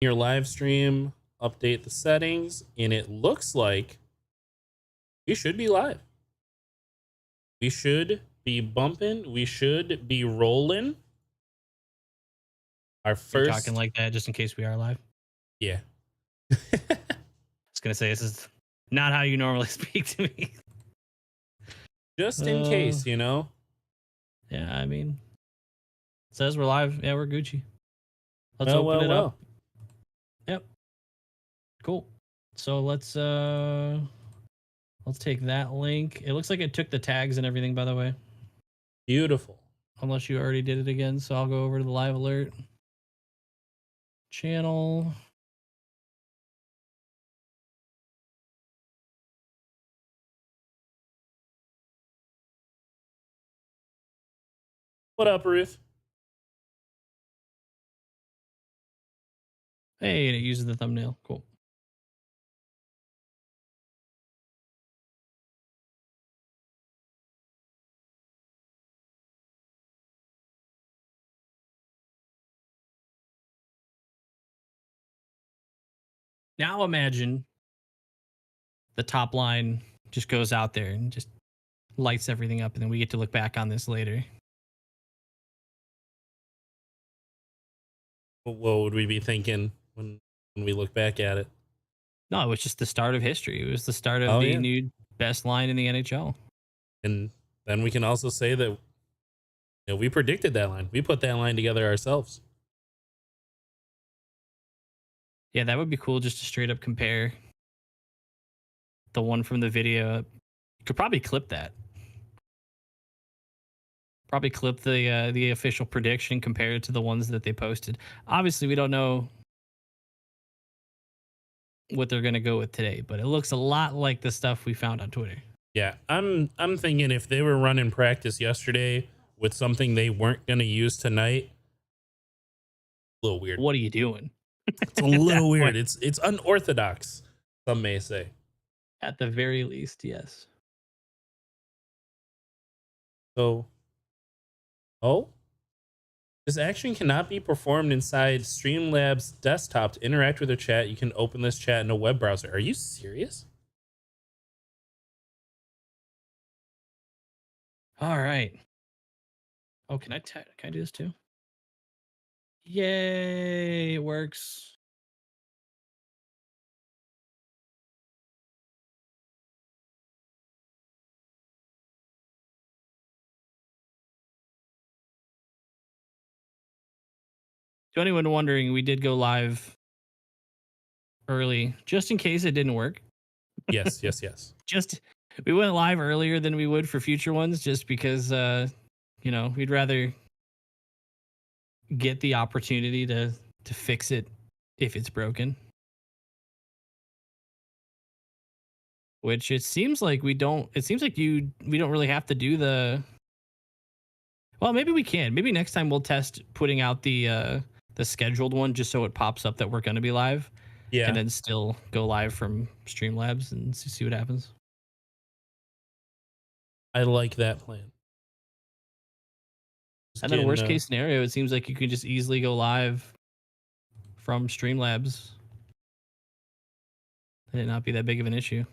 your live stream, update the settings, and it looks like we should be live. We should be bumping. We should be rolling. Our You're talking first, like that just in case we are live. yeah. I was gonna say this is not how you normally speak to me. Just in case, Yeah, I mean, it says we're live. Yeah, we're Gucci. Let's Well, open well, it well. up. Yep. Cool. So let's take that link. It looks like it took the tags and everything, by the way. Beautiful. Unless you already did it again, so I'll go over to the live alert channel. What up, Ruth? Hey, and it uses the thumbnail. Cool. Now imagine the top line just goes out there and just lights everything up, and then we get to look back on this later. What would we be thinking when we look back at it? No, it was just the start of history. It was the start of the new best line in the NHL. And then we can also say that we predicted that line. We put that line together ourselves. Yeah, that would be cool just to straight up compare the one from the video. You could probably clip that. Probably clip the official prediction compared to the ones that they posted. Obviously, we don't know what they're going to go with today, but it looks a lot like the stuff we found on Twitter. Yeah, I'm thinking if they were running practice yesterday with something they weren't going to use tonight, a little weird. What are you doing? It's a little weird. It's unorthodox, some may say. At the very least, yes. So, this action cannot be performed inside Streamlabs desktop. To interact with the chat, you can open this chat in a web browser. Are you serious? All right. Oh, can I do this too? Yay, it works. To anyone wondering, we did go live early, just in case it didn't work. Yes. Just we went live earlier than we would for future ones, just because we'd rather get the opportunity to fix it if it's broken. Which it seems like we don't. It seems like we don't really have to do the. Well, maybe we can. Maybe next time we'll test putting out the scheduled one just so it pops up that we're going to be live. Yeah. And then still go live from Streamlabs and see what happens. I like that plan. And then worst case scenario, it seems like you can just easily go live from Streamlabs and it not be that big of an issue.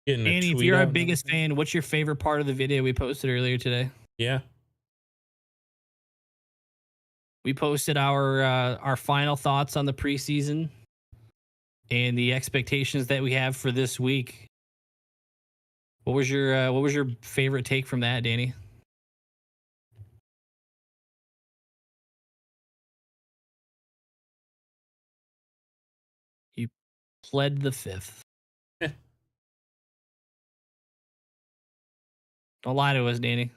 Danny, if you're our biggest fan, what's your favorite part of the video we posted earlier today? Yeah. We posted our final thoughts on the preseason and the expectations that we have for this week. What was your favorite take from that, Danny? You pled the fifth. Don't lie to us, Danny.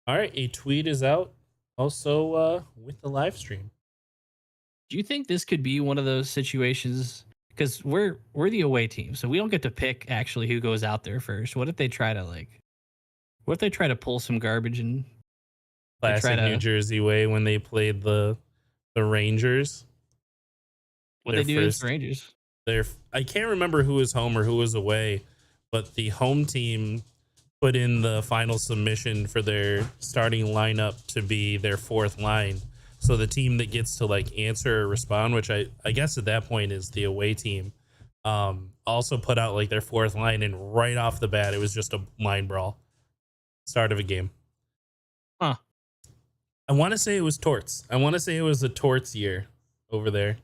All right, a tweet is out also with the live stream. Do you think this could be one of those situations? Because we're the away team, so we don't get to pick actually who goes out there first. What if they try to pull some garbage and classic New Jersey way when they played the Rangers. What they do against the Rangers? I can't remember who was home or who was away, but the home team put in the final submission for their starting lineup to be their fourth line. So the team that gets to like answer or respond, which I guess at that point is the away team, also put out like their fourth line, and right off the bat, it was just a line brawl. Start of a game. Huh. I want to say it was Torts. I want to say it was a Torts year over there.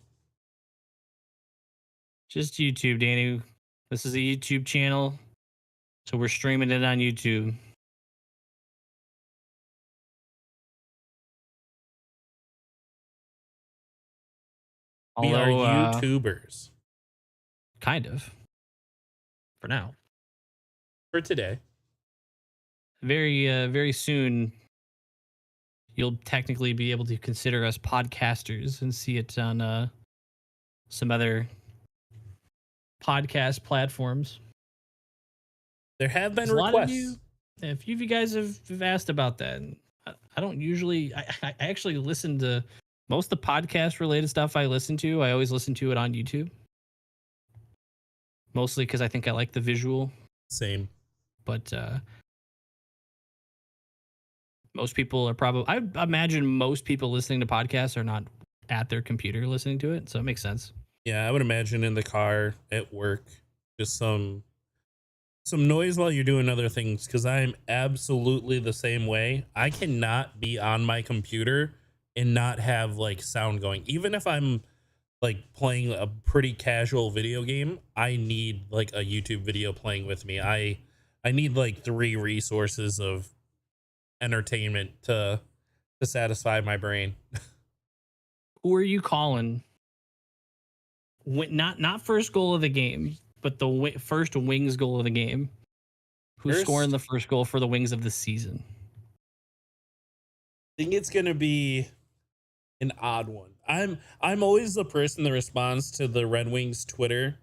Just YouTube, Danny. This is a YouTube channel, so we're streaming it on YouTube. We are YouTubers. Kind of. For now. For today. Very soon, you'll technically be able to consider us podcasters and see it on some other podcast platforms. There have been requests. A few of you guys have asked about that. And I don't usually. I actually listen to most of the podcast related stuff I listen to. I always listen to it on YouTube. Mostly because I think I like the visual. Same. But most people are probably, I imagine most people listening to podcasts are not at their computer listening to it. So it makes sense. Yeah, I would imagine in the car, at work, just some noise while you're doing other things, because I'm absolutely the same way. I cannot be on my computer and not have like sound going. Even if I'm like playing a pretty casual video game, I need like a YouTube video playing with me. I need like 3 resources of entertainment to satisfy my brain. Who are you calling? Not first goal of the game, but the first Wings goal of the game. Who's scoring the first goal for the Wings of the season? I think it's gonna be an odd one. I'm always the person that responds to the Red Wings Twitter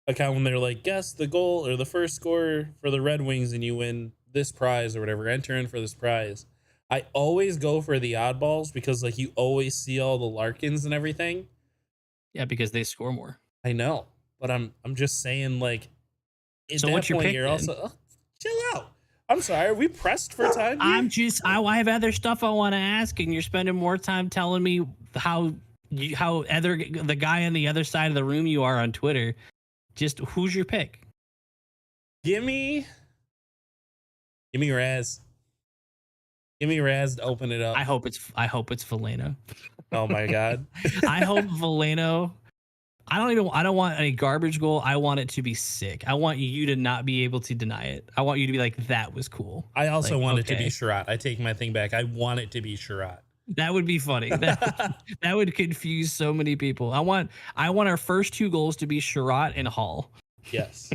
account when they're like, guess the goal or the first score for the Red Wings and you win this prize or whatever, enter in for this prize. I always go for the oddballs because like you always see all the Larkins and everything. Yeah, because they score more. I know, but I'm just saying, like, at so that what's your point, pick, you're also chill out. I'm sorry, are we pressed for time here? I have other stuff I want to ask, and you're spending more time telling me how the guy on the other side of the room you are on Twitter. Just who's your pick? Give me Raz. Give me Raz to open it up. I hope it's Veleno. Oh my god. I hope Veleno. I don't want a garbage goal. I want it to be sick. I want you to not be able to deny it. I want you to be like, that was cool. I also want it to be Sherratt. I take my thing back. I want it to be Sherratt. That would be funny. That would confuse so many people. I want our first 2 goals to be Sherratt and Hall. Yes.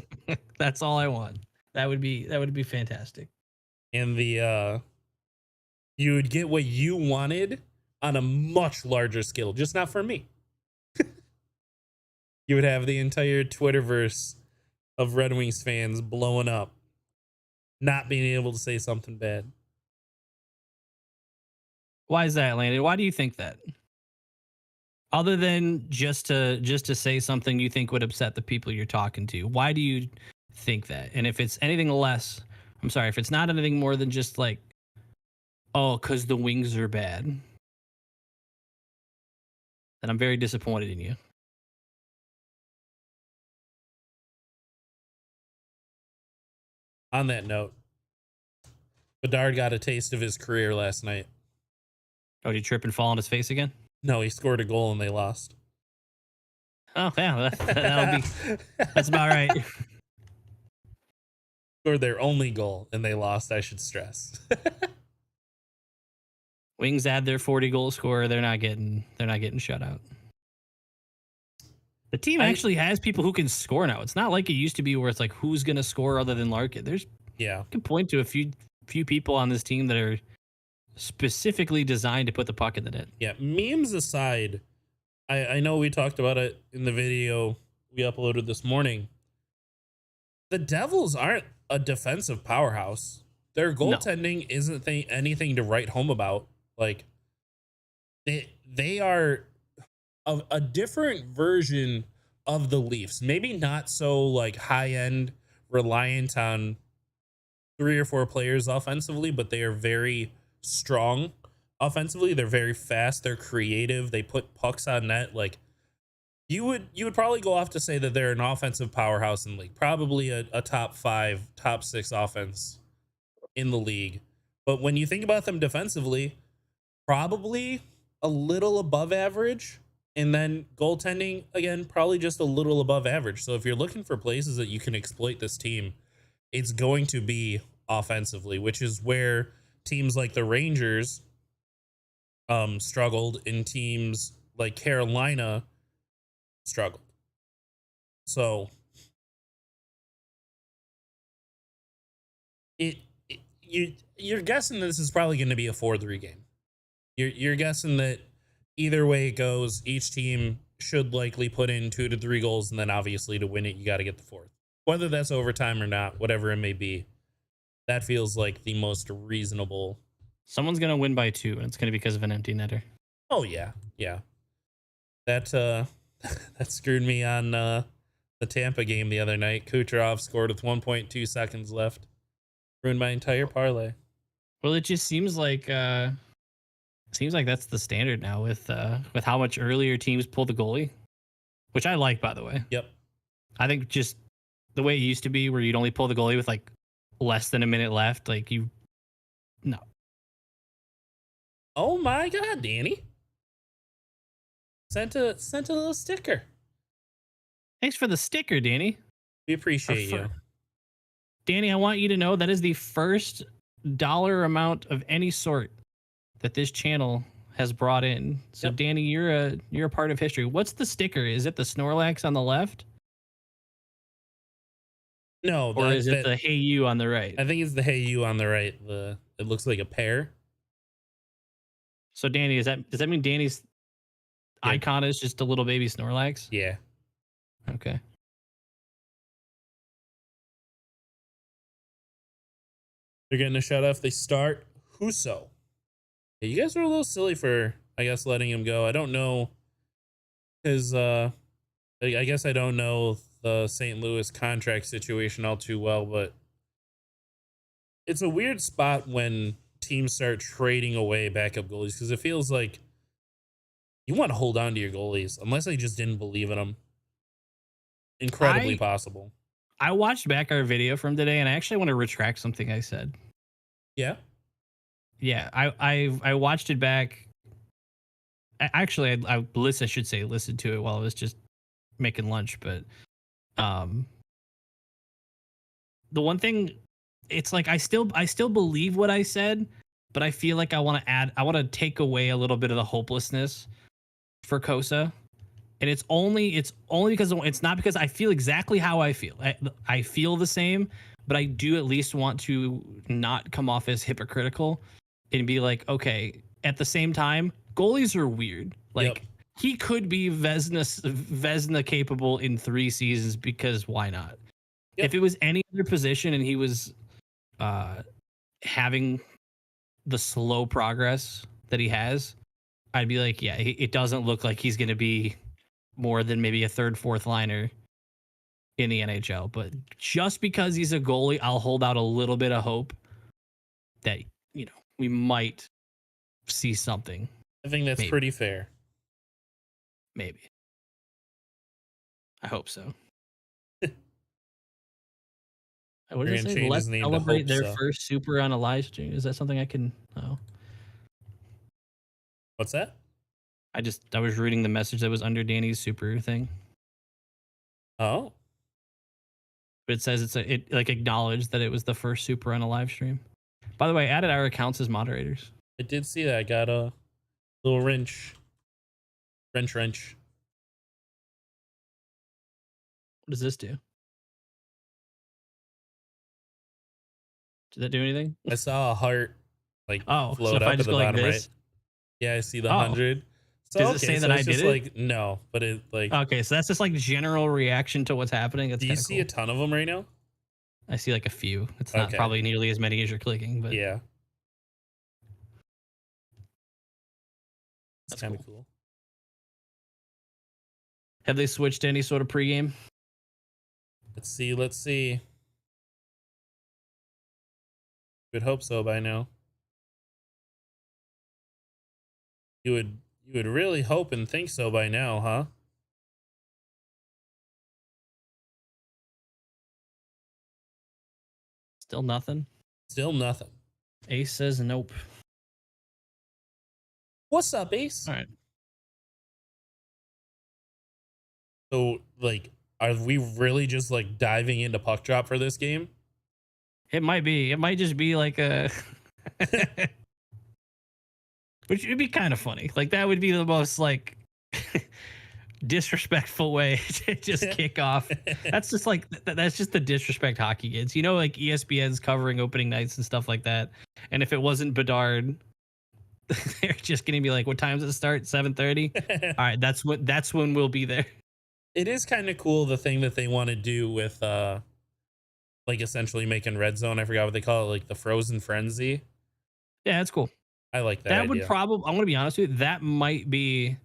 That's all I want. That would be fantastic. And you would get what you wanted on a much larger scale, just not for me. You would have the entire Twitterverse of Red Wings fans blowing up, not being able to say something bad. Why is that, Landon? Why do you think that? Other than just to say something you think would upset the people you're talking to, why do you think that? And if it's anything less, I'm sorry, if it's not anything more than just like, oh, because the Wings are bad, then I'm very disappointed in you. On that note, Bedard got a taste of his career last night. Oh, did he trip and fall on his face again? No, he scored a goal and they lost. Oh, yeah, that's about right. Scored their only goal and they lost, I should stress. Wings add their 40 goal scorer. They're not getting shut out. The team actually has people who can score now. It's not like it used to be where it's like, who's going to score other than Larkin? You can point to a few people on this team that are specifically designed to put the puck in the net. Yeah, memes aside, I know we talked about it in the video we uploaded this morning. The Devils aren't a defensive powerhouse. Their goaltending isn't anything to write home about. Like they are a different version of the Leafs. Maybe not so like high end, reliant on 3 or 4 players offensively, but they are very strong offensively. They're very fast. They're creative. They put pucks on net. Like you would probably go off to say that they're an offensive powerhouse in the league, probably a top 5, top 6 offense in the league. But when you think about them defensively, probably a little above average. And then goaltending, again, probably just a little above average. So if you're looking for places that you can exploit this team, it's going to be offensively, which is where teams like the Rangers struggled, and teams like Carolina struggled. So you're guessing this is probably going to be a 4-3 game. You're guessing that either way it goes, each team should likely put in 2 to 3 goals, and then obviously to win it, you got to get the 4th. Whether that's overtime or not, whatever it may be, that feels like the most reasonable. Someone's gonna win by 2, and it's gonna be because of an empty netter. Oh yeah, yeah. That that screwed me on the Tampa game the other night. Kucherov scored with 1.2 seconds left. Ruined my entire parlay. Well, it just seems like that's the standard now with how much earlier teams pull the goalie, which I like, by the way. Yep. I think just the way it used to be, where you'd only pull the goalie with like less than a minute left, like no. Oh my God, Danny! Sent a little sticker. Thanks for the sticker, Danny. We appreciate you. Danny, I want you to know that is the first dollar amount of any sort that this channel has brought in. So Yep. Danny, you're a part of history. What's the sticker? Is it the Snorlax on the left? No, Or is it the Hey You on the right? I think it's the Hey You on the right. It looks like a pear. So Danny, does that mean Danny's icon is just a little baby Snorlax? Yeah. Okay. They're getting a shut off. They start Husso. Yeah, you guys were a little silly for, I guess, letting him go. I don't know his I guess I don't know the St. Louis contract situation all too well, but it's a weird spot when teams start trading away backup goalies, because it feels like you want to hold on to your goalies unless they just didn't believe in them. Incredibly possible. I watched back our video from today, and I actually want to retract something I said. Yeah. Yeah, I watched it back. I should say listened to it while I was just making lunch, but the one thing, it's like I still believe what I said, but I feel like I want to take away a little bit of the hopelessness for Kosa. And it's only because it's not because I feel exactly how I feel. I feel the same, but I do at least want to not come off as hypocritical and be like, okay, at the same time, goalies are weird. Like, he could be Vezina capable in 3 seasons, because why not? Yep. If it was any other position and he was having the slow progress that he has, I'd be like, yeah, it doesn't look like he's going to be more than maybe a 3rd, 4th liner in the NHL. But just because he's a goalie, I'll hold out a little bit of hope that, we might see something. I think that's pretty fair. Maybe. I hope so. What did I say? Let's celebrate their first super on a live stream. Is that something I can? Oh. What's that? I was reading the message that was under Danny's super thing. Oh. But it says it like acknowledged that it was the first super on a live stream. By the way, I added our accounts as moderators. I did see that. I got a little wrench. Wrench. What does this do? Did that do anything? I saw a heart float so if up I at just the go like bottom this? right. Yeah, I see the 100. So, does it say that I did it? Like, no, but it like. Okay, so that's just like general reaction to what's happening. Do you see a ton of them right now? I see like a few. It's not probably nearly as many as you're clicking, but yeah. It's That's kind of cool. cool. Have they switched to any sort of pregame? Let's see. Let's see. Would hope so by now. You would really hope and think so by now, huh? Still nothing. Still nothing. Ace says nope. What's up, Ace? All right. So, like, are we really just like diving into puck drop for this game? It might be. It might just be like a. Which would be kind of funny. Like that would be the most like disrespectful way to just kick off. That's just like that's just the disrespect hockey gets. You know, like ESPN's covering opening nights and stuff like that. And if it wasn't Bedard, they're just gonna be like, "What time does it start? 7:30." All right, that's when we'll be there. It is kind of cool the thing that they want to do with like essentially making Red Zone. I forgot what they call it, like the Frozen Frenzy. Yeah, that's cool. I like that. That idea. would probably. I'm gonna be honest with you. That might be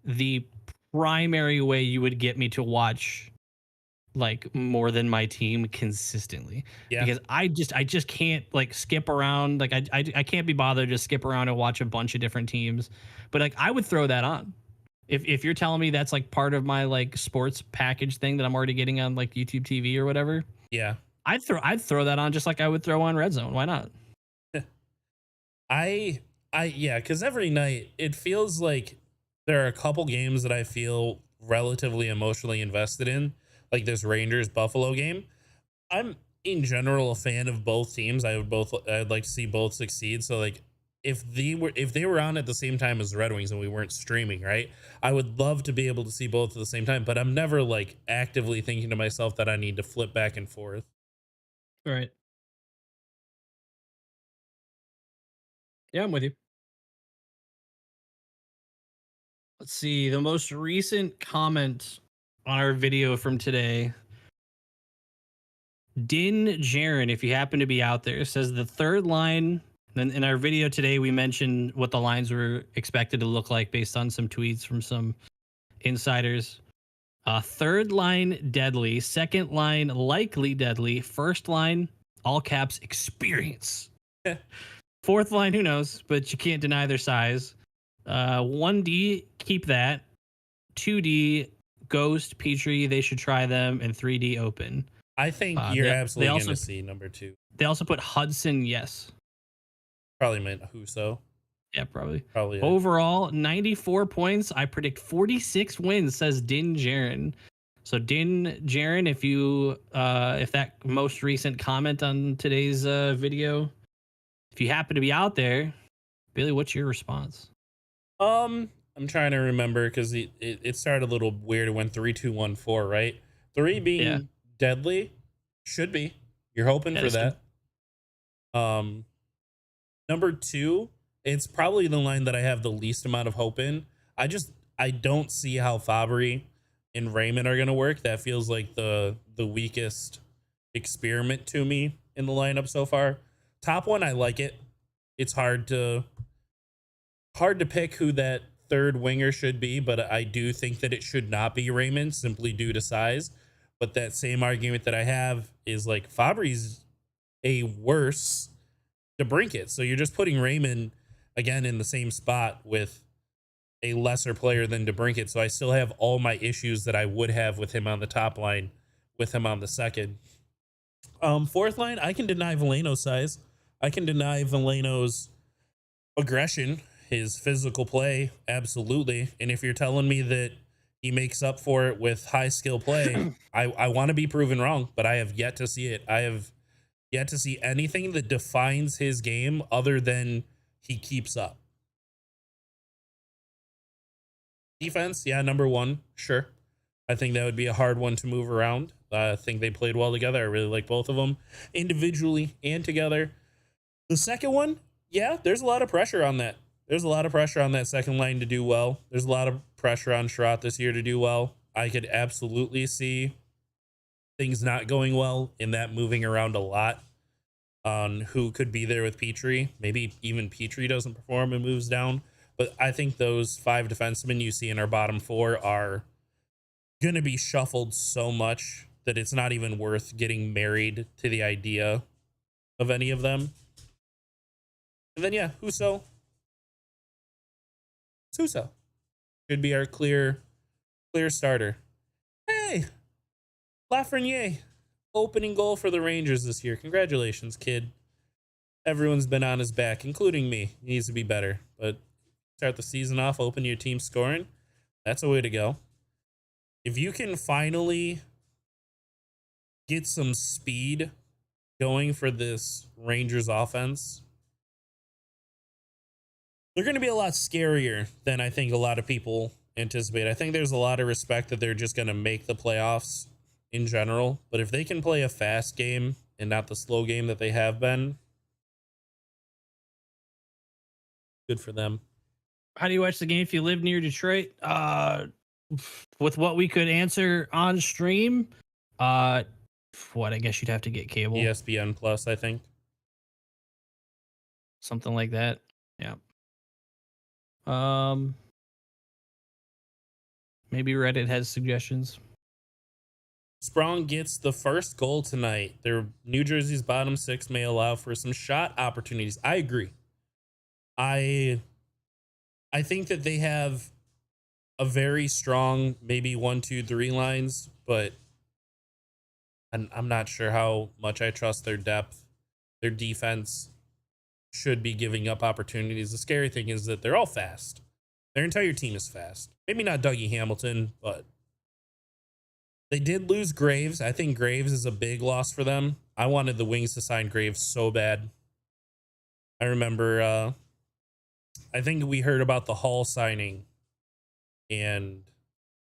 the primary way you would get me to watch like more than my team consistently. Yeah. Because I just can't like skip around. Like I can't be bothered to skip around and watch a bunch of different teams. But like I would throw that on. If you're telling me that's like part of my like sports package thing that I'm already getting on like YouTube TV or whatever, Yeah. I'd throw that on just like I would throw on Red Zone. Why not? Yeah, because every night it feels like there are a couple games that I feel relatively emotionally invested in, like this Rangers Buffalo game. I'm in general a fan of both teams. I'd like to see both succeed. So like if they were on at the same time as the Red Wings and we weren't streaming, right? I would love to be able to see both at the same time, but I'm never like actively thinking to myself that I need to flip back and forth. Right. Yeah, I'm with you. Let's see. The most recent comment on our video from today, Din Jaren, if you happen to be out there, says the third line. And in our video today, we mentioned what the lines were expected to look like based on some tweets from some insiders. Third line, deadly. Second line, likely deadly. First line, all caps, experience. Fourth line, who knows? But you can't deny their size. 1D, keep that. 2D, Ghost, Petrie, they should try them. And 3D, open. I think you're they absolutely also- going to see number 2. They also put Hudson, yes. Probably meant Huso. Yeah, probably. Probably. Overall, 94 points. I predict 46 wins, says Din Jaren. So Din Jaren, if that most recent comment on today's video, if you happen to be out there, Billy, what's your response? I'm trying to remember because it started a little weird. It went 3, 2, 1, 4, right? 3 being deadly, should be. You're hoping for that. Number 2, it's probably the line that I have the least amount of hope in. I don't see how Fabry and Raymond are gonna work. That feels like the weakest experiment to me in the lineup so far. Top one, I like it. It's hard to pick who that third winger should be, but I do think that it should not be Raymond simply due to size. But that same argument that I have is like Fabry's a worse DeBrincat. So you're just putting Raymond again in the same spot with a lesser player than DeBrincat. So I still have all my issues that I would have with him on the top line, with him on the second. Fourth line, I can deny Veleno's size. I can deny Veleno's aggression, his physical play, absolutely. And if you're telling me that he makes up for it with high skill play, I want to be proven wrong, but I have yet to see it. I have yet to see anything that defines his game other than he keeps up. Defense, yeah, number 1, sure. I think that would be a hard one to move around. I think they played well together. I really like both of them individually and together. The second one, yeah, there's a lot of pressure on that. There's a lot of pressure on that second line to do well. There's a lot of pressure on Sherratt this year to do well. I could absolutely see things not going well in that moving around a lot on who could be there with Petrie. Maybe even Petrie doesn't perform and moves down. But I think those 5 defensemen you see in our bottom 4 are going to be shuffled so much that it's not even worth getting married to the idea of any of them. And then, yeah, Husso. Husso should be our clear starter. Hey, Lafreniere, opening goal for the Rangers this year. Congratulations, kid. Everyone's been on his back, including me. He needs to be better. But start the season off, open your team scoring. That's a way to go. If you can finally get some speed going for this Rangers offense, they're going to be a lot scarier than I think a lot of people anticipate. I think there's a lot of respect that they're just going to make the playoffs in general. But if they can play a fast game and not the slow game that they have been, good for them. How do you watch the game if you live near Detroit? With what we could answer on stream, I guess you'd have to get cable. ESPN Plus, I think. Something like that. Yeah. Maybe Reddit has suggestions. Sprong gets the first goal tonight. Their New Jersey's bottom 6 may allow for some shot opportunities. I agree. I think that they have a very strong, maybe 1, 2, 3 lines, but I'm not sure how much I trust their depth. Their defense should be giving up opportunities. The scary thing is that they're all fast. Their entire team is fast. Maybe not Dougie Hamilton, but they did lose Graves. I think Graves is a big loss for them. I wanted the Wings to sign Graves so bad. I remember, I think we heard about the Hall signing, and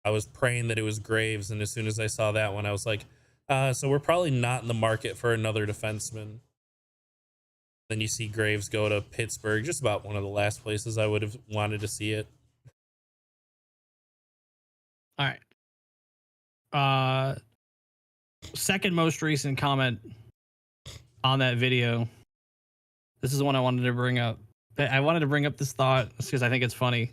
I was praying that it was Graves. And as soon as I saw that one, I was like, so we're probably not in the market for another defenseman. Then you see Graves go to Pittsburgh, just about one of the last places I would have wanted to see it. All right. Second most recent comment on that video. This is the one I wanted to bring up. I wanted to bring up this thought because I think it's funny.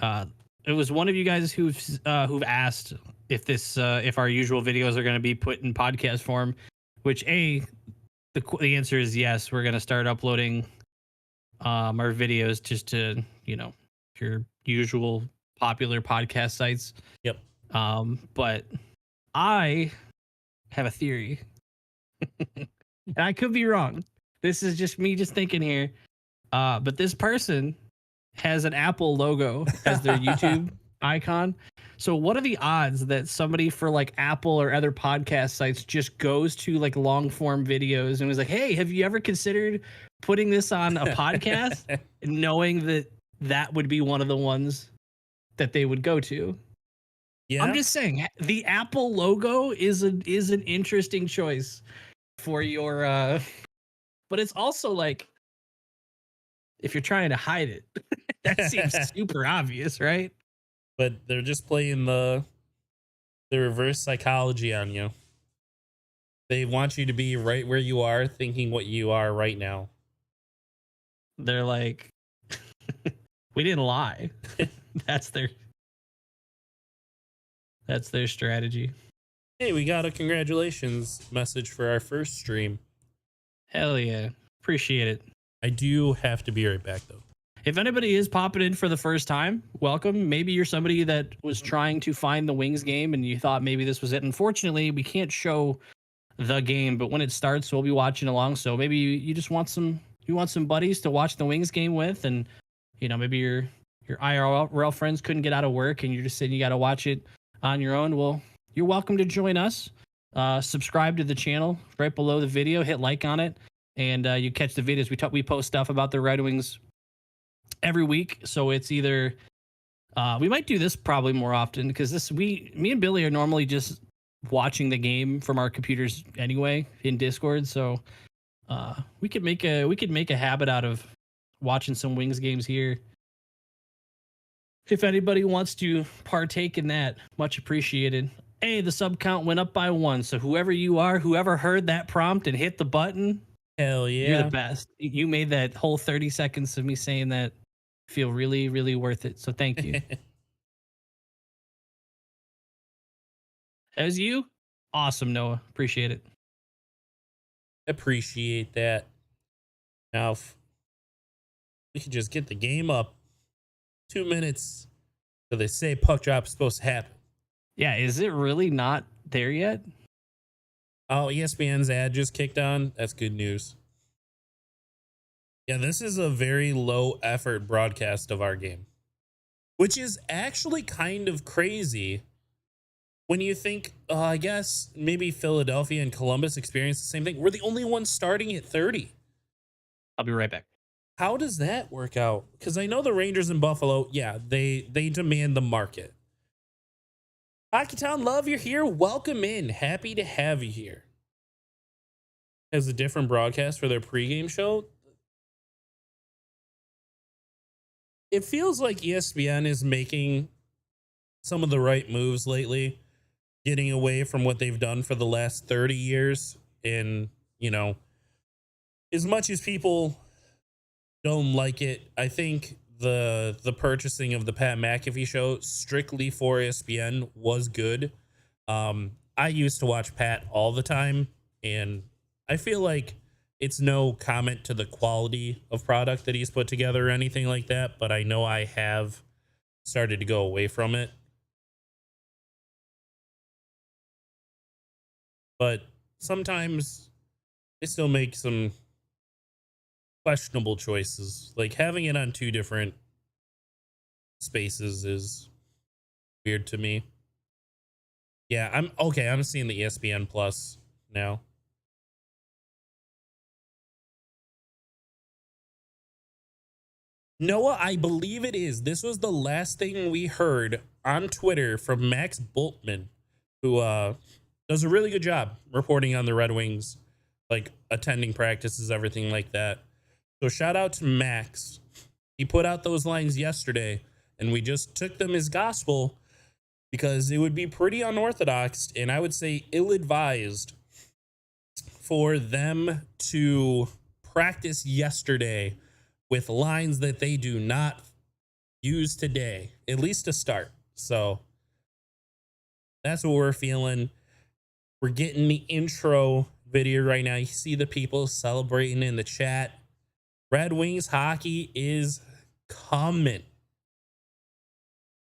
It was one of you guys who've asked if our usual videos are going to be put in podcast form, which the answer is yes. We're going to start uploading our videos just to, your usual popular podcast sites. Yep. But I have a theory. And I could be wrong. This is just me just thinking here. But this person has an Apple logo as their YouTube icon. So what are the odds that somebody for like Apple or other podcast sites just goes to like long form videos and was like, hey, have you ever considered putting this on a podcast? Knowing that would be one of the ones that they would go to. Yeah. I'm just saying the Apple logo is an interesting choice for your but it's also like if you're trying to hide it, that seems super obvious, right? But they're just playing the reverse psychology on you. They want you to be right where you are, thinking what you are right now. They're like, we didn't lie. That's their strategy. Hey, we got a congratulations message for our first stream. Hell yeah. Appreciate it. I do have to be right back, though. If anybody is popping in for the first time, welcome. Maybe you're somebody that was trying to find the Wings game and you thought maybe this was it. Unfortunately, we can't show the game, but when it starts, we'll be watching along. So maybe you just want some buddies to watch the Wings game with, and maybe your IRL friends couldn't get out of work and you're just saying you got to watch it on your own. Well, you're welcome to join us. Subscribe to the channel right below the video. Hit like on it, and you catch the videos. We post stuff about the Red Wings every week, so it's either we might do this probably more often because me and Billy are normally just watching the game from our computers anyway in Discord. So we could make a habit out of watching some Wings games here. If anybody wants to partake in that, much appreciated. Hey, the sub count went up by 1. So whoever you are, whoever heard that prompt and hit the button, hell yeah, you're the best. You made that whole 30 seconds of me saying that Feel really, really worth it. So thank you. That was you? Awesome, Noah. Appreciate it. Appreciate that. Now, if we could just get the game up 2 minutes till they say puck drop is supposed to happen. Yeah, is it really not there yet? Oh, ESPN's ad just kicked on. That's good news. Yeah, this is a very low effort broadcast of our game, which is actually kind of crazy when you think, I guess maybe Philadelphia and Columbus experienced the same thing. We're the only ones starting at 30. I'll be right back. How does that work out? Because I know the Rangers in Buffalo, yeah, they demand the market. Hockeytown Love, you're here. Welcome in. Happy to have you here. Has a different broadcast for their pregame show. It feels like ESPN is making some of the right moves lately, getting away from what they've done for the last 30 years. And, you know, as much as people don't like it, I think the purchasing of the Pat McAfee show strictly for ESPN was good. I used to watch Pat all the time, and I feel like it's no comment to the quality of product that he's put together or anything like that, but I know I have started to go away from it. But sometimes they still make some questionable choices. Like having it on two different spaces is weird to me. Yeah, I'm seeing the ESPN Plus now. Noah, I believe it is. This was the last thing we heard on Twitter from Max Bultman, who does a really good job reporting on the Red Wings, like attending practices, everything like that. So shout out to Max. He put out those lines yesterday, and we just took them as gospel because it would be pretty unorthodox and I would say ill-advised for them to practice yesterday with lines that they do not use today, at least to start. So that's what we're feeling. We're getting the intro video right now. You see the people celebrating in the chat. Red Wings hockey is coming.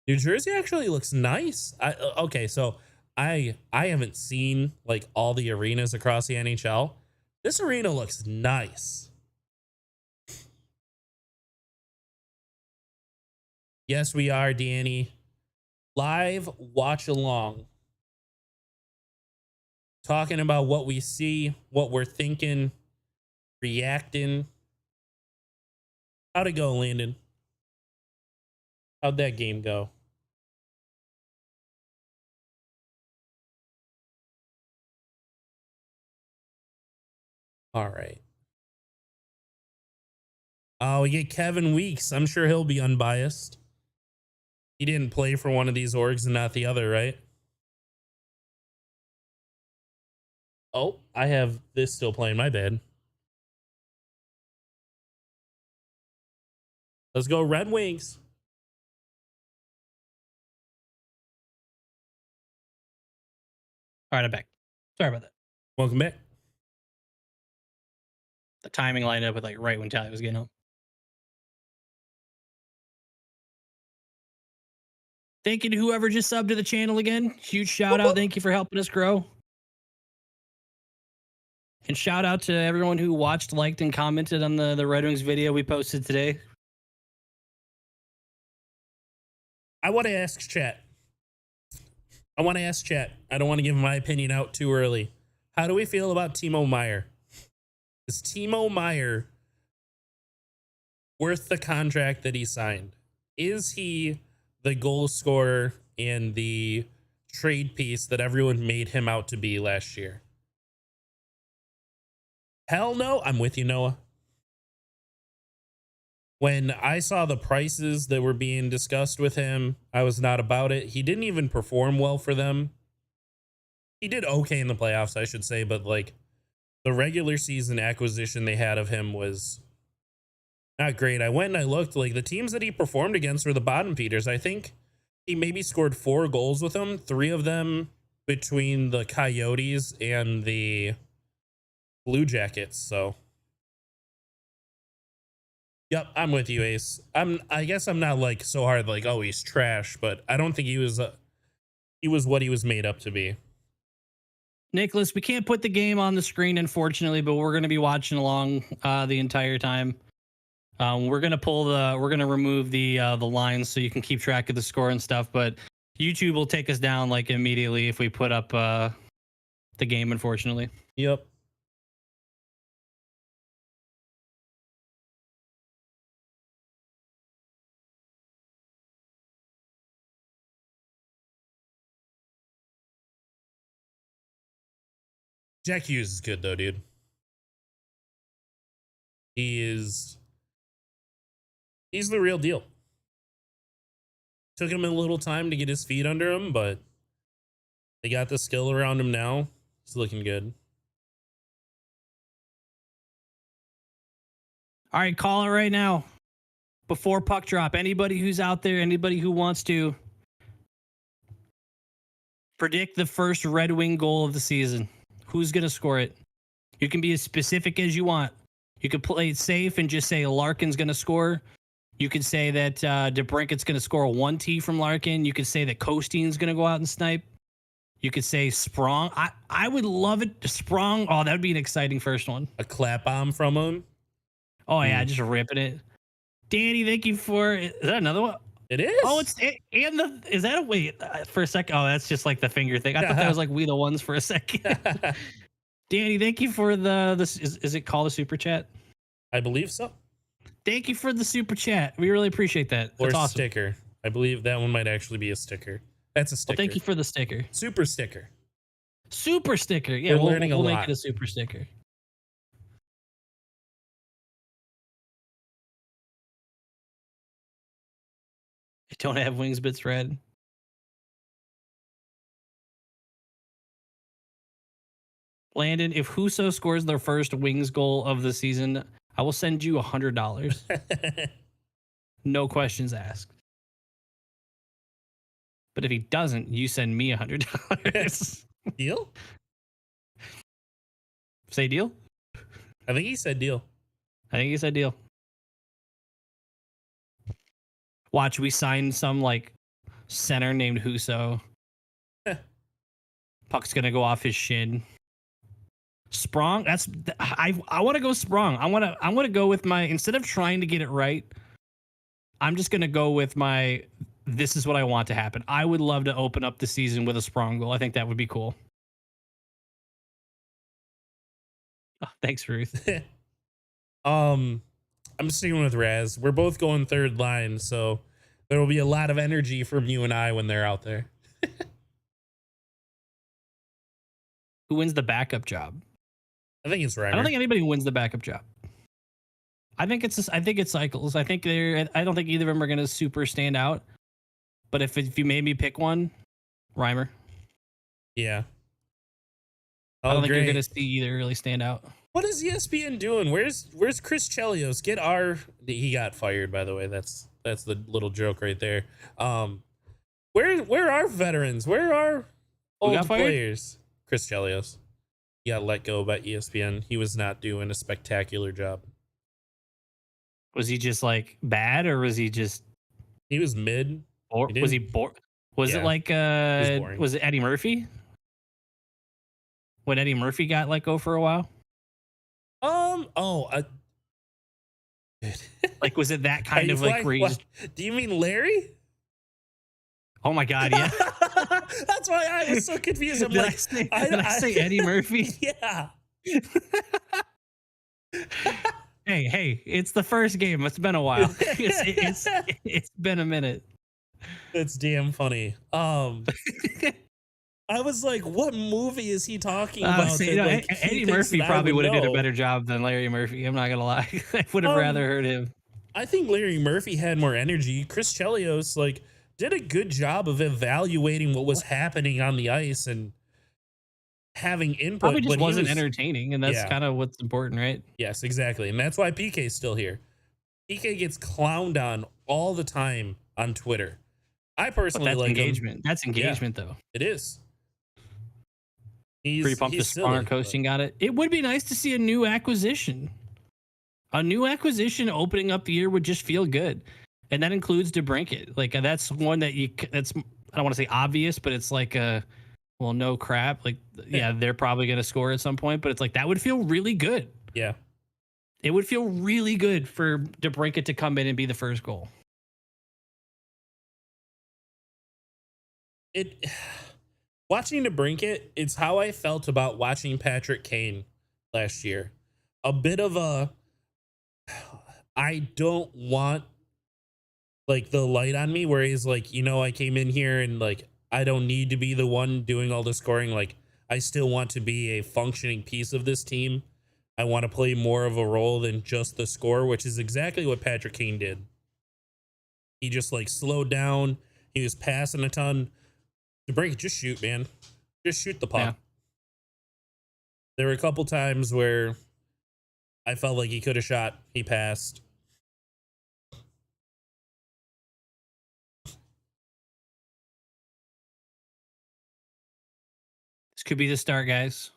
New Jersey actually looks nice. Okay, so I haven't seen like all the arenas across the NHL. This arena looks nice. Yes, we are, Danny. Live watch along. Talking about what we see, what we're thinking, reacting. How'd it go, Landon? How'd that game go? All right. Oh, we get Kevin Weeks. I'm sure he'll be unbiased. He didn't play for one of these orgs and not the other, right? Oh, I have this still playing. My bad. Let's go Red Wings. All right, I'm back. Sorry about that. Welcome back. The timing lined up with like right when Tally was getting home. Thank you to whoever just subbed to the channel again. Huge shout out. Thank you for helping us grow. And shout out to everyone who watched, liked, and commented on the Red Wings video we posted today. I want to ask chat. I don't want to give my opinion out too early. How do we feel about Timo Meier? Is Timo Meier worth the contract that he signed? Is he the goal scorer and the trade piece that everyone made him out to be last year? Hell no. I'm with you, Noah. When I saw the prices that were being discussed with him, I was not about it. He didn't even perform well for them. He did okay in the playoffs, I should say, but like the regular season acquisition they had of him was, not great. I went and I looked, like the teams that he performed against were the bottom feeders. I think he maybe scored 4 goals with them, 3 of them between the Coyotes and the Blue Jackets. So, yep, I'm with you, Ace. I guess I'm not like so hard like, oh, he's trash, but I don't think he was what he was made up to be. Nicholas, we can't put the game on the screen, unfortunately, but we're going to be watching along the entire time. We're gonna remove the lines so you can keep track of the score and stuff. But YouTube will take us down like immediately if we put up the game, unfortunately. Yep. Jack Hughes is good though, dude. He's the real deal. Took him a little time to get his feet under him, but they got the skill around him now. He's looking good. All right, call it right now. Before puck drop, anybody who's out there, anybody who wants to predict the first Red Wing goal of the season. Who's going to score it? You can be as specific as you want. You could play it safe and just say Larkin's going to score. You could say that DeBrincat's going to score a 1T from Larkin. You could say that Costein's going to go out and snipe. You could say Sprong. I would love it. Sprong. Oh, that would be an exciting first one. A clap bomb from him. Oh, yeah, just ripping it. Danny, thank you for... Is that another one? It is. Oh, is that a wait for a second? Oh, that's just like the finger thing. I thought that was like We the Ones for a second. Danny, thank you for is it called a super chat? I believe so. Thank you for the super chat. We really appreciate that. That's or awesome. Sticker. I believe that one might actually be a sticker. That's a sticker. Well, thank you for the sticker. Super sticker. Super sticker. Yeah, We're learning we'll a make lot. it a super sticker. I don't have wings bits red. Landon, if Huso scores their first Wings goal of the season, I will send you $100. No questions asked. But if he doesn't, you send me $100. Deal? Say deal? I think he said deal. I think he said deal. Watch, we signed some like center named Huso. Puck's gonna go off his shin. Sprong, I want to go Sprong. I want to go with my, instead of trying to get it right, I'm just gonna go with my, this is what I want to happen. I would love to open up the season with a Sprong goal. I think that would be cool. Oh, thanks, Ruth. I'm sticking with Raz. We're both going third line, so there will be a lot of energy from you and I when they're out there. Who wins the backup job? I think it's Reimer. I don't think anybody wins the backup job. I think it's cycles. I don't think either of them are going to super stand out. But if you made me pick one, Reimer. Yeah. I don't think great. you're going to see either really stand out. What is ESPN doing? Where's Chris Chelios? He got fired, by the way. That's the little joke right there. Where are veterans? Where are old players? Chris Chelios. He got let go by ESPN. He was not doing a spectacular job. Was he just like bad, or was he just? He was mid. Or was he bored? Was it like was it Eddie Murphy? When Eddie Murphy got let go for a while? Like, was it that kind of like where you just... Do you mean Larry? Oh my God, yeah. That's why I was so confused. I'm like, did I say Eddie Murphy? Yeah. Hey, it's the first game. It's been a while. It's been a minute. That's damn funny. I was like, what movie is he talking about? Eddie Murphy probably would have did a better job than Larry Murphy. I'm not gonna lie. I would have rather heard him. I think Larry Murphy had more energy. Chris Chelios did a good job of evaluating what was happening on the ice and having input. Probably just wasn't entertaining, and that's kind of what's important, right? Yes, exactly. And that's why PK's still here. PK gets clowned on all the time on Twitter. I But personally that's like him. engagement. That's Yeah, engagement, though. it is. Pretty pumped the He's Spronger silly. But coasting got it. It would be nice to see a new acquisition. A new acquisition opening up the year would just feel good. And that includes DeBrincat. Like, that's one that that's, I don't want to say obvious, but it's like well, no crap. Like, yeah, they're probably going to score at some point, but it's like, that would feel really good. yeah, It would feel really good for DeBrincat to come in and be the first goal. it. Watching DeBrincat, it's how I felt about watching Patrick Kane last year. A bit of a, I don't want like the light on me where he's like, I came in here and like I don't need to be the one doing all the scoring. Like I still want to be a functioning piece of this team. I want to play more of a role than just the score, which is exactly what Patrick Kane did. He just like slowed down. He was passing a ton. DeBrincat, just shoot, man. Just shoot the puck. Yeah. There were a couple times where I felt like he could have shot. He passed. This could be the start, guys.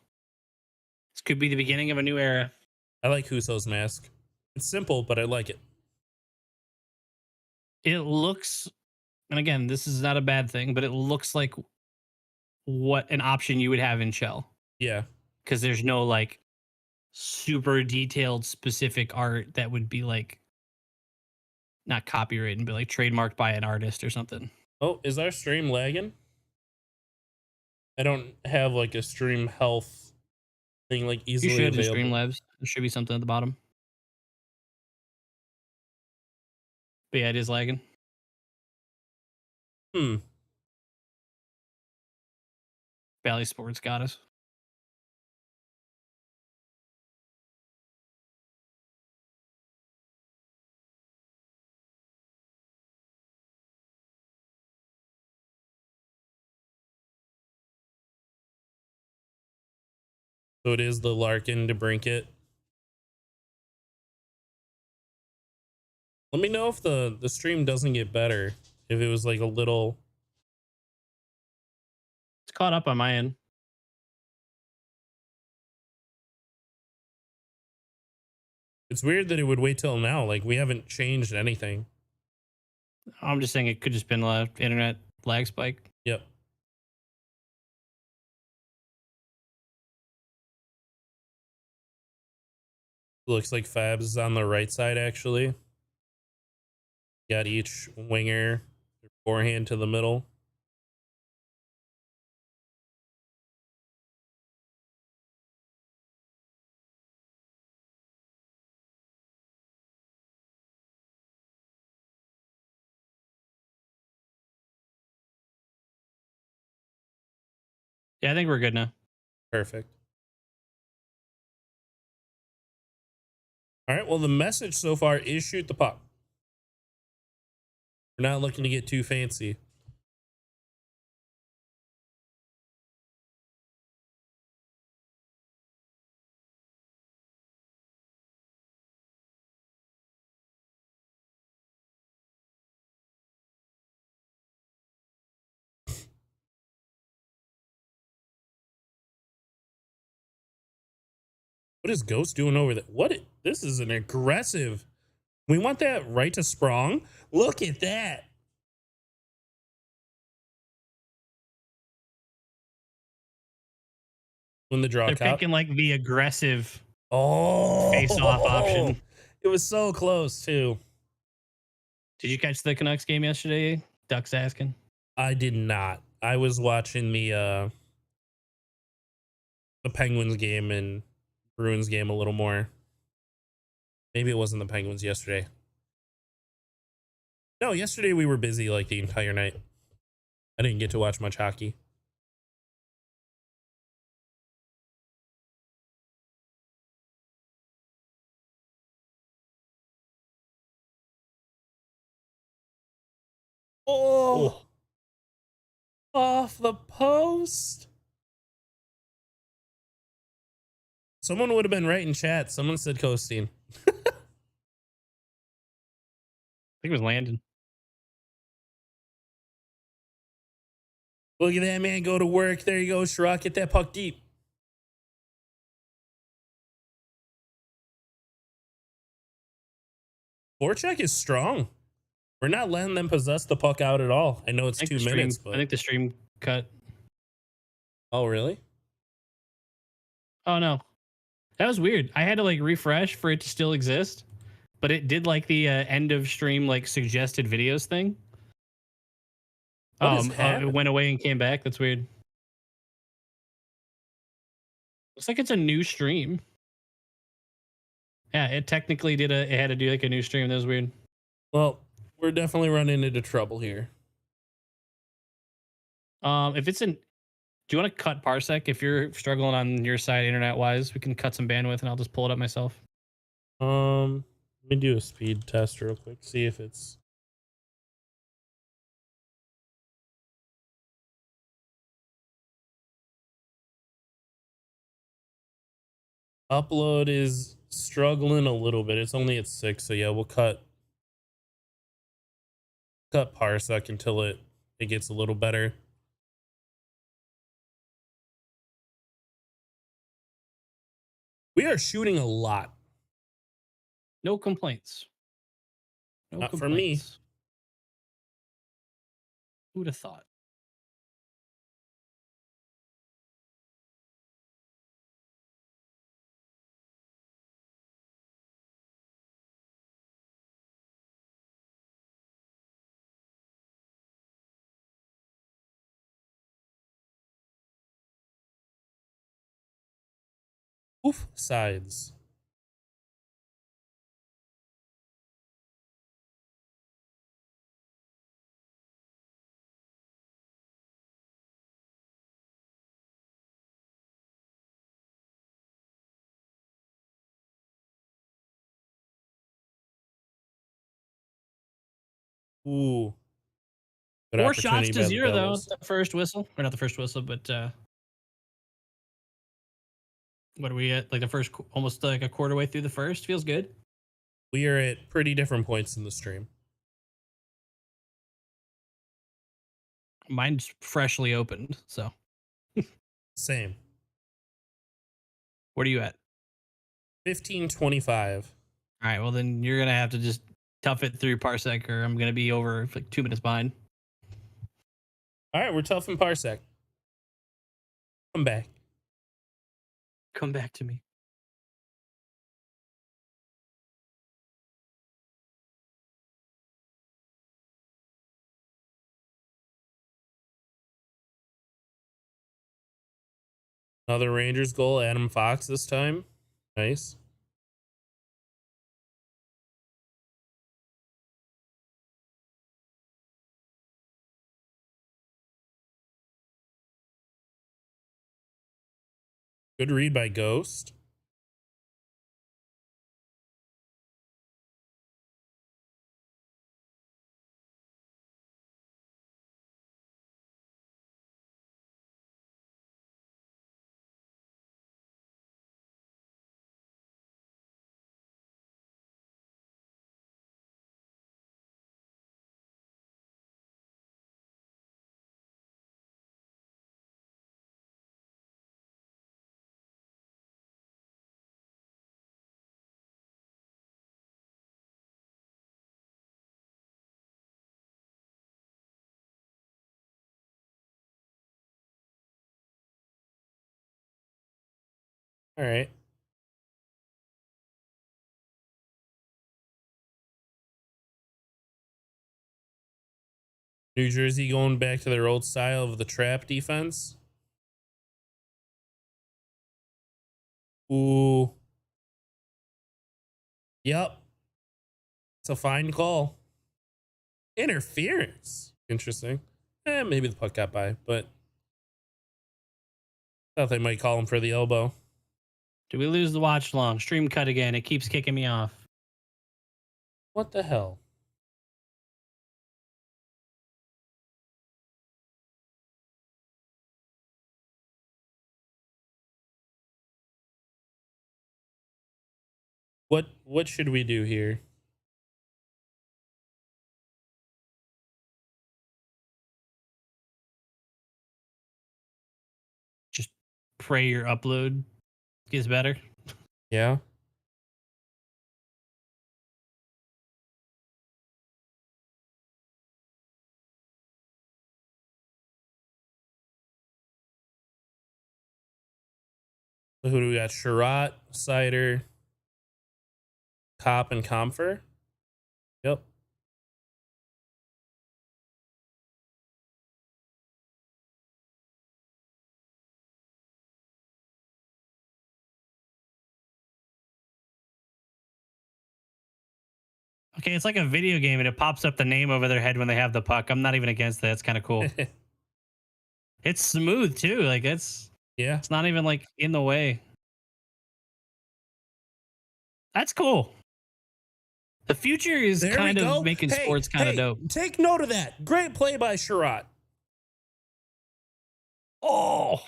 This could be the beginning of a new era. I like Huso's mask. It's simple, but I like it. It looks, and again, this is not a bad thing, but it looks like what an option you would have in Shell. Yeah. Because there's no like super detailed specific art that would be like not copyrighted, but like trademarked by an artist or something. Oh, is our stream lagging? I don't have like a stream health thing like You easily should in available. Streamlabs. There should be something at the bottom. But yeah, it is lagging. Bally Sports got us. So it is the Larkin DeBrincat. Let me know if the stream doesn't get better. If it was like a little. It's caught up on my end. It's weird that it would wait till now. Like we haven't changed anything. I'm just saying it could just been a internet lag spike. Yep. Looks like Fabs is on the right side actually. Got each winger forehand to the middle. Yeah, I think we're good now. Perfect. All right. Well, the message so far is shoot the puck. We're not looking to get too fancy. What is Ghost doing over there? This is an aggressive. We want that right to Sprong. Look at that. When the draw They're top. picking like the aggressive face-off option. It was so close too. Did you catch the Canucks game yesterday? Ducks asking. I did not. I was watching the Penguins game and Bruins game a little more. Maybe it wasn't the Penguins yesterday. No, yesterday we were busy like the entire night. I didn't get to watch much hockey. Oh, off the post. Someone would have been right in chat. Someone said coasting. think it was Landon. Look at that man go to work. There you go, Shrug. Get that puck deep. Forecheck is strong. We're not letting them possess the puck out at all. I know it's I think 2 the minutes, stream. I but think the stream cut. oh really? Oh no, that was weird. I had to like refresh for it to still exist, but it did like the end of stream like suggested videos thing. What has It happened? went away and came back. That's weird. Looks like it's a new stream. Yeah, it technically did it had to do like a new stream. That was weird. Well, we're definitely running into trouble here. If it's in, do you want to cut Parsec? If you're struggling on your side internet wise, we can cut some bandwidth and I'll just pull it up myself. Let me do a speed test real quick. See if it's upload is struggling a little bit. It's only at 6, so yeah, we'll cut Parsec until it gets a little better. We are shooting a lot. No complaints. No Not for complaints. Who'd have thought? Oof sides. Ooh. Good 4 shots opportunity to by the 0 though. Devils. The first whistle, or not the first whistle, but what are we at? Like the first, almost like a quarter way through the first. Feels good. We are at pretty different points in the stream. Mine's freshly opened. So Same. what are you at? 15:25. All right. Well, then you're gonna have to just tough it through Parsec, or I'm gonna be over like 2 minutes behind. All right, we're tough in Parsec. Come back. Come back to me. Another Rangers goal. Adam Fox this time. Nice. Good read by Ghost. All right. New Jersey going back to their old style of the trap defense. Ooh. Yep. It's a fine call. Interference. Interesting. Maybe the puck got by, but thought they might call him for the elbow. Do we lose the watch long? Stream cut again. It keeps kicking me off. What the hell? What should we do here? pray your upload gets better. Yeah. So who do we got? Sherratt, Cider, Cop, and Comfer. Yep. Okay, it's like a video game and it pops up the name over their head when they have the puck. I'm not even against that. It's kind of cool. It's smooth too. Like it's Yeah. not even like in the way. That's cool. The future is There kind we go. of making sports kind of dope. Take note of that. Great play by Sherratt. Oh.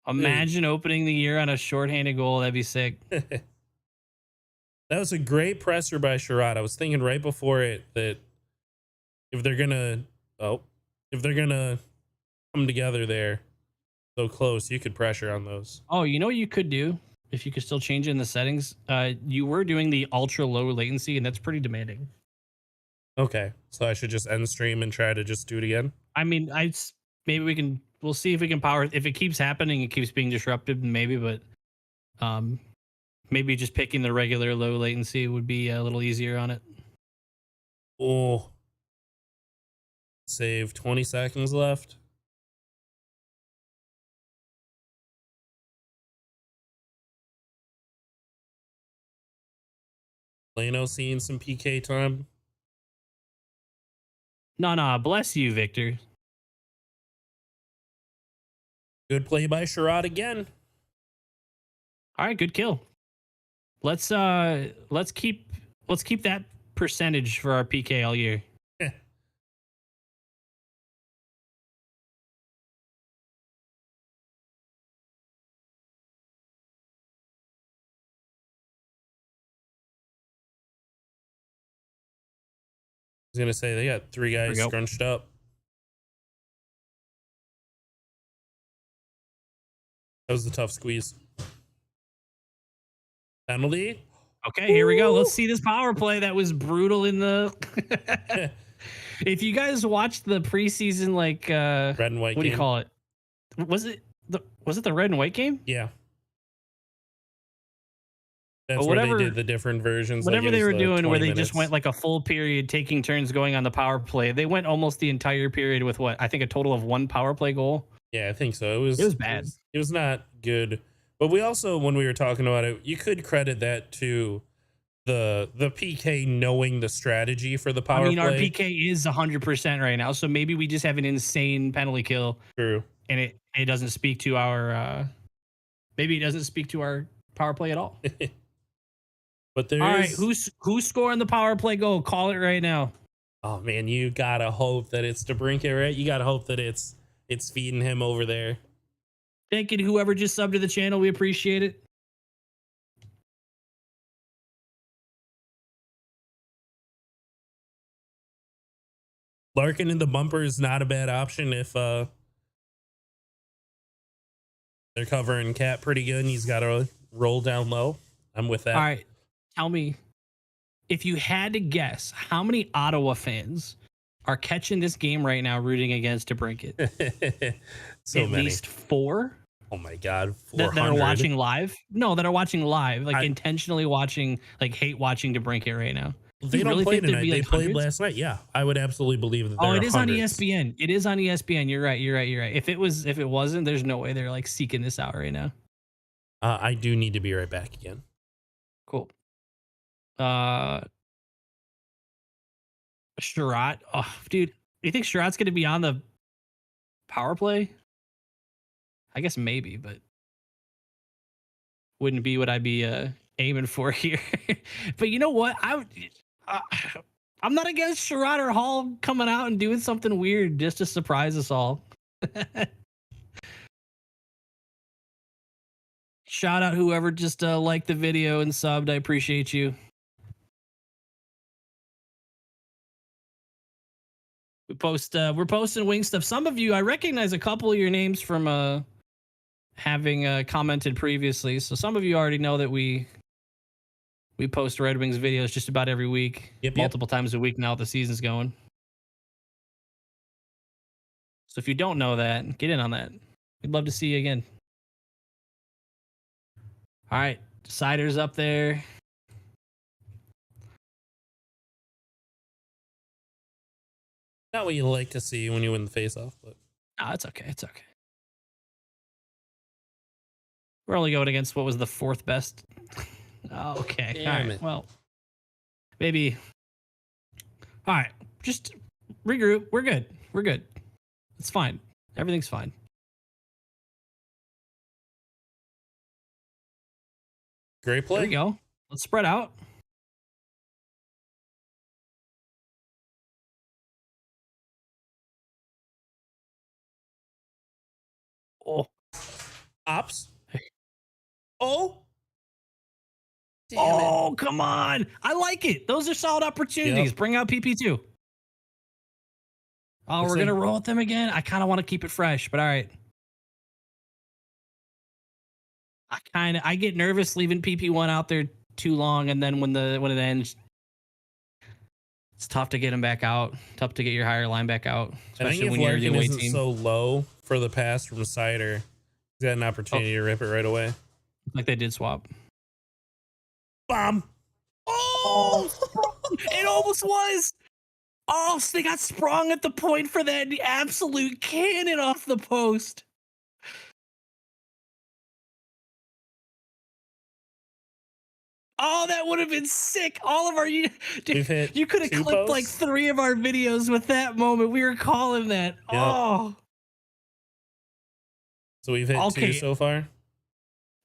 Imagine opening the year on a shorthanded goal. That'd be sick. That was a great presser by Sherratt. I was thinking right before it that if they're gonna come together there so close, you could pressure on those. Oh, you know what you could do if you could still change it in the settings? You were doing the ultra low latency, and that's pretty demanding. Okay, so I should just end stream and try to just do it again. I mean, we'll see if we can power. If it keeps happening, it keeps being disrupted, maybe. But maybe just picking the regular low latency would be a little easier on it. Oh, save 20 seconds left. Plano seeing some PK time. No, bless you, Victor. Good play by Sherratt again. All right, good kill. Let's keep that percentage for our PK all year. I was gonna say they got 3 guys scrunched up. That was a tough squeeze. Penalty. Okay, here we go. Let's see this power play. That was brutal in the. If you guys watched the preseason, like red and white. What do you call it? Was it the red and white game? Yeah. That's where they did the different versions. Whatever they were doing, where they just went like a full period, taking turns going on the power play. They went almost the entire period with what I think a total of 1 power play goal. Yeah, I think so. It was bad. It was not good. But we also, when we were talking about it, you could credit that to the PK knowing the strategy for the power play. Our PK is 100% right now, so maybe we just have an insane penalty kill. True. And it doesn't speak to our maybe it doesn't speak to our power play at all. But there all right, is... who's scoring the power play goal? Call it right now. Oh man, you gotta hope that it's DeBrincat, right? You gotta hope that it's feeding him over there. Thank you to whoever just subbed to the channel. We appreciate it. Larkin in the bumper is not a bad option if they're covering Cat pretty good and he's got to roll down low. I'm with that. All right. Tell me, if you had to guess, how many Ottawa fans are catching this game right now rooting against DeBrincat? So at many. least 4? Oh my God. That are watching live? No, that are watching live. Like intentionally watching, like hate watching DeBrincat right now. They don't really play think there'd tonight. be, They like, played hundreds? last night. Yeah, I would absolutely believe that. Oh, it is hundreds. on ESPN. It is on ESPN. You're right. If it wasn't, there's no way they're like seeking this out right now. I do need to be right back again. Cool. Sherratt. Oh, dude, you think Sherratt's gonna be on the power play? I guess maybe, but wouldn't be what I'd be aiming for here. But you know what? I'm not against Sherratt or Hall coming out and doing something weird just to surprise us all. Shout out whoever just liked the video and subbed. I appreciate you. We're posting wing stuff. Some of you, I recognize a couple of your names from having commented previously. So some of you already know that we post Red Wings videos just about every week, multiple times a week now the season's going. So if you don't know that, get in on that. We'd love to see you again. All right, Cider's up there. Not what you like to see when you win the face-off, but Oh, it's okay. It's okay. We're only going against what was the fourth best. Oh, okay. Damn all right. it. Well, maybe. All right. Just regroup. We're good. We're good. It's fine. Everything's fine. great play. There we go. Let's spread out. Oh. Ops. Oh. Damn Oh, come on. I like it. Those are solid opportunities. Yep. Bring out PP2. Oh, Looks we're going to like- roll with them again. I kind of want to keep it fresh, but all right. I get nervous leaving PP1 out there too long, and then when it ends, it's tough to get him back out. Tough to get your higher line back out, I think especially if when you're the Larkin away isn't team. so low for the pass from Cider, he's got an opportunity to rip it right away. Like they did swap. Bomb. Oh, it almost was. Oh, so they got sprung at the point for that absolute cannon off the post. Oh, that would have been sick. All of our We've hit you could have 2 clipped like posts. 3 of our videos with that moment. We were calling that. Yep. Oh, So we've hit 2 Okay. so far.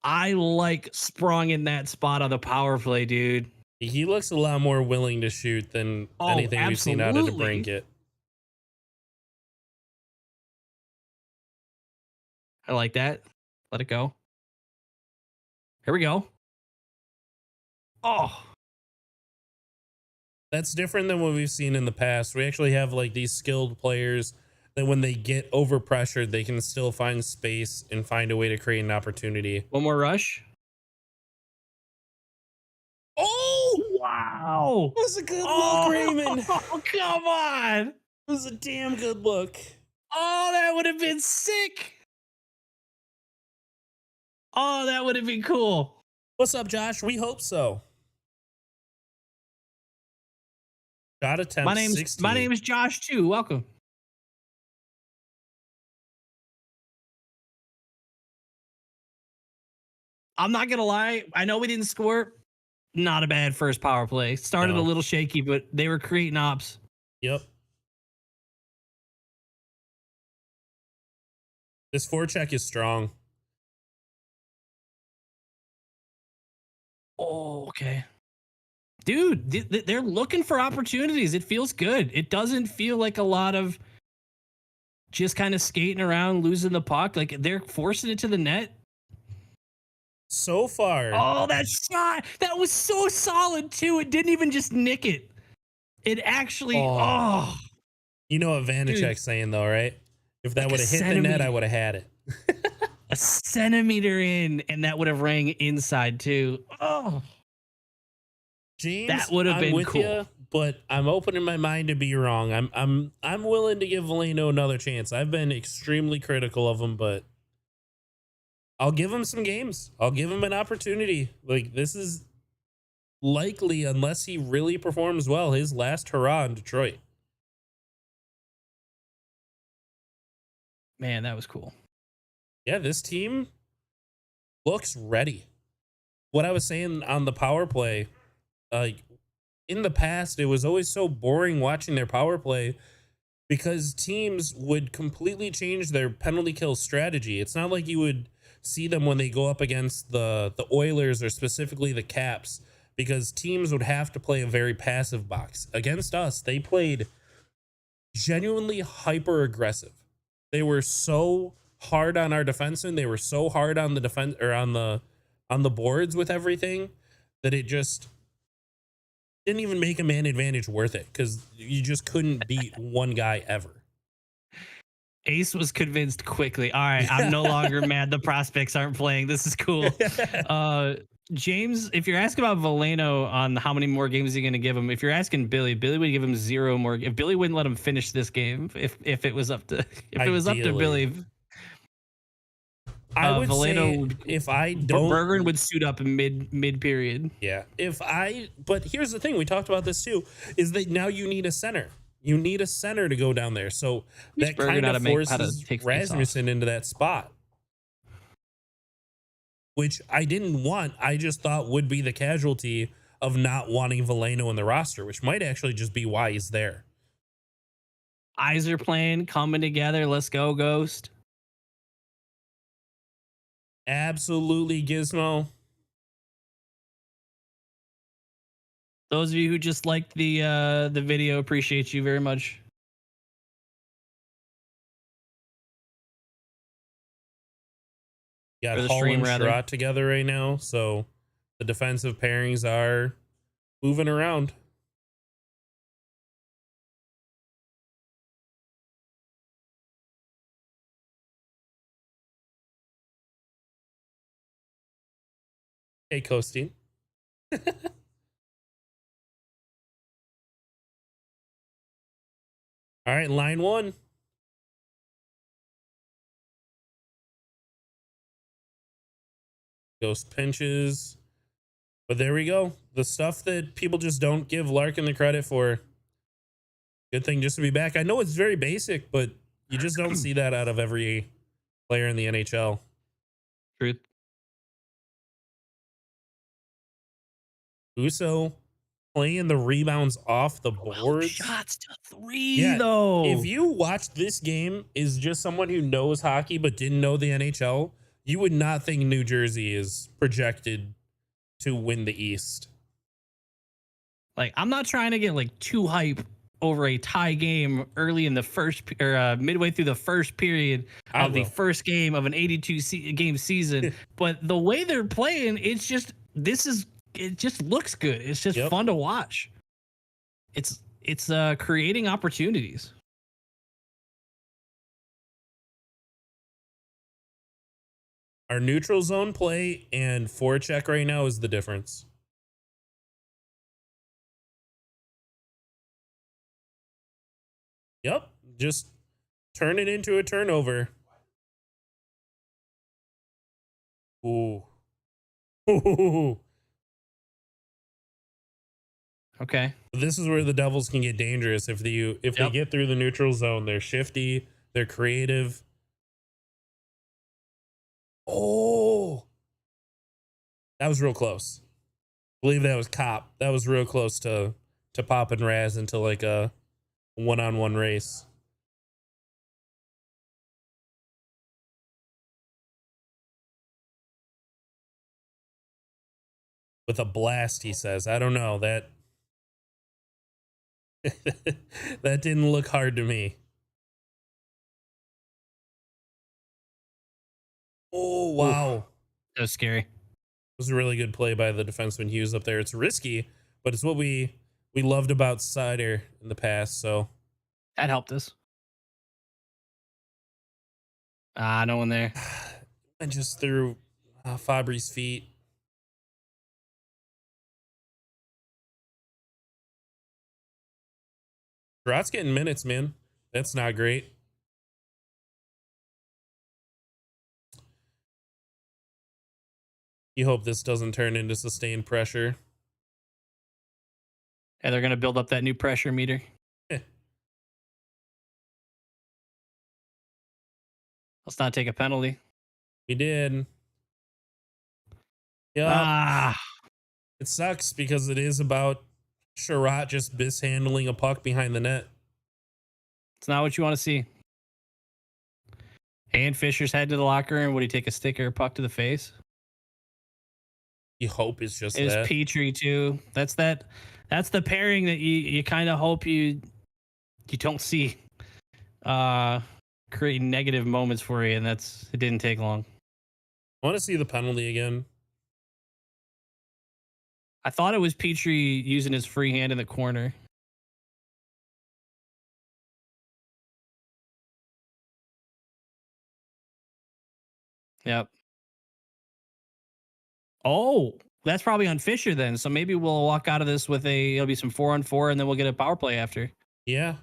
I like sprung in that spot on the power play, dude. He looks a lot more willing to shoot than Oh, anything we've seen out of absolutely. DeBrincat. I like that. Let it go. Here we go. Oh, That's different than what we've seen in the past. We actually have like these skilled players that when they get over pressured, they can still find space and find a way to create an opportunity. one more rush. Oh, Wow. it was a good Oh, look, Raymond. oh, come on. It was a damn good look. Oh, that would have been sick. Oh, that would have been cool. What's up, Josh? We hope so. Shot attempt My name's 16. Josh too. Welcome. I'm not gonna lie. I know we didn't score. Not a bad first power play. Started No. a little shaky, but they were creating ops. Yep. This forecheck is strong. Oh, okay. Dude, they're looking for opportunities. It feels good. It doesn't feel like a lot of just kind of skating around, losing the puck. Like they're forcing it to the net. So far, Oh, that shot. That was so solid, too. It didn't even just nick it. It actually, Oh. oh, you know what Vanacek's saying though, right? If that Like a would have hit the net, I centimeter. would have had it. a centimeter in, and that would have rang inside, too. Oh, James, That would have I'm been with cool. you, but I'm opening my mind to be wrong. I'm willing to give Valeno another chance. I've been extremely critical of him, but I'll give him some games. I'll give him an opportunity. Like this is likely, unless he really performs well, his last hurrah in Detroit. man, that was cool. Yeah, this team looks ready. What I was saying on the power play, like in the past, it was always so boring watching their power play because teams would completely change their penalty kill strategy. It's not like you would see them when they go up against the Oilers or specifically the Caps, because teams would have to play a very passive box. Against us, they played genuinely hyper aggressive. They were so hard on our defensemen. They were so hard on the defense or on the boards with everything that it didn't even make a man advantage worth it because you just couldn't beat one guy ever. Ace was convinced quickly. All right, I'm no longer mad the prospects aren't playing. This is cool. James, if you're asking about Valeno on how many more games he's going to give him, if you're asking Billy, Billy would give him 0 more. If Billy wouldn't let him finish this game, if it was up to Billy, I would Valeno say if I don't, Bergeron would suit up mid period. yeah. But here's the thing: we talked about this too. Is that now you need a center. You need a center to go down there. So that kind of forces Rasmussen into that spot, which I didn't want. I just thought would be the casualty of not wanting Valeno in the roster, which might actually just be why he's there. Eyes are playing, coming together. Let's go, Ghost. Absolutely, Gizmo. Those of you who just liked the video, appreciate you very much. Got Hull and Sherratt together right now, so the defensive pairings are moving around. Hey, Costin. All right, line one. Ghost pinches. But there we go. The stuff that people just don't give Larkin the credit for. Good thing just to be back. I know it's very basic, but you just don't see that out of every player in the NHL. Truth. Uso playing the rebounds off the boards. Shots to 3, though. If you watched this game is just someone who knows hockey but didn't know the NHL, you would not think New Jersey is projected to win the East. Like, I'm not trying to get like too hype over a tie game early in the first or midway through the first period of the first game of an 82 game season, but the way they're playing, it just looks good. It's just fun to watch. It's creating opportunities. Our neutral zone play and forecheck right now is the difference. Yep, just turn it into a turnover. Ooh. Ooh. Okay. This is where the Devils can get dangerous if they get through the neutral zone. They're shifty, they're creative. Oh, that was real close. I believe that was Cop. That was real close to Pop and Raz into like a one-on-one race. With a blast, he says. I don't know. That that didn't look hard to me. Oh, wow. Oof, that was scary. It was a really good play by the defenseman Hughes up there. It's risky, but it's what we loved about Sider in the past, so that helped us. No one there. And just through Fabry's feet. Sherratt's getting minutes, man. That's not great. You hope this doesn't turn into sustained pressure. Yeah, they're going to build up that new pressure meter. Let's not take a penalty. We did. Yeah. It sucks because it is about Sherratt just mishandling a puck behind the net. It's not what you want to see. And Fisher's head to the locker room. Would he take a stick or a puck to the face? You hope it's just that. Petrie too. That's the pairing that you kind of hope you don't see create negative moments for you, and it didn't take long. I want to see the penalty again. I thought it was Petrie using his free hand in the corner. Yep. Oh, that's probably on Fisher then. So maybe we'll walk out of this with it'll be some 4-on-4 and then we'll get a power play after. Yeah.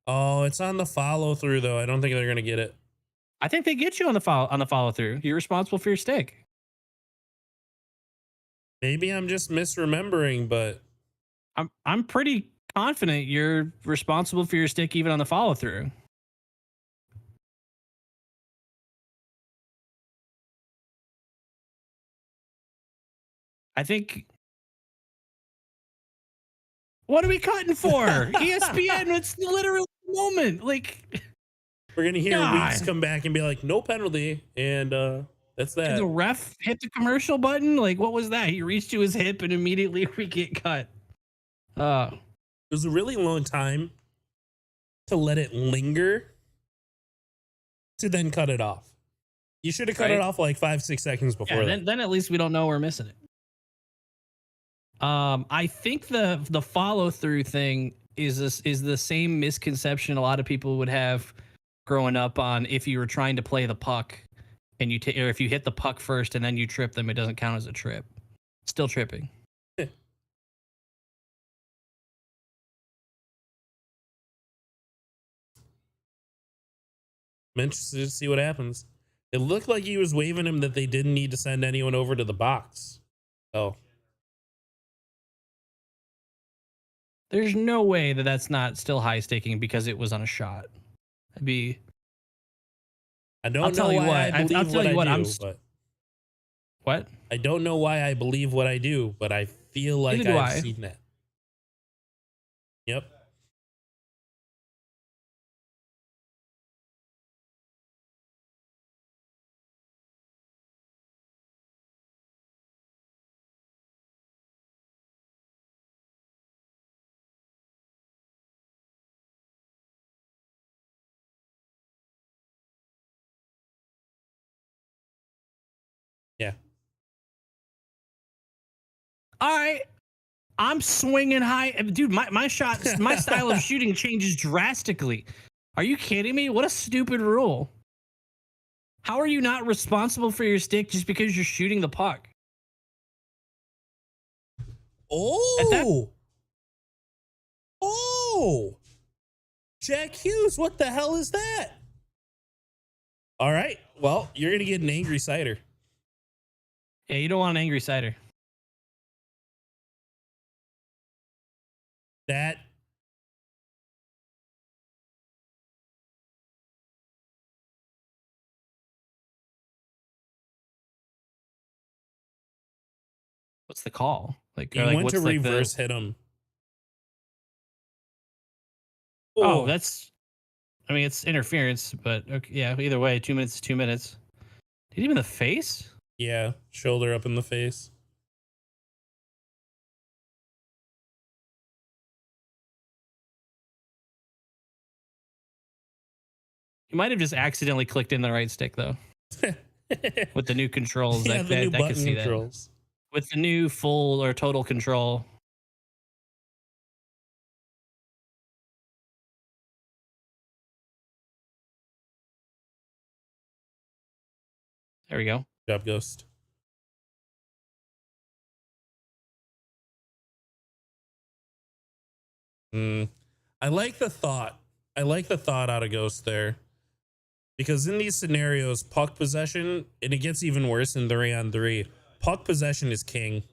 Oh, it's on the follow through though. I don't think they're gonna get it. I think they get you on the follow through. You're responsible for your stick. Maybe I'm just misremembering, but I'm pretty confident you're responsible for your stick even on the follow through. I think. What are we cutting for? ESPN, it's literally the moment. Like, we're gonna hear Weeks God. come back and be like, no penalty, and that's Did that. the ref hit the commercial button? Like, what was that? He reached to his hip and immediately we get cut. It was a really long time to let it linger to then cut it off. You should have cut it Right. off like 5-6 seconds before Yeah, that. then at least we don't know we're missing it. I think the follow through thing is the same misconception a lot of people would have growing up on if you were trying to play the puck and or if you hit the puck first and then you trip them, it doesn't count as a trip. Still tripping. I'm interested to see what happens. It looked like he was waving him that they didn't need to send anyone over to the box. So There's no way that that's not still high staking because it was on a shot. I'd be. I don't I'll know tell you why what. I I'll believe tell what you what. I do, but What? I don't know why I believe what I do, but I feel like Neither do I've I. seen that. Yep. Yeah. All right. I'm swinging high, dude. My shot, my style of shooting changes drastically. Are you kidding me? What a stupid rule. How are you not responsible for your stick just because you're shooting the puck? At that, Oh. Oh. Jack Hughes, what the hell is that? All right. Well, you're going to get an angry cider. yeah, you don't want an angry cider. That What's the call? Like, he or like went to what's like reverse the? hit him. Oh, that's. I mean, it's interference, but okay, yeah. Either way, 2 minutes is 2 minutes. Did he even the face? Yeah, shoulder up in the face. You might have just accidentally clicked in the right stick though. With the new controls, Yeah, the new I could button see that. controls. With the new full or total control. There we go. Job Ghost. I like the thought. I like the thought out of Ghost there. Because in these scenarios, puck possession, and it gets even worse in 3-on-3, puck possession is king.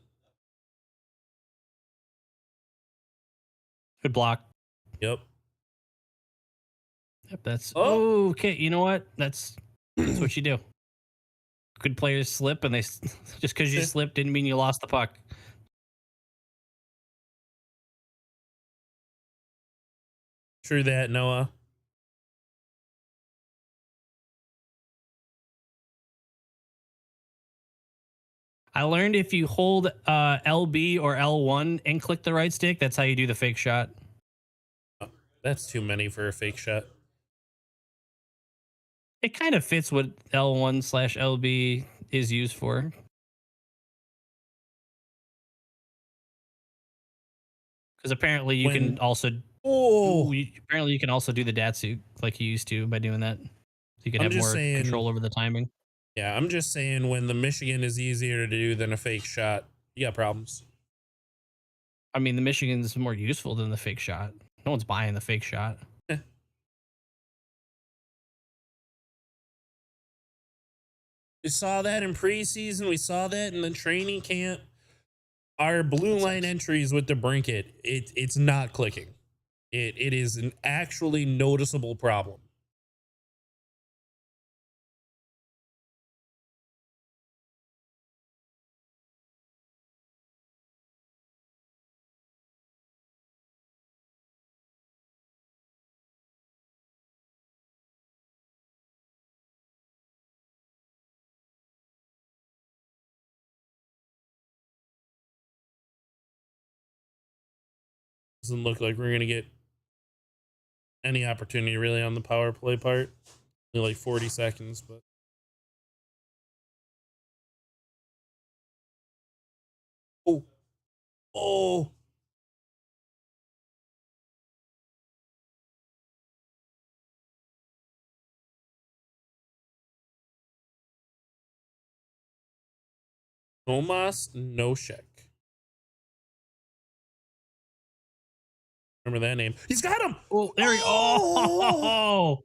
Good block. Yep. Yep, that's Oh. okay. You know what? That's what you do. Good players slip, and just because you slipped didn't mean you lost the puck. True that, Noah. I learned if you hold LB or L1 and click the right stick, that's how you do the fake shot. That's too many for a fake shot. It kind of fits what L1/LB is used for. Because apparently you When can also oh, apparently you can also do the Datsu like you used to by doing that. So you could I'm have just more saying, control over the timing. yeah, I'm just saying when the Michigan is easier to do than a fake shot, you got problems. I mean, the Michigan's more useful than the fake shot. No one's buying the fake shot. Eh. We saw that in preseason. We saw that in the training camp. Our blue That line sucks. entries with the brinket, it's not clicking. It is an actually noticeable problem. Doesn't look like we're gonna get any opportunity really on the power play part. Only like 40 seconds, but oh, oh, Tomas Noshek. Remember that name? He's got him. Oh, there we go. Oh, Oh,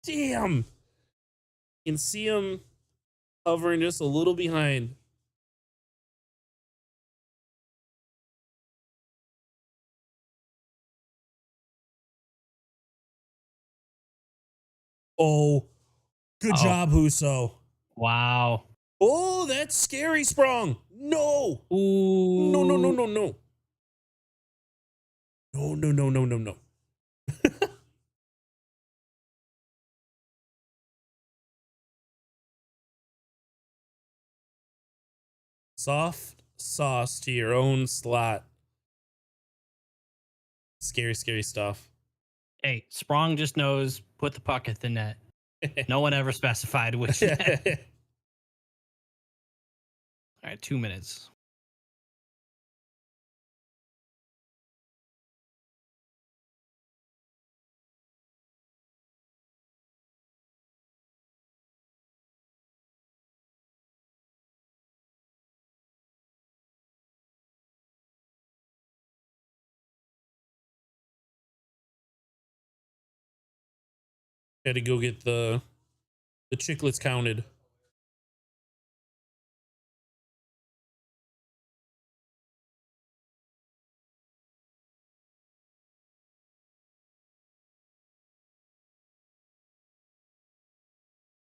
damn. You can see him hovering just a little behind. Oh, good oh, job, Huso. wow. Oh, that's scary sprung. No. No, no, no, Ooh. no, no. No, no, no, no, no, no. Soft sauce to your own slot. Scary, scary stuff. Hey, Sprong just knows put the puck at the net. No one ever specified which net. All right, 2 minutes. Had to go get the chiclets counted.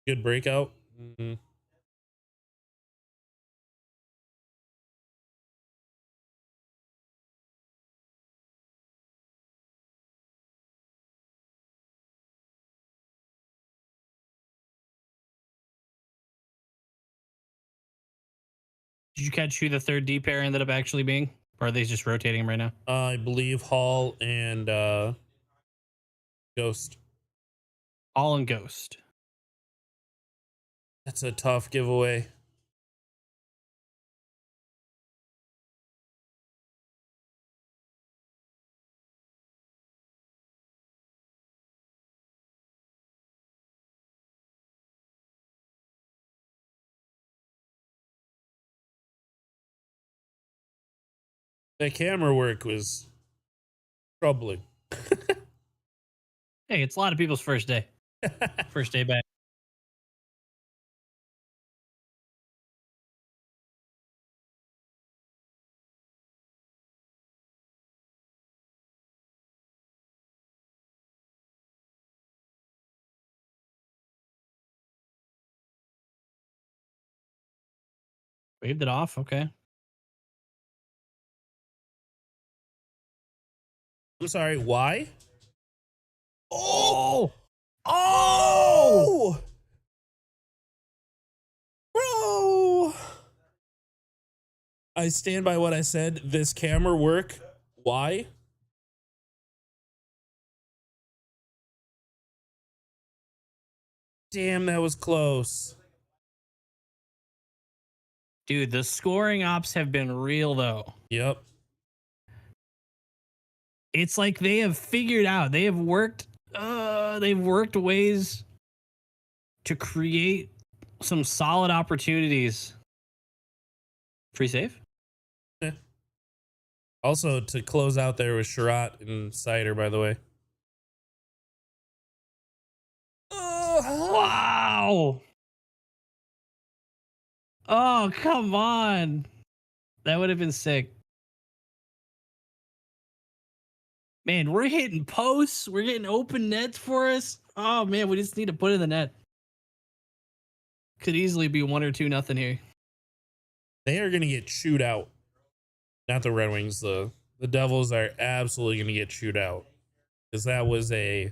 Good breakout. Mm-hmm. Did you catch who the third D pair ended up actually being? Or are they just rotating them right now? I believe Hall and Ghost. All in Ghost. That's a tough giveaway. That camera work was troubling. Hey, it's a lot of people's first day. First day back. Waved it off. Okay. I'm sorry, why? Oh! Oh! Oh! Oh! Bro! I stand by what I said. This camera work. Why? Damn, that was close. Dude, the scoring ops have been real though. Yep. It's like they have figured out. They've worked ways to create some solid opportunities. Free save? Eh. Also, to close out there with Sherratt and Cider, by the way. Oh, Wow. Oh, come on. That would have been sick. Man, we're hitting posts. We're getting open nets for us. Oh man, we just need to put it in the net. Could easily be 1 or 2-0 here. they are going to get chewed out. Not the Red Wings. The Devils are absolutely going to get chewed out. Because that was a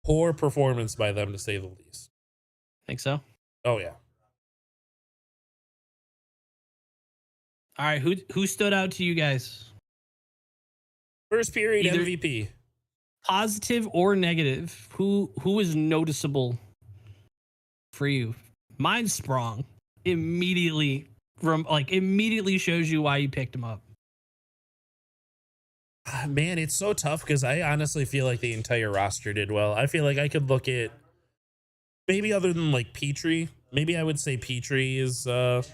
poor performance by them, to say the least. Think so? Oh, yeah. All right, who stood out to you guys? First period Either- MVP. Positive or negative? Who is noticeable for you? Mine's Sprong. Immediately shows you why you picked him up. Man, it's so tough because I honestly feel like the entire roster did well. I feel like I could look at maybe other than like Petrie. Maybe I would say Petrie is not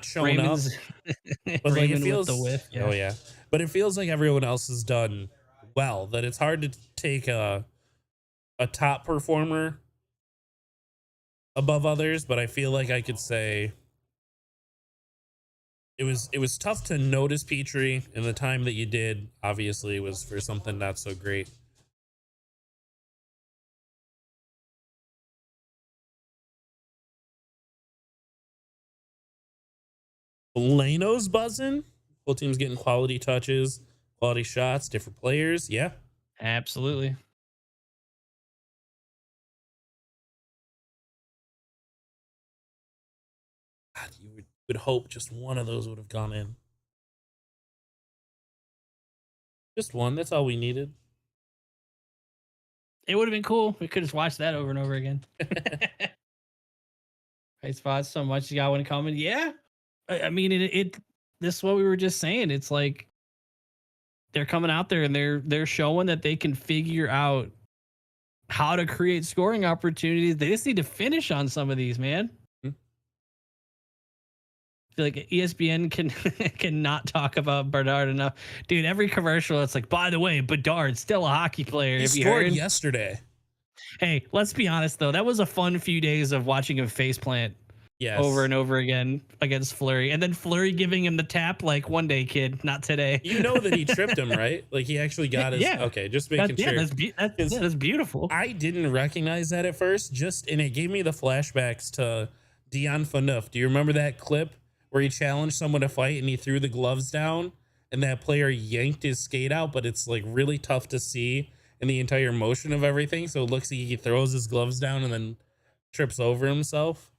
showing Raymond's, up. But like it Raymond feels with the whiff. Yeah. Oh yeah. But it feels like everyone else has done well. That it's hard to take a top performer above others, but I feel like I could say it was tough to notice Petrie, and the time that you did obviously was for something not so great. Leno's buzzing. Full team's getting quality touches, quality shots, different players. Yeah. Absolutely. God, you would hope just one of those would have gone in. Just one. That's all we needed. It would have been cool. We could just watch that over and over again. Right spots, so much you got one coming. Yeah. I mean it this is what we were just saying. It's like they're coming out there and they're showing that they can figure out how to create scoring opportunities. They just need to finish on some of these, man. Hmm. I feel like ESPN cannot talk about Bedard enough. Dude, every commercial, it's like, by the way, Bedard's still a hockey player. He Have you scored heard? yesterday. Hey, let's be honest, though. That was a fun few days of watching him faceplant Yes. over and over again against Fleury. And then Fleury giving him the tap like, one day, kid, not today. You know that he tripped him, right? Like he actually got his. Yeah. Okay, just making sure. That's beautiful. I didn't recognize that at first, and it gave me the flashbacks to Dion Phaneuf. Do you remember that clip where he challenged someone to fight and he threw the gloves down and that player yanked his skate out, but it's like really tough to see in the entire motion of everything. So it looks like he throws his gloves down and then trips over himself.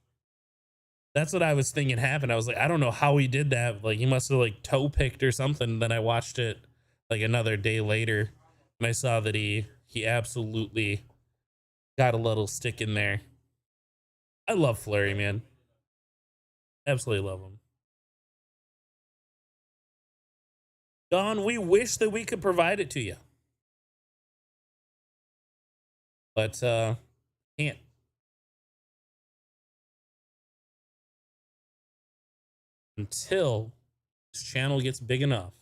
That's what I was thinking happened. I was like, I don't know how he did that. Like he must have like toe picked or something. Then I watched it like another day later and I saw that he absolutely got a little stick in there. I love Fleury, man. Absolutely love him. Don, we wish that we could provide it to you. But can't. Until this channel gets big enough.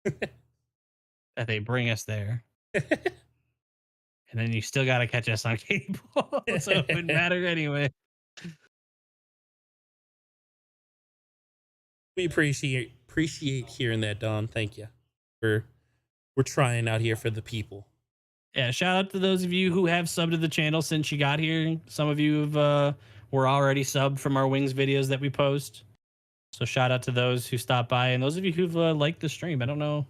That they bring us there. And then you still got to catch us on cable. So it wouldn't matter anyway. We appreciate hearing that, Don. Thank you. We're trying out here for the people. Yeah, shout out to those of you who have subbed to the channel since you got here. Some of you have were already subbed from our Wings videos that we post. So shout out to those who stopped by and those of you who've liked the stream. I don't know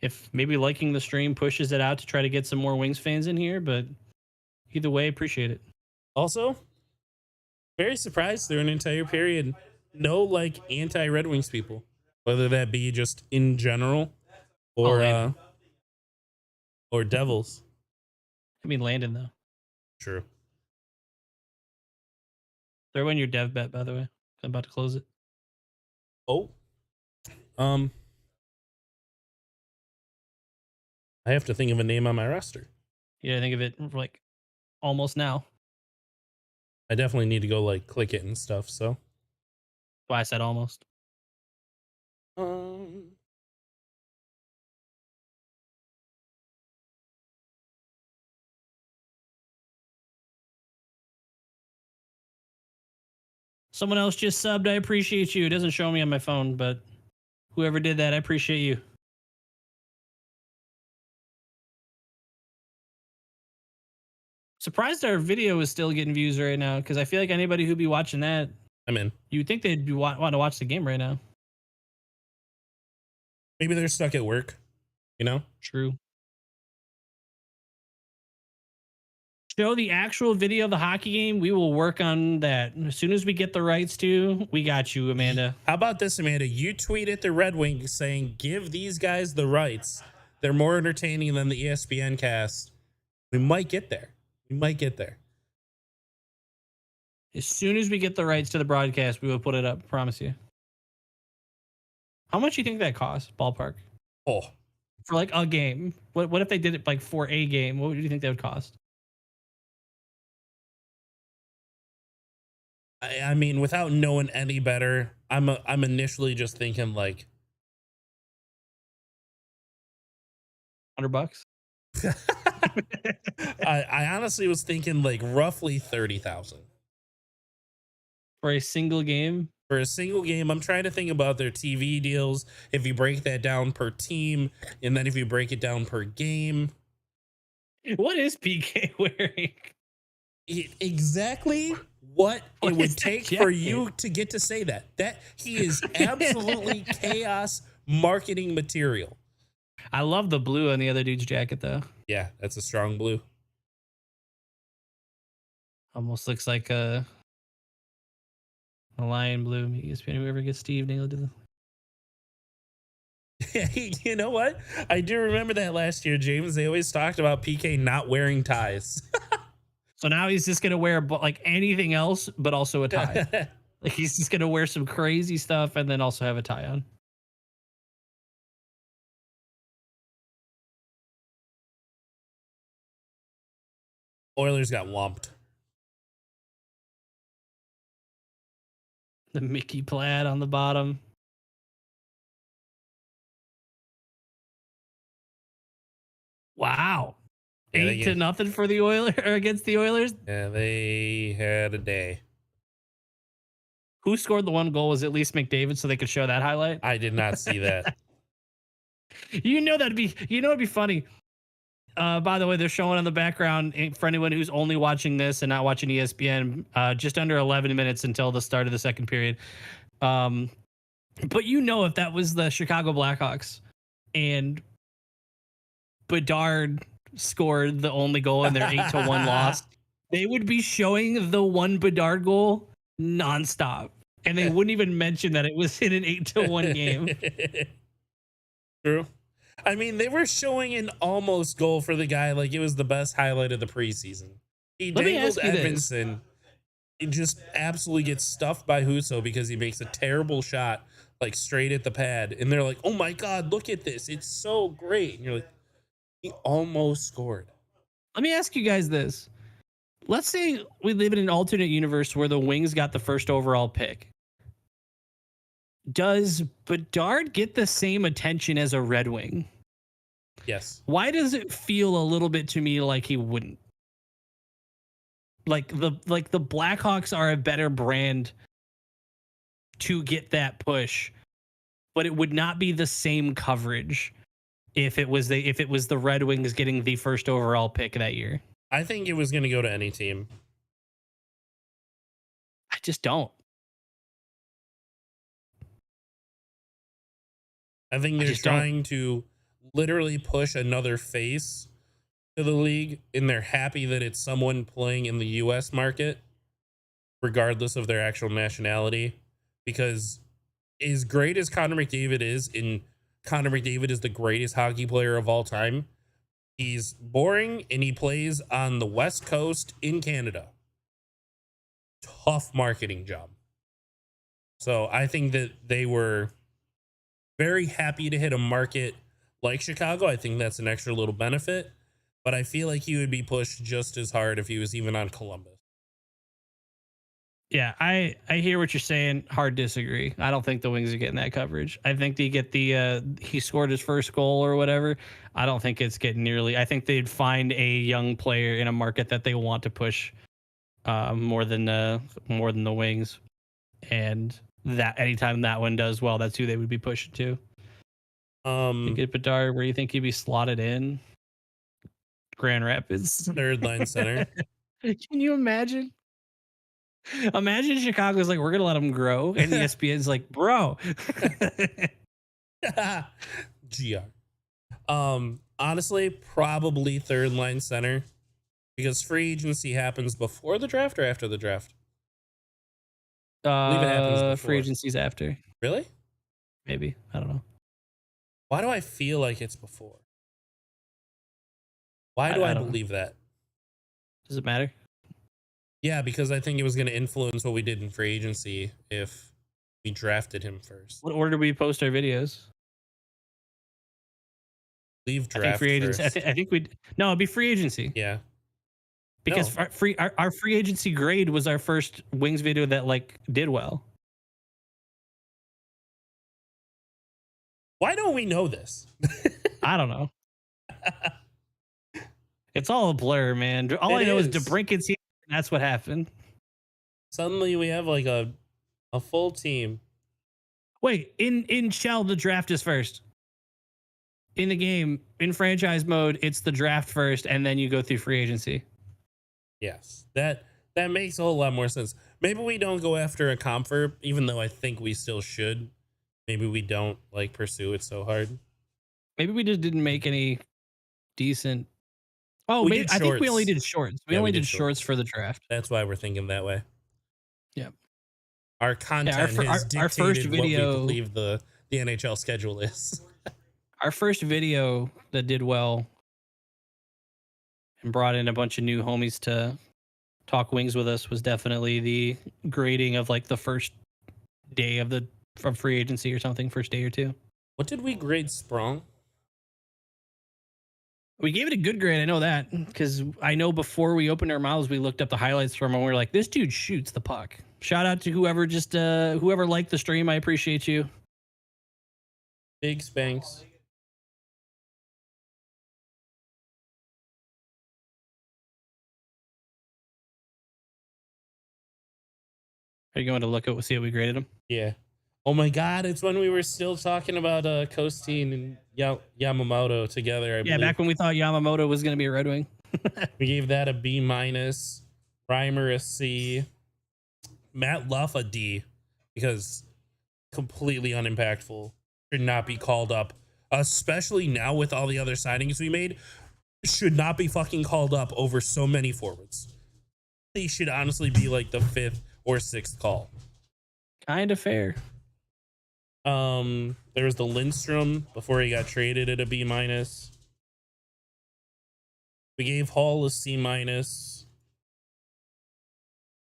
if maybe liking the stream pushes it out to try to get some more Wings fans in here, but either way, appreciate it. Also, very surprised through an entire period. No like anti-Red Wings people, whether that be just in general or Devils. I mean, Landon though. True. Throw in your dev bet, by the way. I'm about to close it. Oh, I have to think of a name on my roster. Yeah, think of it like almost now. I definitely need to go like click it and stuff. So, Why I said almost. um, Someone else just subbed. I appreciate you. It doesn't show me on my phone, but whoever did that, I appreciate you. Surprised our video is still getting views right now because I feel like anybody who'd be watching that, I'm in. you'd think they'd be want to watch the game right now. Maybe they're stuck at work. You know. True. Show the actual video of the hockey game. We will work on that as soon as we get the rights to. We got you, Amanda. How about this, Amanda? You tweet at the Red Wings saying, "Give these guys the rights. They're more entertaining than the ESPN cast." We might get there. We might get there. As soon as we get the rights to the broadcast, we will put it up. Promise you. How much do you think that costs, ballpark, Oh, for like a game? What if they did it like for a game? What do you think that would cost? I mean, without knowing any better, I'm initially just thinking like $100? I honestly was thinking like roughly 30,000 For a single game? for a single game. I'm trying to think about their TV deals. If you break that down per team, and then if you break it down per game, What is PK wearing? exactly what What it would is that take for jacket? you to get to say that. That he is absolutely chaos marketing material. I love the blue on the other dude's jacket though. Yeah, that's a strong blue. Almost looks like a lion blue. ESPN, whoever gets Steve nailed to the. You know what? I do remember that last year, James. They always talked about PK not wearing ties. So now he's just gonna wear like anything else, but also a tie. Like he's just gonna wear some crazy stuff and then also have a tie on. Oilers got whomped. The Mickey plaid on the bottom. Wow. Yeah, 8-0 for the Oilers or against the Oilers. Yeah, they had a day. Who scored the one goal? Was it Lise McDavid so they could show that highlight? I did not see that. It'd be funny. By the way, they're showing on the background for anyone who's only watching this and not watching ESPN, just under 11 minutes until the start of the second period. But if that was the Chicago Blackhawks and Bedard scored the only goal in their 8-1 loss, they would be showing the one Bedard goal nonstop. And they wouldn't even mention that it was in an 8-1 game. True. I mean, they were showing an almost goal for the guy like it was the best highlight of the preseason. He dangled Edvinsson. He just absolutely gets stuffed by Husso because he makes a terrible shot like straight at the pad. And they're like, oh my God, look at this. It's so great. And you're like, he almost scored. Let me ask you guys this. Let's say we live in an alternate universe where the Wings got the first overall pick. Does Bedard get the same attention as a Red Wing? Yes. Why does it feel a little bit to me like he wouldn't? Like the Blackhawks are a better brand to get that push, but it would not be the same coverage if it was the Red Wings getting the first overall pick that year. I think it was going to go to any team. I just don't. I think they're trying to literally push another face to the league, and they're happy that it's someone playing in the U.S. market, regardless of their actual nationality. Because as great as Connor McDavid is, and Connor McDavid is the greatest hockey player of all time, he's boring and he plays on the West Coast in Canada. Tough marketing job. So I think that they were Very happy to hit a market like Chicago. I think that's an extra little benefit, but I feel like he would be pushed just as hard if he was even on Columbus. Yeah, I hear what you're saying. Hard disagree. I don't think the Wings are getting that coverage. I think they get the he scored his first goal or whatever. I don't think it's getting nearly. I think they'd find a young player in a market that they want to push more than the Wings, and that anytime that one does well, that's who they would be pushing to. You get Bedard, where you think he'd be slotted in? Grand Rapids, third line center. Can you imagine? Imagine Chicago's like, we're gonna let him grow, and ESPN's like, bro. GR. Honestly, probably third line center because free agency happens before the draft or after the draft. I believe it happens before. Free agency's after. Really? Maybe. I don't know. Why do I feel like it's before? Why do I believe that? Does it matter? Yeah, because I think it was going to influence what we did in free agency if we drafted him first. What order do we post our videos? Leave draft free agency. first. I think we'd no, it'd be free agency. Yeah. Because our free agency grade was our first Wings video that like did well. Why don't we know this? I don't know. It's all a blur, man. All I know is DeBrincat's here, and that's what happened. Suddenly we have like a full team. Wait, in Shell, the draft is first. In the game, in franchise mode, it's the draft first, and then you go through free agency. Yes, that makes a whole lot more sense. Maybe we don't go after a comfort, even though I think we still should. Maybe we don't like pursue it so hard. Maybe we just didn't make any decent. Oh, maybe I think we only did shorts. We only did shorts for the draft. That's why we're thinking that way. Yep. Our content has dictated our first video, what we believe the NHL schedule is. Our first video that did well and brought in a bunch of new homies to talk Wings with us was definitely the grading of like the first day from free agency or something, first day or two. What did we grade Sprong? We gave it a good grade. I know that because I know before we opened our mouths, we looked up the highlights from him and we were like, this dude shoots the puck. Shout out to whoever whoever liked the stream. I appreciate you. Big Spanks. Are you going to look at see what we graded him? Yeah. Oh my God! It's when we were still talking about Costin and Yamamoto together. I believe. Back when we thought Yamamoto was going to be a Red Wing. We gave that a B-. Reimer a C. Matt Luff a D because completely unimpactful. Should not be called up, especially now with all the other signings we made. Should not be fucking called up over so many forwards. He should honestly be like the 5th or 6th call. Kind of fair. There was the Lindstrom before he got traded at a B-. We gave Hall a C-.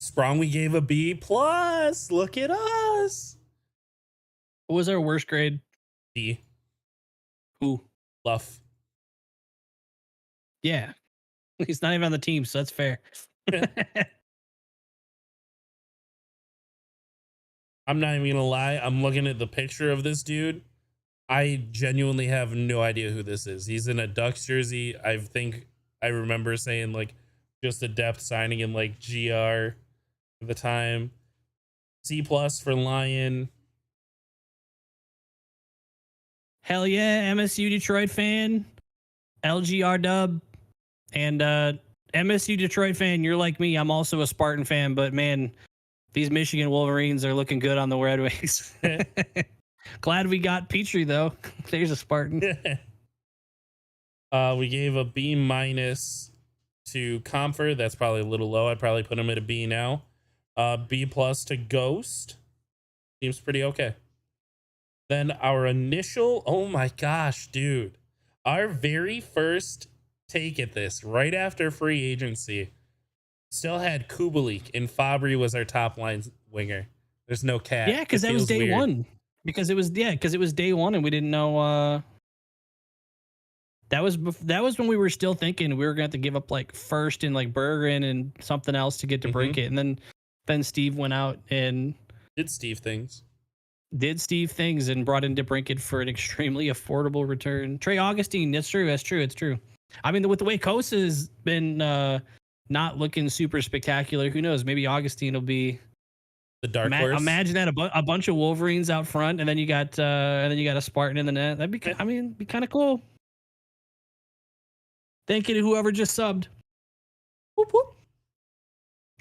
Sprong we gave a B+. Look at us. What was our worst grade? D. Who? Luff. Yeah. He's not even on the team, so that's fair. I'm not even gonna lie. I'm looking at the picture of this dude. I genuinely have no idea who this is. He's in a Ducks jersey. I think I remember saying like just a depth signing in like GR at the time. C+ for Lion. Hell yeah, MSU Detroit fan. LGR dub. And MSU Detroit fan, you're like me. I'm also a Spartan fan, but man, these Michigan Wolverines are looking good on the Red Wings. Glad we got Petrie, though. There's a Spartan. We gave a B- to Comfort. That's probably a little low. I'd probably put him at a B now. B+ to Ghost. Seems pretty okay. Then our initial... Oh my gosh, dude. Our very first take at this, right after free agency, still had Kubalik, and Fabry was our top line winger. There's no cap. Yeah, because that was day one. because it was day one and we didn't know. That was when we were still thinking we were going to have to give up like first and like Bergeron and something else to get to Mhm. Brinkett, and then Steve went out and Did Steve things. did Steve things and brought in DeBrinket for an extremely affordable return. Trey Augustine, that's true. That's true. It's true. I mean, with the way Kosa has been not looking super spectacular, who knows? Maybe Augustine will be. The dark horse. Imagine that a bunch of Wolverines out front, and then you got a Spartan in the net. That'd be, I mean, be kind of cool. Thank you to whoever just subbed. Whoop, whoop.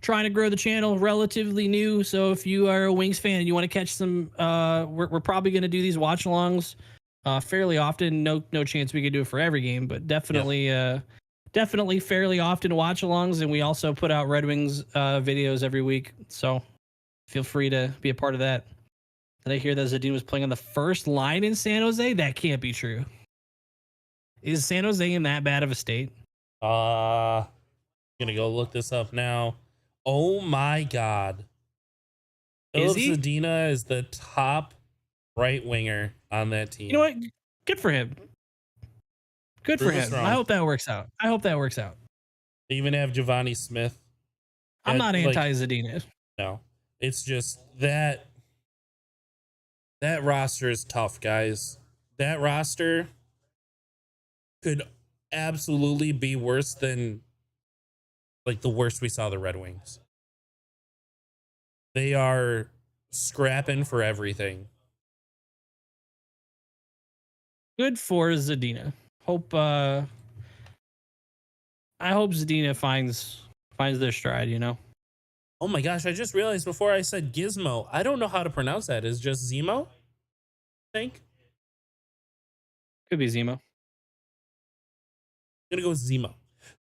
Trying to grow the channel, relatively new. So if you are a Wings fan and you want to catch some, we're probably going to do these watch alongs fairly often. No chance we could do it for every game, but definitely definitely fairly often watch alongs. And we also put out Red Wings videos every week. So feel free to be a part of that. Did I hear that Zadine was playing on the first line in San Jose? That can't be true. Is San Jose in that bad of a state? Gonna go look this up now. Oh my god. Is Philip he? Zadina is the top right winger on that team. You know what? Good for him. Good for Prove us him. wrong. I hope that works out. They even have Giovanni Smith. I'm not Like, anti Zadina. no. It's just that roster is tough, guys. That roster could absolutely be worse than like the worst we saw the Red Wings. They are scrapping for everything. Good for Zadina. I hope Zadina finds their stride, you know. Oh my gosh, I just realized before I said Gizmo. I don't know how to pronounce that. Is just Zemo? I think. Could be Zemo. I'm gonna go with Zemo.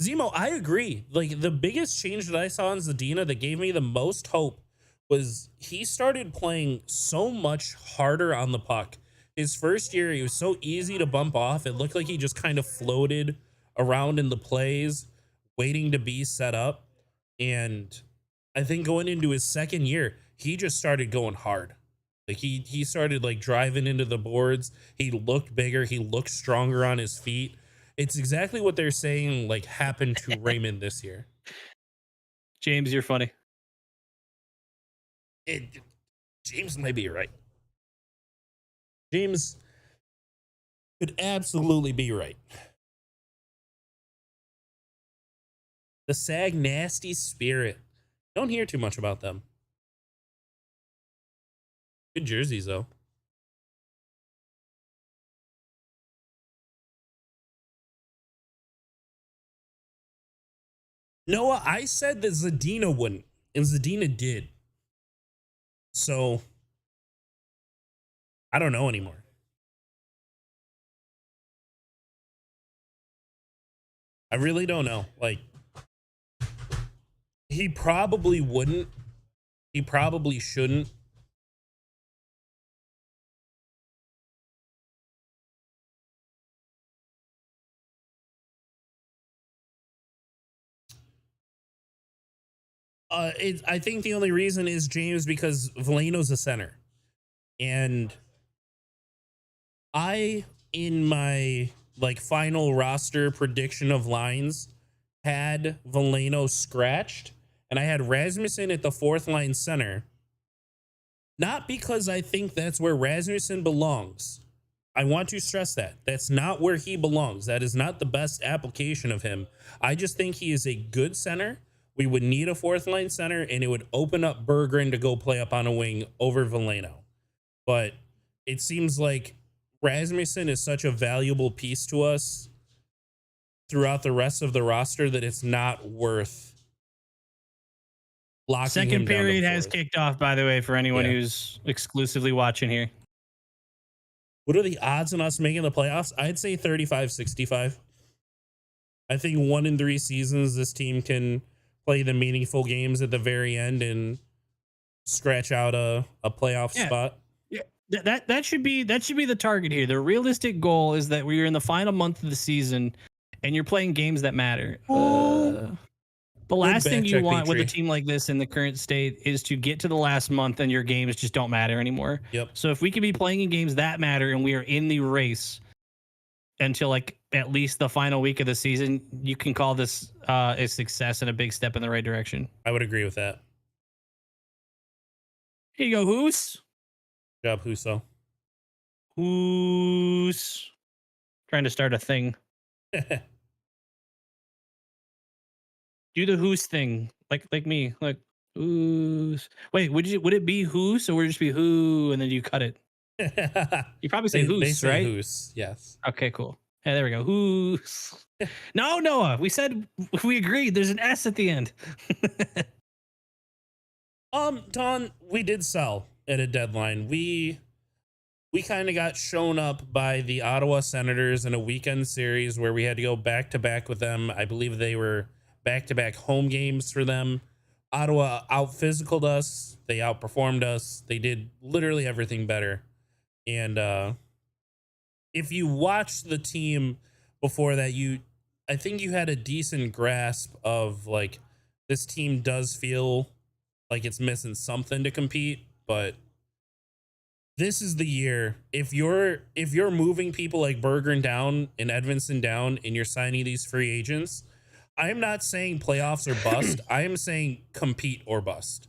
Zemo, I agree. Like the biggest change that I saw in Zadina that gave me the most hope was he started playing so much harder on the puck. His first year, he was so easy to bump off. It looked like he just kind of floated around in the plays, waiting to be set up. And I think going into his second year, he just started going hard. Like he started like driving into the boards. He looked bigger. He looked stronger on his feet. It's exactly what they're saying like happened to Raymond this year. James, you're funny. James might be right. James could absolutely be right. The Sag Nasty Spirit. Don't hear too much about them. Good jerseys, though. Noah, I said that Zadina wouldn't, and Zadina did. So, I don't know anymore. I really don't know. Like, he probably wouldn't. He probably shouldn't. I think the only reason is James because Veleno's a center. And I, in my like final roster prediction of lines, had Veleno scratched, and I had Rasmussen at the fourth line center. Not because I think that's where Rasmussen belongs. I want to stress that. That's not where he belongs. That is not the best application of him. I just think he is a good center. We would need a fourth line center, and it would open up Bergeron to go play up on a wing over Veleno. But it seems like Rasmussen is such a valuable piece to us throughout the rest of the roster that it's not worth locking Second him down to period has fourth. kicked off, by the way, for anyone who's exclusively watching here. What are the odds on us making the playoffs? I'd say 35-65. I think 1 in 3 seasons this team can play the meaningful games at the very end and scratch out a playoff spot. Yeah, that should be the target here. The realistic goal is that we're in the final month of the season and you're playing games that matter. The last thing you backtrack, want with a Petrie. team like this in the current state is to get to the last month and your games just don't matter anymore. Yep. So if we can be playing in games that matter and we are in the race until like at least the final week of the season, you can call this a success and a big step in the right direction. I would agree with that. Here you go, Who's? Good job, Huso. Who's trying to start a thing? Do the Who's thing, like me, like Who's. Wait, would it be Who's or would it just be Who and then you cut it? You probably say they Who's, say right? Who's, yes. Okay, cool. Yeah, there we go. Who's. No, Noah, we said we agreed. There's an S at the end. Don, we did sell at a deadline. We kind of got shown up by the Ottawa Senators in a weekend series where we had to go back to back with them. I believe they were back to back home games for them. Ottawa out physicaled us. They outperformed us. They did literally everything better. And if you watched the team before that, I think you had a decent grasp of like this team does feel like it's missing something to compete, but this is the year. If you're moving people like Bergeron down and Edvinsson down and you're signing these free agents, I am not saying playoffs or bust. I am saying compete or bust.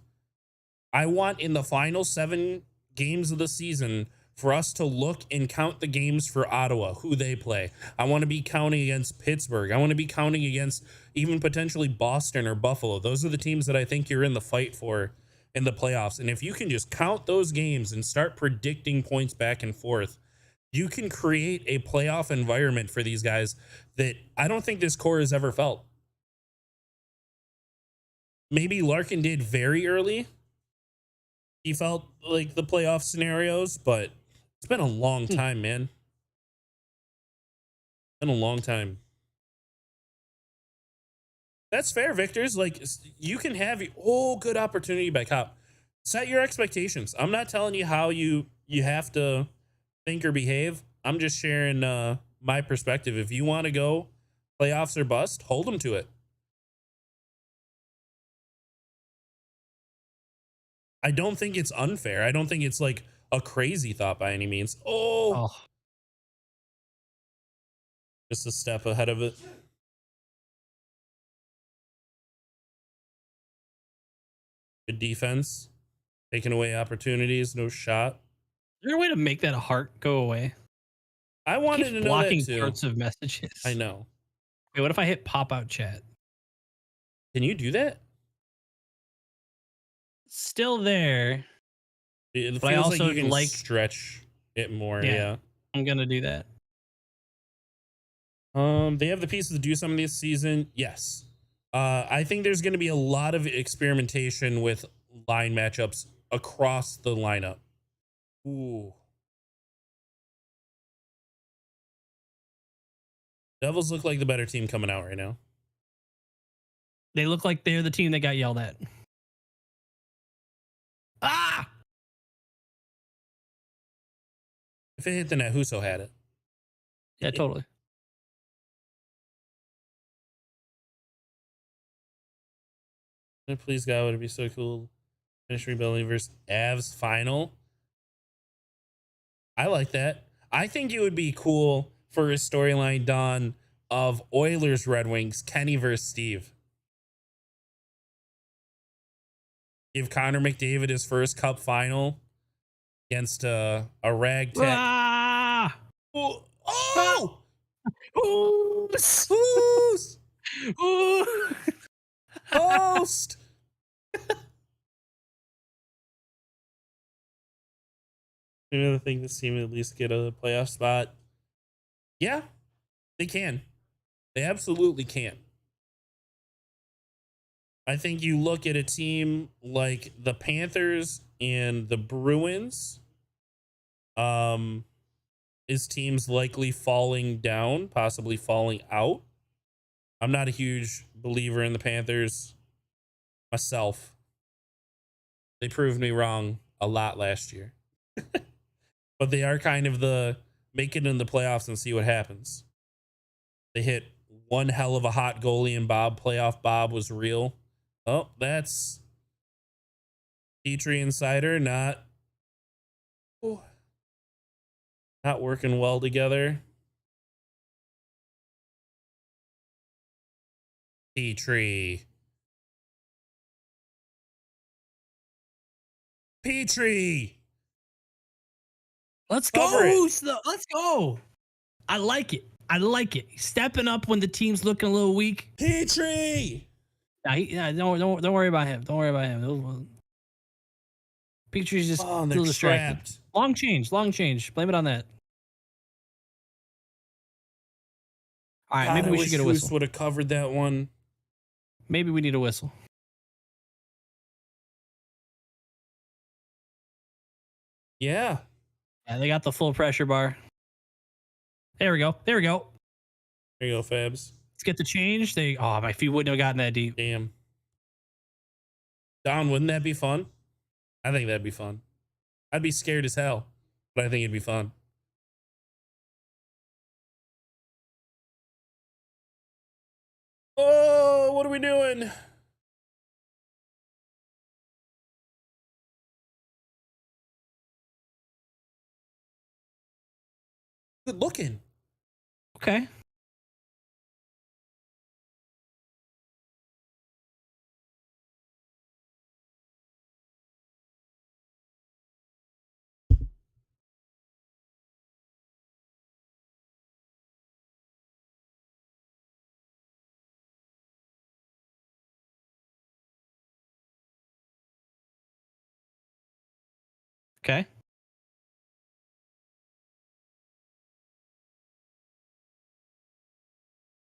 I want in the final 7 games of the season for us to look and count the games for Ottawa, who they play. I want to be counting against Pittsburgh. I want to be counting against even potentially Boston or Buffalo. Those are the teams that I think you're in the fight for in the playoffs. And if you can just count those games and start predicting points back and forth, you can create a playoff environment for these guys that I don't think this core has ever felt. Maybe Larkin did very early. He felt like the playoff scenarios, but it's been a long time, man. Been a long time. That's fair, Victor's. Like, you can have good opportunity by Cop. Set your expectations. I'm not telling you how you have to think or behave. I'm just sharing my perspective. If you want to go playoffs or bust, hold them to it. I don't think it's unfair. I don't think it's like a crazy thought by any means. Oh. Just a step ahead of it. Good defense. Taking away opportunities. No shot. Is there a way to make that heart go away? I wanted to know blocking that too. parts of messages. I know. Wait, what if I hit pop out chat? Can you do that? It's still there. It But I feels also like you can like- stretch it more. Yeah. Yeah. I'm gonna do that. They have the pieces to do some of this season. Yes. I think there's going to be a lot of experimentation with line matchups across the lineup. Ooh. Devils look like the better team coming out right now. They look like they're the team that got yelled at. Ah! If it hit the net, Huso had it. Yeah, totally. Please God, would it be so cool? Finish rebuilding versus Avs final. I like that. I think it would be cool for a storyline, Don, of Oilers Red Wings, Kenny versus Steve. Give Connor McDavid his first cup final against a ragtag. Ah! Oh! Oh! Who's? Who's? Ooh. Host! I think this team at least get a playoff spot. Yeah, they can. They absolutely can. I think you look at a team like the Panthers and the Bruins. Is teams likely falling down, possibly falling out? I'm not a huge believer in the Panthers myself. They proved me wrong a lot last year. But they are kind of the make it in the playoffs and see what happens. They hit one hell of a hot goalie in Bob. Playoff Bob was real. Oh, that's Petrie Insider not working well together. Petrie. Let's Cover go. it. Let's go. I like it. Stepping up when the team's looking a little weak. Petrie. Don't worry about him. Don't worry about him. Petrie's just Oh, still they're distracted. trapped. Long change. Blame it on that. All right, God, maybe I we wish should get a Hughes whistle. would have covered that one. Maybe we need a whistle. Yeah. Yeah, they got the full pressure bar. There we go. There you go, Fabs. Let's get the change. My feet wouldn't have gotten that deep. Damn. Don, wouldn't that be fun? I think that'd be fun. I'd be scared as hell, but I think it'd be fun. Oh, what are we doing? Good looking. Okay. Okay.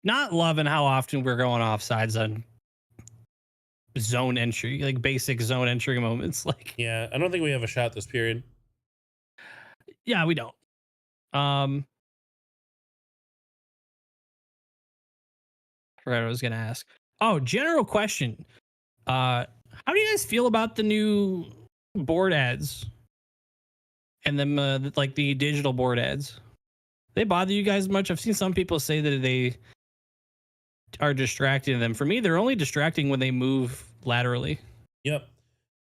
Not loving how often we're going offsides on zone entry, like basic zone entry moments. Like, Yeah, I don't think we have a shot this period. yeah, we don't. Forgot what I was gonna ask. Oh, general question. How do you guys feel about the new board ads and them like the digital board ads? They bother you guys much? I've seen some people say that they are distracting them. For me, they're only distracting when they move laterally. Yep.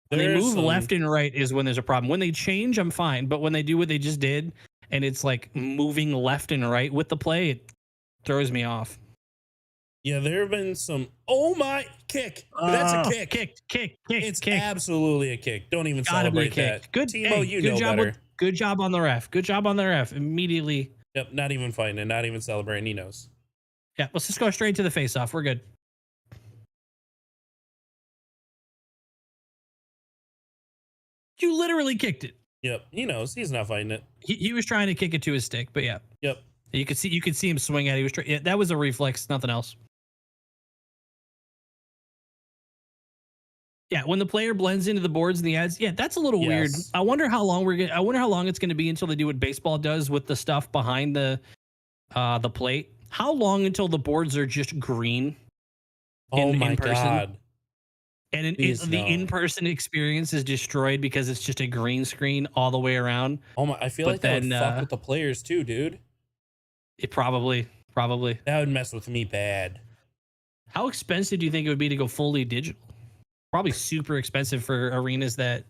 When they There's move some- left and right is when there's a problem. When they change, I'm fine. But when they do what they just did and it's like moving left and right with the play, it throws me off. Yeah, there have been some. Oh my kick! That's a kick. Kick. It's absolutely a kick. Don't even Gotta be a celebrate kick. that. Good, Timo, hey, you good know job better. good job on the ref. Immediately. Yep, not even fighting and not even celebrating. He knows. Yeah, let's just go straight to the face-off. We're good. You literally kicked it. Yep, he knows. He's not fighting it. He was trying to kick it to his stick, but yeah. Yep. You could see him swing at it. He was yeah, that was a reflex, nothing else. Yeah, when the player blends into the boards and the ads, yeah, that's a little weird. Yes. I wonder how long it's going to be until they do what baseball does with the stuff behind the plate. How long until the boards are just green? Oh my in person? god. And Please the no. in-person experience is destroyed because it's just a green screen all the way around. Oh my! I feel But like that would then, fuck with the players too, dude. It probably. That would mess with me bad. How expensive do you think it would be to go fully digital? Probably super expensive for arenas that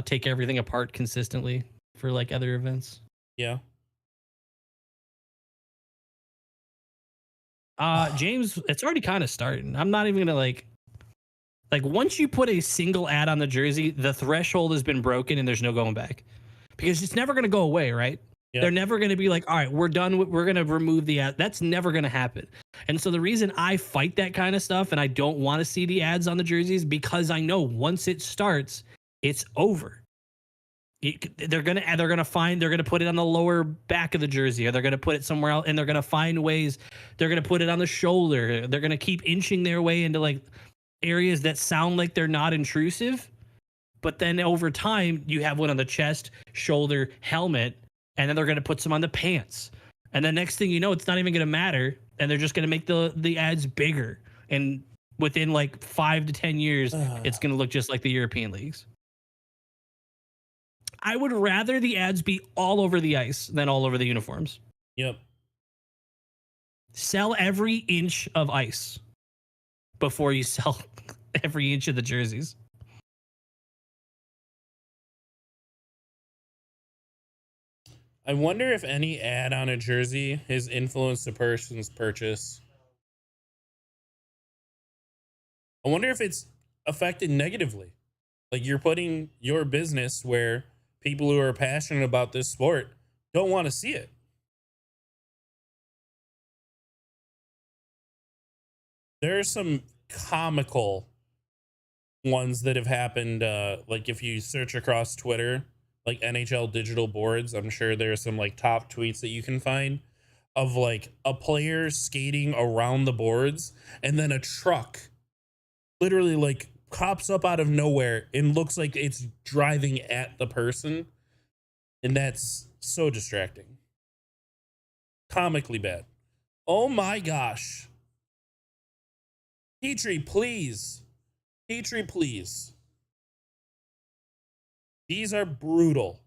take everything apart consistently for like other events. Yeah. James, it's already kind of starting. I'm not even gonna like once you put a single ad on the jersey, the threshold has been broken and there's no going back because it's never gonna go away, right? Yep. They're never gonna be like, all right, we're done. We're gonna remove the ad. That's never gonna happen. And so the reason I fight that kind of stuff and I don't want to see the ads on the jerseys because I know once it starts, it's over. They're gonna put it on the lower back of the jersey, or they're gonna put it somewhere else, and they're gonna find ways. They're gonna put it on the shoulder. They're gonna keep inching their way into like areas that sound like they're not intrusive, but then over time you have one on the chest, shoulder, helmet, and then they're gonna put some on the pants, and the next thing you know, it's not even gonna matter, and they're just gonna make the ads bigger, and within like 5 to 10 years, it's gonna look just like the European leagues. I would rather the ads be all over the ice than all over the uniforms. Yep. Sell every inch of ice before you sell every inch of the jerseys. I wonder if any ad on a jersey has influenced a person's purchase. I wonder if it's affected negatively. Like you're putting your business where people who are passionate about this sport don't want to see it. There are some comical ones that have happened. Like if you search across Twitter, like NHL digital boards, I'm sure there's some like top tweets that you can find of like a player skating around the boards and then a truck literally like pops up out of nowhere and looks like it's driving at the person. And that's so distracting. Comically bad. Oh my gosh. Petrie, please. Petrie, please. These are brutal.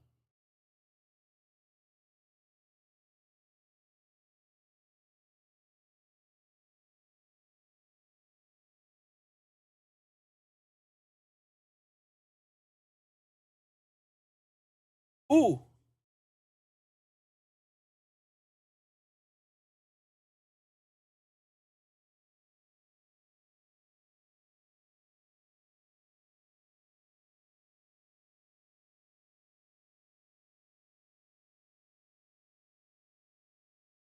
Ooh.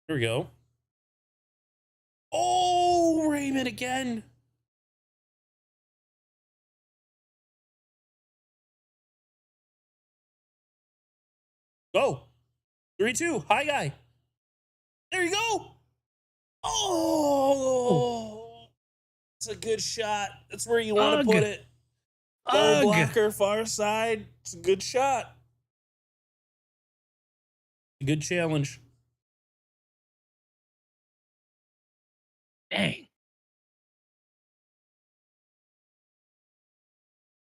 Here we go. Oh, Raymond again. Go. 3-2. Hi, guy. There you go. Oh, it's a good shot. That's where you want to put it. Goal blocker, far side. It's a good shot. Good challenge. Dang.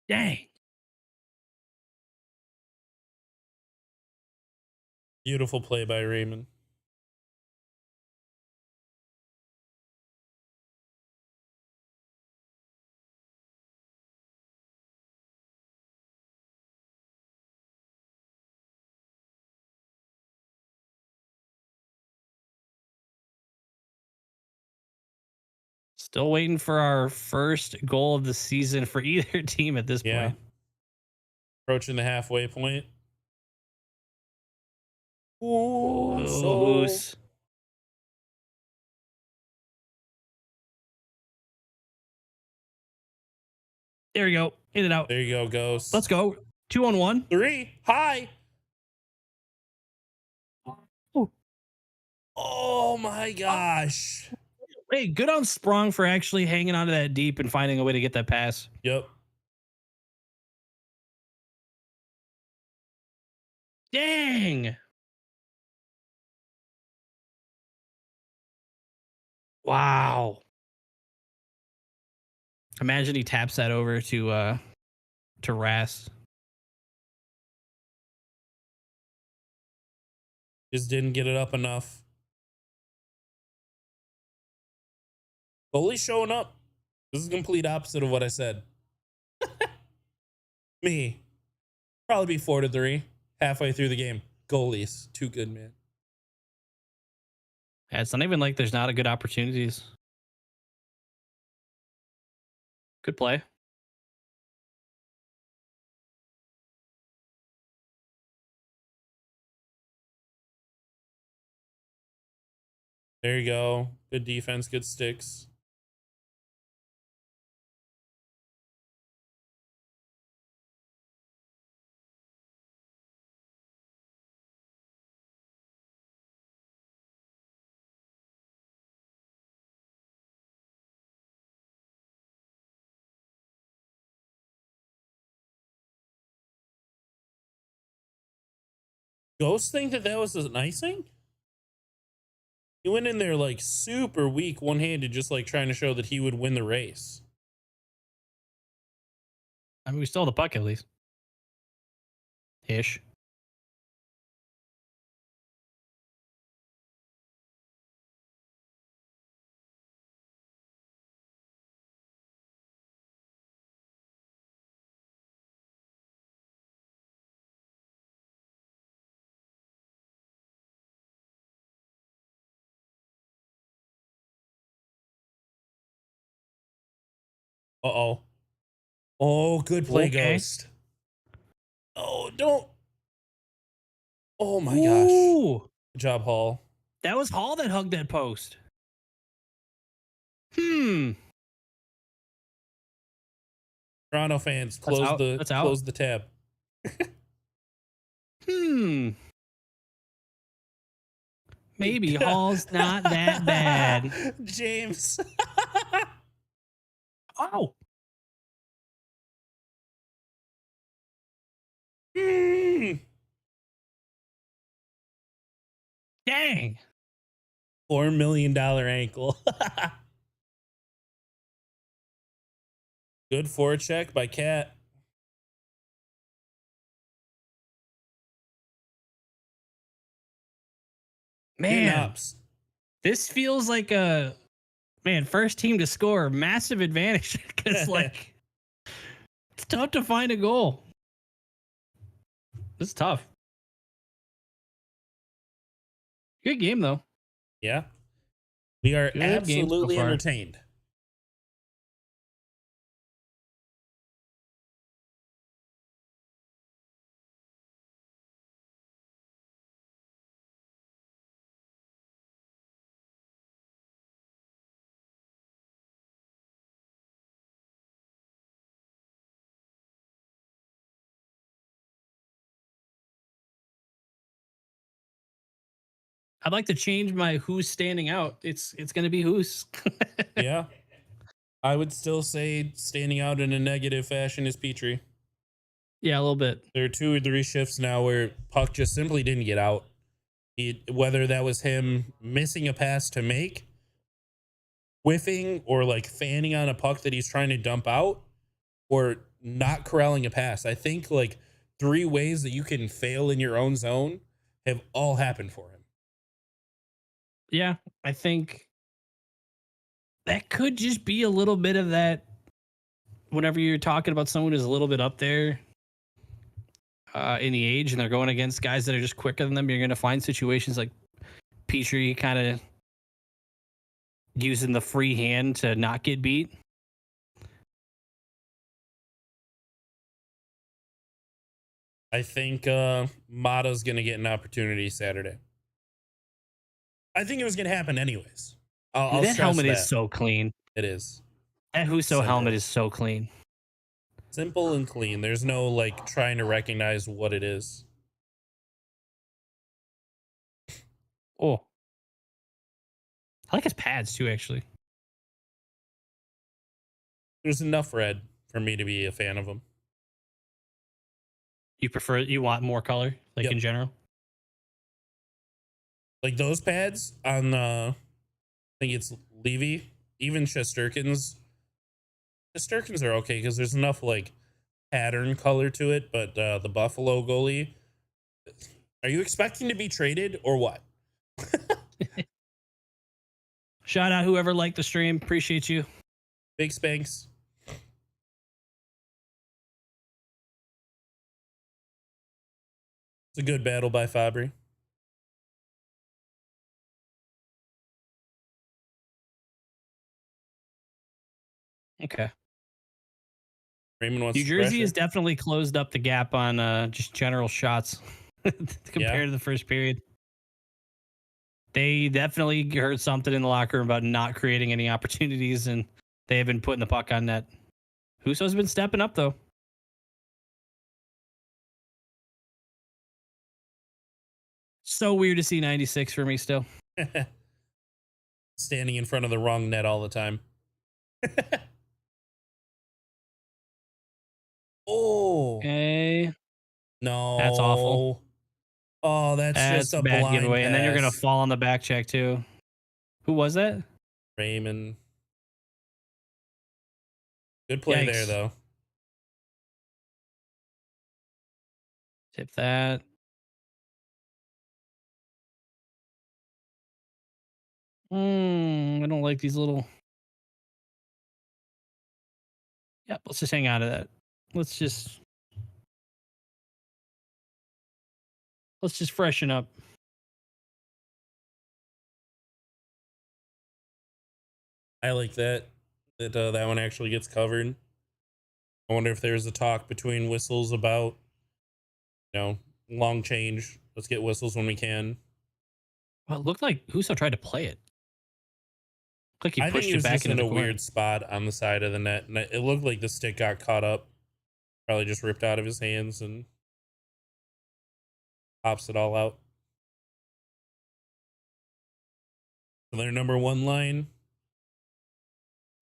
Dang. Beautiful play by Raymond. Still waiting for our first goal of the season for either team at this point. Approaching the halfway point. Ooh, So there you go. In and out. there you go, Ghost. Let's go. 2-on-1. 3. Hi. Ooh. Oh my gosh. Hey, good on Sprong for actually hanging onto that deep and finding a way to get that pass. Yep. Dang. Wow. Imagine he taps that over to Ras. Just didn't get it up enough. Goalie's showing up. This is the complete opposite of what I said. Me. Probably be 4-3 halfway through the game. Goalies. Too good, man. Yeah, it's not even like there's not a good opportunities. Good play. There you go. Good defense, good sticks. Ghost think that was an icing? He went in there like super weak, one-handed, just like trying to show that he would win the race. I mean, we stole the puck at least. Ish. Uh-oh. Oh, good play, Okay. Ghost. Oh, don't. Oh my gosh. Ooh, Good job, Hall. that was Hall that hugged that post. Hmm. Toronto fans, That's close out. the That's out. close the tab. Hmm. Maybe Hall's not that bad. James. Oh, Mm. dang. $4 million ankle. Good forecheck by Cat. Getting Man, hops. this feels like a first team to score, massive advantage because like it's tough to find a goal. This is tough. Good game though. Yeah. We are Good game so absolutely far. entertained. I'd like to change my who's standing out. It's gonna be who's. Yeah. I would still say standing out in a negative fashion is Petrie. Yeah, a little bit. There are 2 or 3 shifts now where puck just simply didn't get out. Whether that was him missing a pass to make, whiffing, or like fanning on a puck that he's trying to dump out, or not corralling a pass. I think like 3 ways that you can fail in your own zone have all happened for him. Yeah, I think that could just be a little bit of that. Whenever you're talking about someone who's a little bit up there in the age, and they're going against guys that are just quicker than them, you're going to find situations like Petrie kind of using the free hand to not get beat. I think Mata's going to get an opportunity Saturday. I think it was going to happen anyways. I'll That stress helmet is that. so clean. It is. That Huso Simple. helmet is so clean. Simple and clean. There's no like trying to recognize what it is. Oh, I like his pads too, actually. There's enough red for me to be a fan of them. You want more color, like Yep. in general? Like those pads on I think it's Levy, even Shesterkins. Shesterkins are okay because there's enough like pattern color to it, but the Buffalo goalie, are you expecting to be traded or what? Shout out whoever liked the stream. Appreciate you. Big Spanks. It's a good battle by Fabry. Okay. Raymond wants New to Jersey pressure. has definitely closed up the gap on just general shots compared to the first period. They definitely heard something in the locker room about not creating any opportunities, and they have been putting the puck on net. Huso's been stepping up, though. So weird to see 96 for me still. Standing in front of the wrong net all the time. Oh. Okay. No. That's awful. Oh, that's just That's a a bad blind giveaway. And then you're going to pass. fall on the back check, too. Who was that? Raymond. Good play there, Yikes. though. Tip that. I don't like these little. Yep, let's just hang on to that. Let's just freshen up. I like that. that that one actually gets covered. I wonder if there's a talk between Whistles about, long change. Let's get Whistles when we can. Well, it looked like Huso tried to play it. Like he I think pushed he it was back just into in the a corner. weird spot on the side of the net, and it looked like the stick got caught up. Probably just ripped out of his hands and pops it all out. So their number one line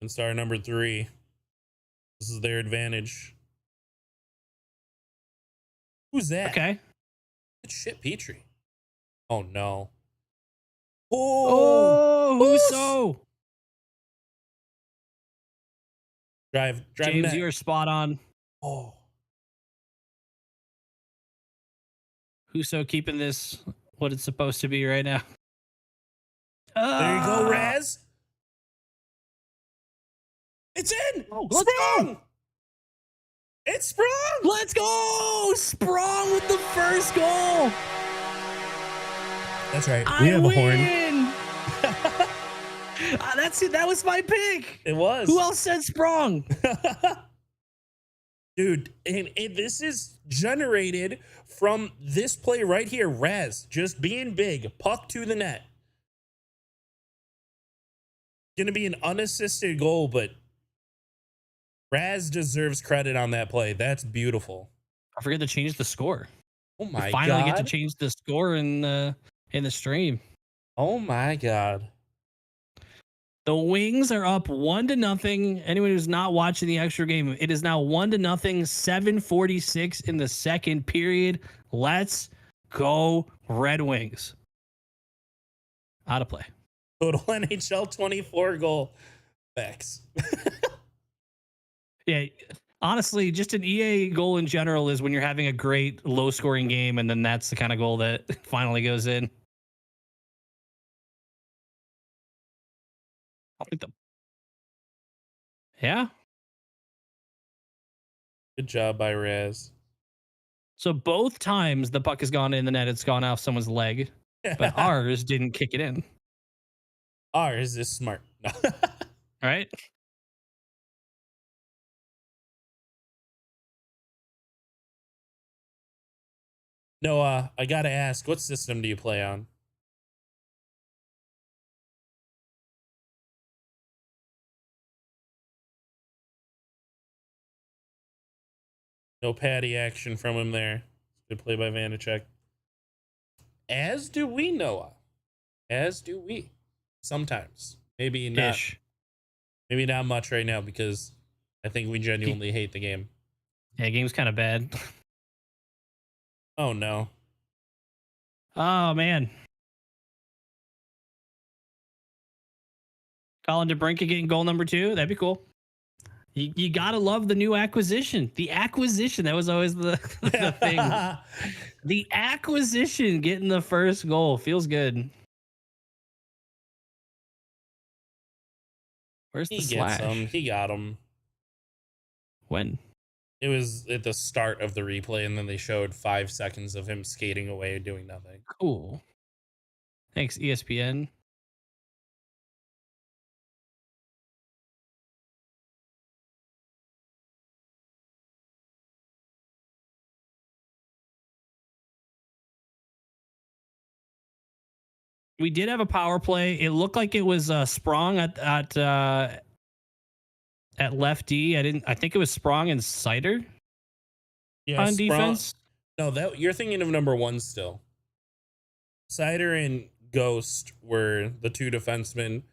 and star number 3. This is their advantage. Who's that? Okay. Good shit, Petrie. Oh no. Oh, Oh, Huso. drive James, net. you're spot on. Oh, Huso keeping this what it's supposed to be right now. there you go, Ah! Raz. It's in. Oh, let's go. Sprung. It's sprung. Let's go! Sprung with the first goal. That's right. I We have win. a horn. That's it. That was my pick. It was. Who else said Sprung? Dude, and this is generated from this play right here. Raz just being big, puck to the net. Gonna be an unassisted goal, but Raz deserves credit on that play. That's beautiful. I forget to change the score. Oh my We finally god. get to change the score in the stream. Oh my god. The Wings are up 1-0. Anyone who's not watching the extra game, it is now 1-0, 7:46 in the second period. Let's go, Red Wings. Out of play. Total NHL 24 goal. Facts. Yeah, honestly, just an EA goal in general is when you're having a great low scoring game, and then that's the kind of goal that finally goes in. I'll think yeah. Good job by Raz. So both times the puck has gone in the net, it's gone off someone's leg, but ours didn't kick it in. Ours is smart. No. Right? No, I gotta ask, what system do you play on? No patty action from him there. Good play by Vanacek. As do we, Noah. As do we. Sometimes. Maybe not. Ish. Maybe not much right now because I think we genuinely hate the game. Yeah, game's kind of bad. Oh no. Oh man. Colin DeBrincat getting goal number 2. That'd be cool. You gotta love the new acquisition. The acquisition, that was always the thing. The acquisition getting the first goal feels good. Where's the He slash? gets him. He got him. When? It was at the start of the replay, and then they showed 5 seconds of him skating away doing nothing. Cool. Thanks, ESPN. We did have a power play. It looked like it was Sprong at left D. I think it was Sprong and Cider on defense. No, that you're thinking of number 1 still. Cider and Ghost were the 2 defensemen.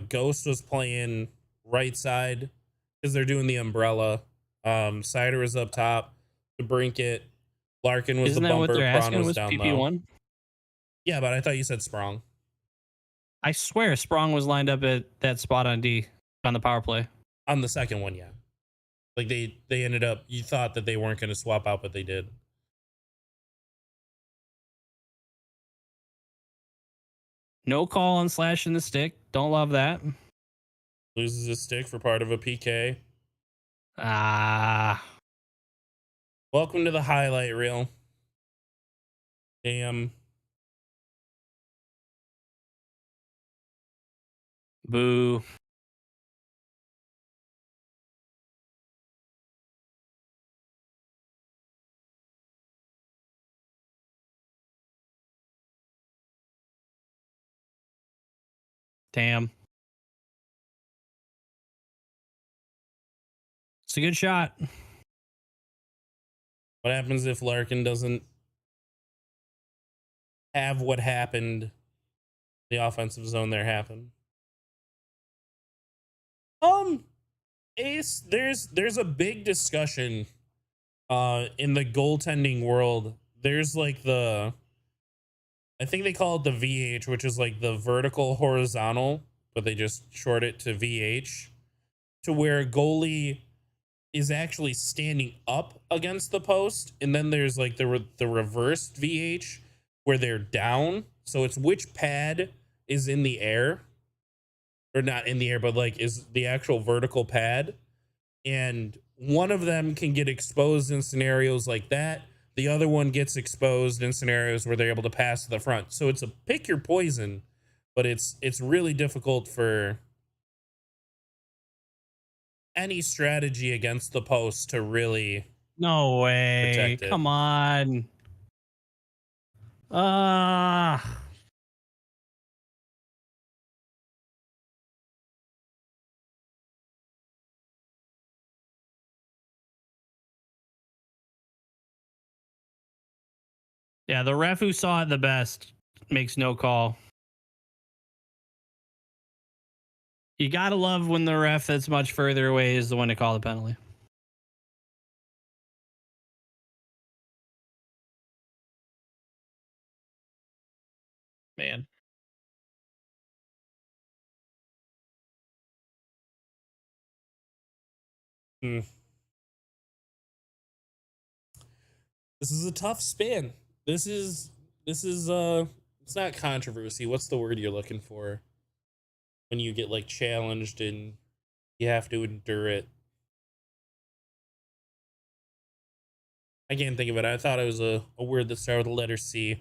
Ghost was playing right side because they're doing the umbrella. Cider was up top. The Brinket. Larkin was Isn't the that bumper. what they're Prawn asking? was Was down low. PP1? Yeah, but I thought you said Sprong. I swear Sprong was lined up at that spot on D on the power play. On the second one, yeah. Like they ended up, you thought that they weren't going to swap out, but they did. No call on slashing the stick. Don't love that. Loses his stick for part of a PK. Ah. Welcome to the highlight reel. Damn. Boo. Damn. It's a good shot. What happens if Larkin doesn't have what happened, the offensive zone there happen? Ace, there's a big discussion in the goaltending world. There's like I think they call it the VH, which is like the vertical horizontal, but they just short it to VH, to where a goalie is actually standing up against the post, and then there's like the reversed VH where they're down. So it's which pad is in the air, or not in the air, but like is the actual vertical pad. And one of them can get exposed in scenarios like that. The other one gets exposed in scenarios where they're able to pass to the front. So it's a pick your poison, but it's really difficult for any strategy against the post to really No way. protect it. Come on. Ah. Yeah, the ref who saw it the best makes no call. You gotta love when the ref that's much further away is the one to call the penalty. Man. Hmm. This is a tough spin. This is it's not controversy. What's the word you're looking for when you get like challenged and you have to endure it? I can't think of it. I thought it was a word that started with the letter C. If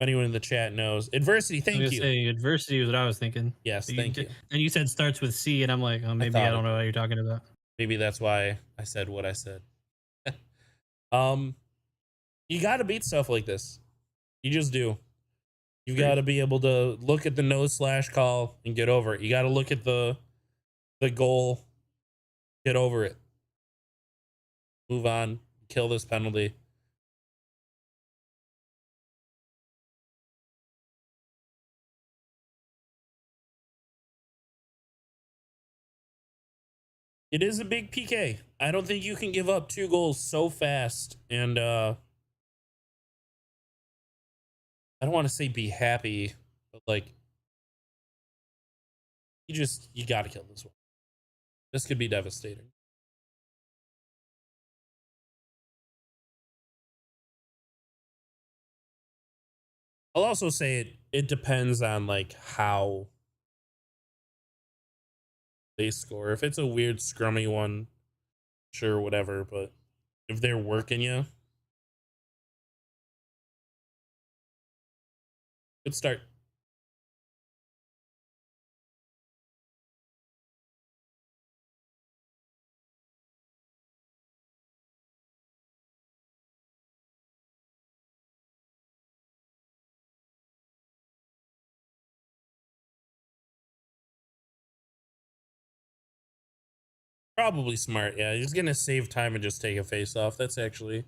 anyone in the chat knows. Adversity, I was thank gonna you. say adversity was what I was thinking. Yes, thank you. And you said starts with C, and I'm like, oh, maybe I thought don't it know did. what you're talking about. Maybe that's why I said what I said. um you gotta beat stuff like this. You just do. You got to be able to look at the no slash call and get over it. You got to look at the goal, get over it, move on, kill this penalty. It is a big PK. I don't think you can give up 2 goals so fast. And I don't want to say be happy, but like you got to kill this one. This could be devastating. I'll also say it depends on like how they score. If it's a weird scrummy one, sure, whatever. But if they're working you, good start. Probably smart. Yeah, he's gonna save time and just take a face off. That's actually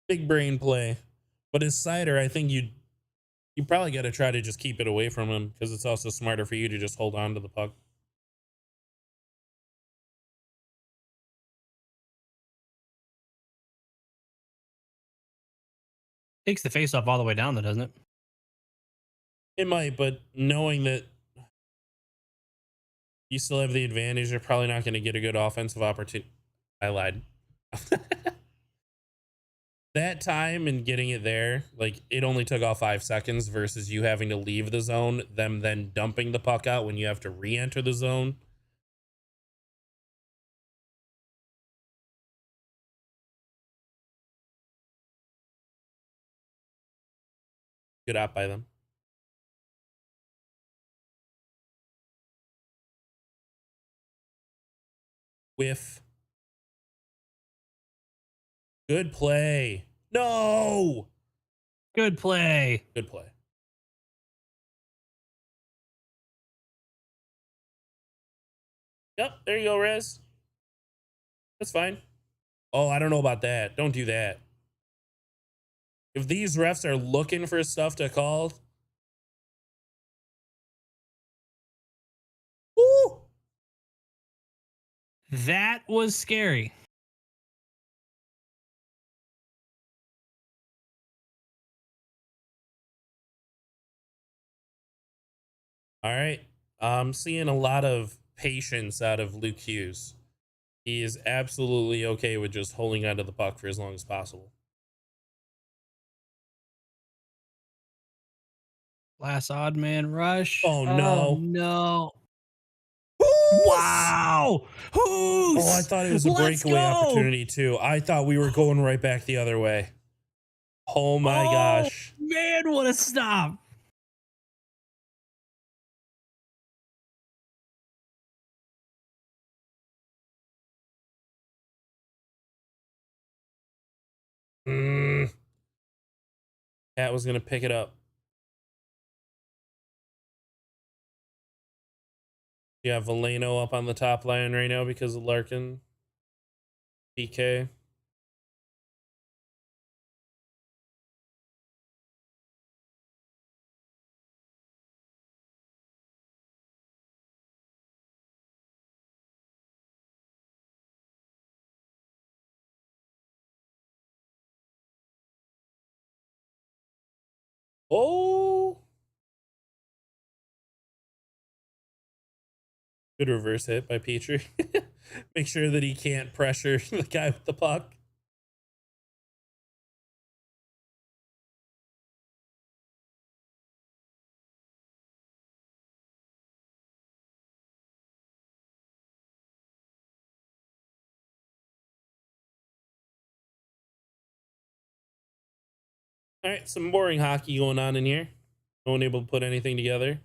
big brain play. But his cider, I think you probably got to try to just keep it away from him because it's also smarter for you to just hold on to the puck. Takes the face off all the way down, though, doesn't it? It might, but knowing that you still have the advantage, you're probably not going to get a good offensive opportunity. I lied. That time and getting it there, like it only took off 5 seconds versus you having to leave the zone, them then dumping the puck out when you have to re-enter the zone. Good out by them. Whiff. Good play. No. Good play. Good play. Yep, there you go, Rez. That's fine. Oh, I don't know about that. Don't do that. If these refs are looking for stuff to call, woo! That was scary. All right. I'm seeing a lot of patience out of Luke Hughes. He is absolutely okay with just holding onto the puck for as long as possible. Last odd man rush. Oh Oh no. no. Whoos! Wow. Oh, I Who's? thought it was a Let's breakaway go. opportunity too. I thought we were going right back the other way. Oh my Oh gosh. man, what a stop. Mm, Cat was gonna pick it up. You have Valeno up on the top line right now because of Larkin. PK. Oh, good reverse hit by Petrie. Make sure that he can't pressure the guy with the puck. All right, some boring hockey going on in here. No one able to put anything together.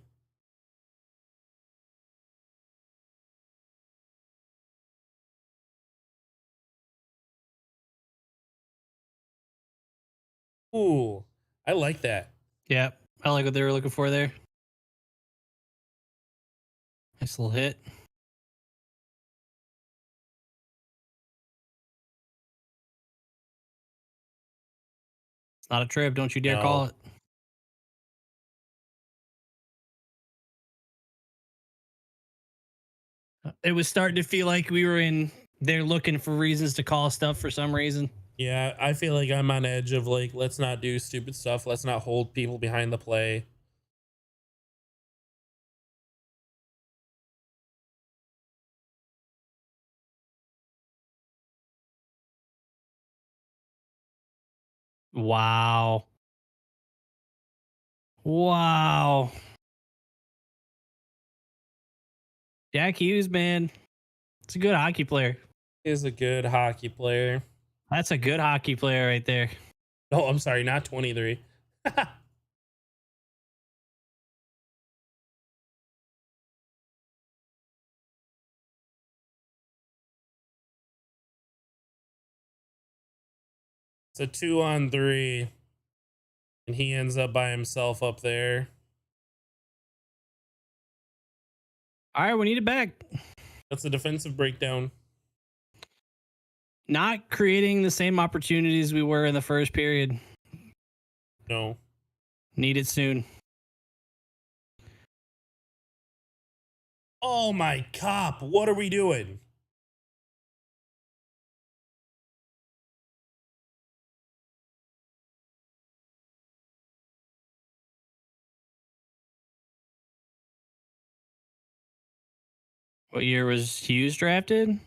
Ooh, I like that. Yeah, I like what they were looking for there. Nice little hit. It's not a trip. Don't you dare call No. it. It was starting to feel like we were in there looking for reasons to call stuff for some reason. Yeah, I feel like I'm on edge of like, let's not do stupid stuff. Let's not hold people behind the play. Wow. Wow. Jack Hughes, man. It's a good hockey player. Is a good hockey player. That's a good hockey player right there. Oh, I'm sorry, not 23. It's a 2-on-3, and he ends up by himself up there. All right, we need it back. That's a defensive breakdown. Not creating the same opportunities we were in the first period. No. Need it soon. Oh my cop, what are we doing? What year was Hughes drafted?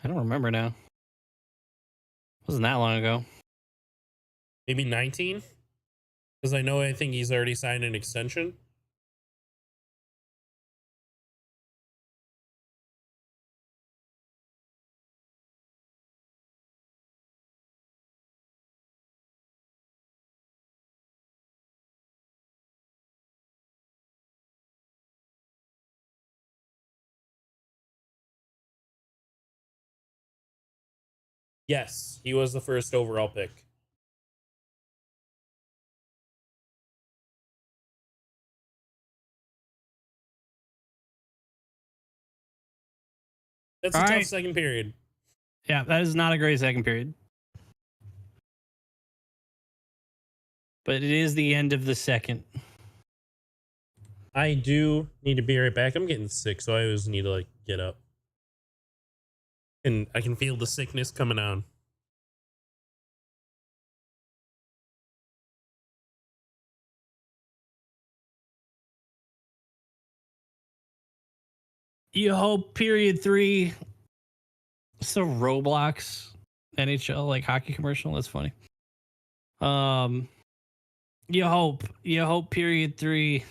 I don't remember now. Wasn't that long ago. Maybe 19? Because I think he's already signed an extension. Yes, he was the first overall pick. That's a All tough right. second period. Yeah, that is not a great second period. But it is the end of the second. I do need to be right back. I'm getting sick, so I always need to like get up. And I can feel the sickness coming on. You hope period 3. It's a Roblox NHL like hockey commercial. That's funny. You hope period 3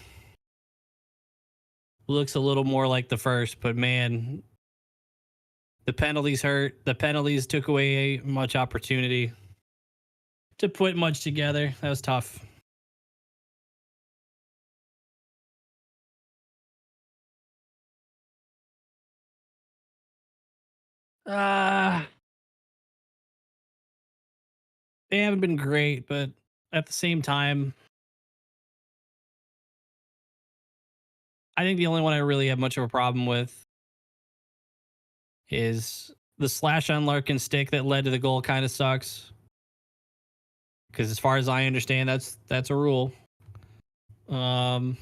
looks a little more like the first, but man, the penalties hurt. The penalties took away much opportunity to put much together. That was tough. Uh they haven't been great, but at the same time, I think the only one I really have much of a problem with is the slash on Larkin stick that led to the goal kind of sucks. Because as far as I understand, that's a rule. Um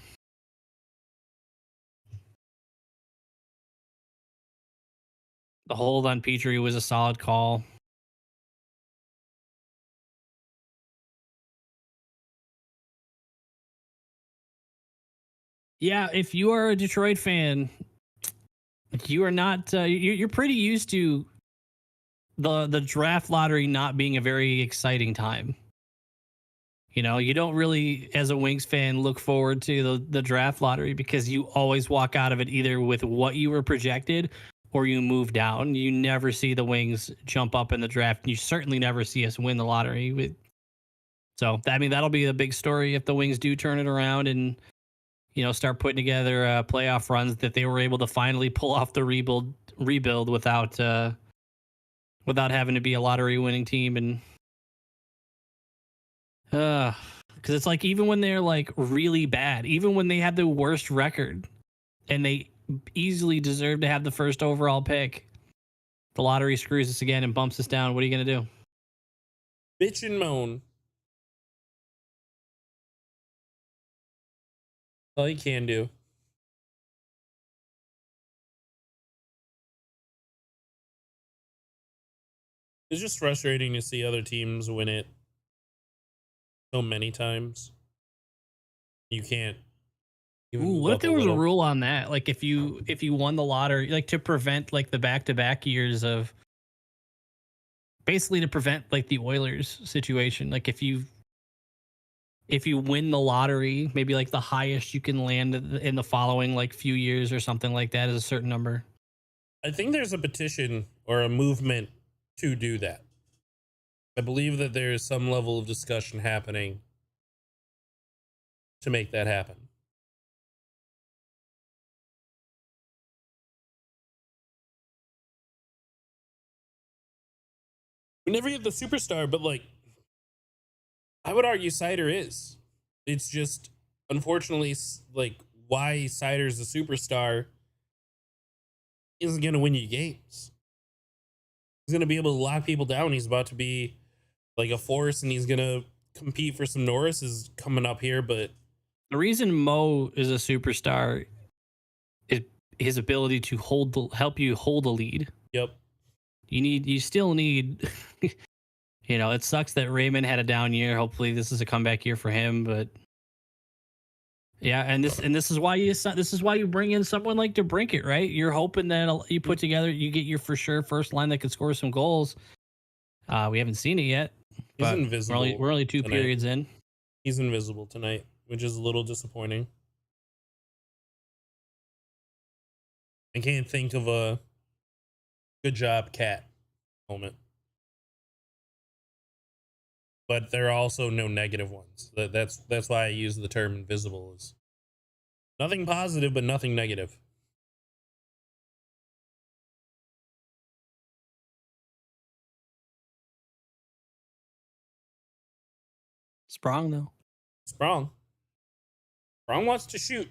the hold on Petrie was a solid call. Yeah, if you are a Detroit fan, you are not. You're pretty used to the draft lottery not being a very exciting time. You know, you don't really, as a Wings fan, look forward to the draft lottery because you always walk out of it either with what you were projected or you move down. You never see the Wings jump up in the draft. You certainly never see us win the lottery. So, I mean, that'll be a big story if the Wings do turn it around and start putting together playoff runs that they were able to finally pull off the rebuild without having to be a lottery winning team. And because it's like even when they're like really bad, even when they had the worst record and they easily deserve to have the first overall pick, the lottery screws us again and bumps us down. What are you gonna do? Bitch and moan. All you can do. It's just frustrating to see other teams win it so many times. You can't even Ooh, move what if up a there was a little. rule on that? Like if you won the lottery, like to prevent like the back to back years of basically to prevent like the Oilers situation. Like if you win the lottery, maybe like the highest you can land in the following like few years or something like that is a certain number. I think there's a petition or a movement to do that. I believe that there is some level of discussion happening to make that happen. We never get the superstar, but like, I would argue Cider is. It's just, unfortunately, like, why Cider's a superstar isn't going to win you games. He's going to be able to lock people down. He's about to be like a force and he's going to compete for some Norris is coming up here, but The reason Mo is a superstar is his ability to help you hold a lead. yep. You still need it sucks that Raymond had a down year. Hopefully this is a comeback year for him, but yeah, and this is why you bring in someone like DeBrincat, right? You're hoping that you put together, you get your for sure first line that could score some goals. We haven't seen it yet. He's But invisible. we're only two tonight. periods in. He's invisible tonight, which is a little disappointing. I can't think of a good job, Cat moment. But there are also no negative ones. That's why I use the term invisible. Is nothing positive, but nothing negative. Sprong though. Sprong. Sprong wants to shoot.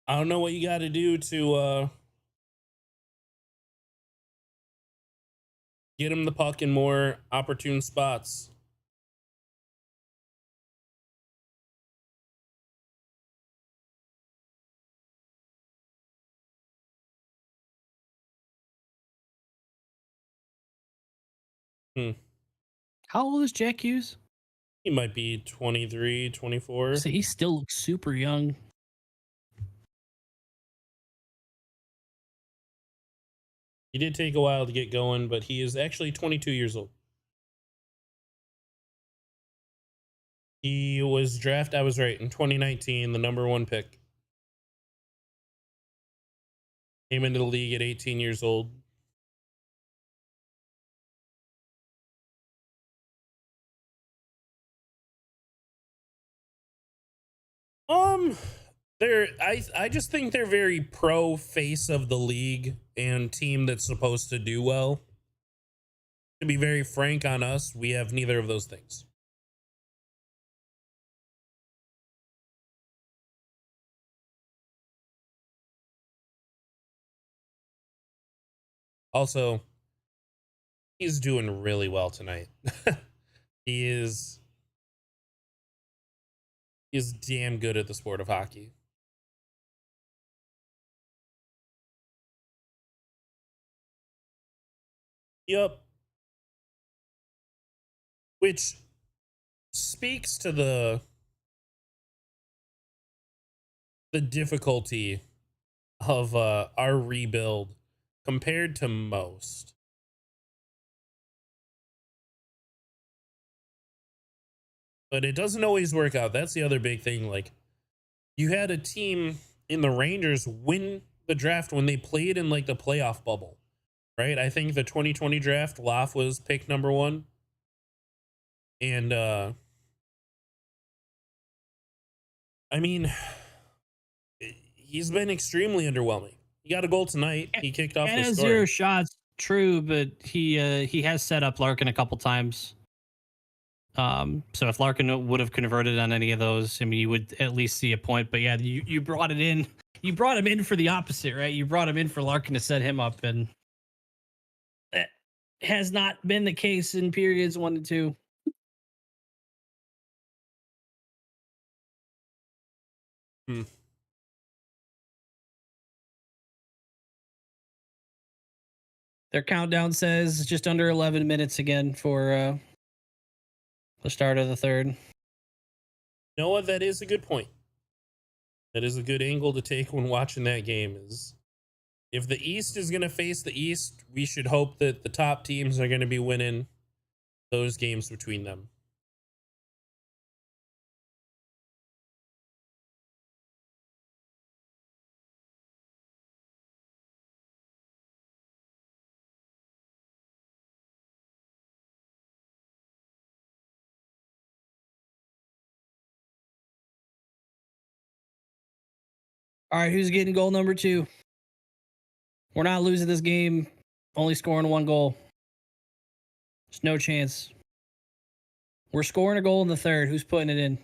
I don't know what you got to do to get him the puck in more opportune spots. Hmm. How old is Jack Hughes? He might be 23, 24. So he still looks super young. He did take a while to get going, but he is actually 22 years old. He was drafted, I was right, in 2019, the number 1 pick. Came into the league at 18 years old. Um, I just think they're very pro face of the league and team that's supposed to do well. To be very frank on us, we have neither of those things. Also, he's doing really well tonight. he is He's damn good at the sport of hockey. Yep. Which speaks to the difficulty of our rebuild compared to most. But it doesn't always work out. That's the other big thing. Like, you had a team in the Rangers win the draft when they played in like the playoff bubble, right? I think the 2020 draft, Loff was pick number 1. And I mean, he's been extremely underwhelming. He got a goal tonight. He kicked off And the has scoring. 0 shots, true, but he has set up Larkin a couple times. So if Larkin would have converted on any of those, I mean, you would at least see a point. But yeah, you brought it in. You brought him in for the opposite, right? You brought him in for Larkin to set him up, and that has not been the case in periods 1 and 2. Hmm. Their countdown says just under 11 minutes again for the start of the third. You know what? That is a good point. That is a good angle to take when watching that game. Is if the East is going to face the East, we should hope that the top teams are going to be winning those games between them. All right, who's getting goal number 2? We're not losing this game. Only scoring 1 goal. There's no chance. We're scoring a goal in the third. Who's putting it in?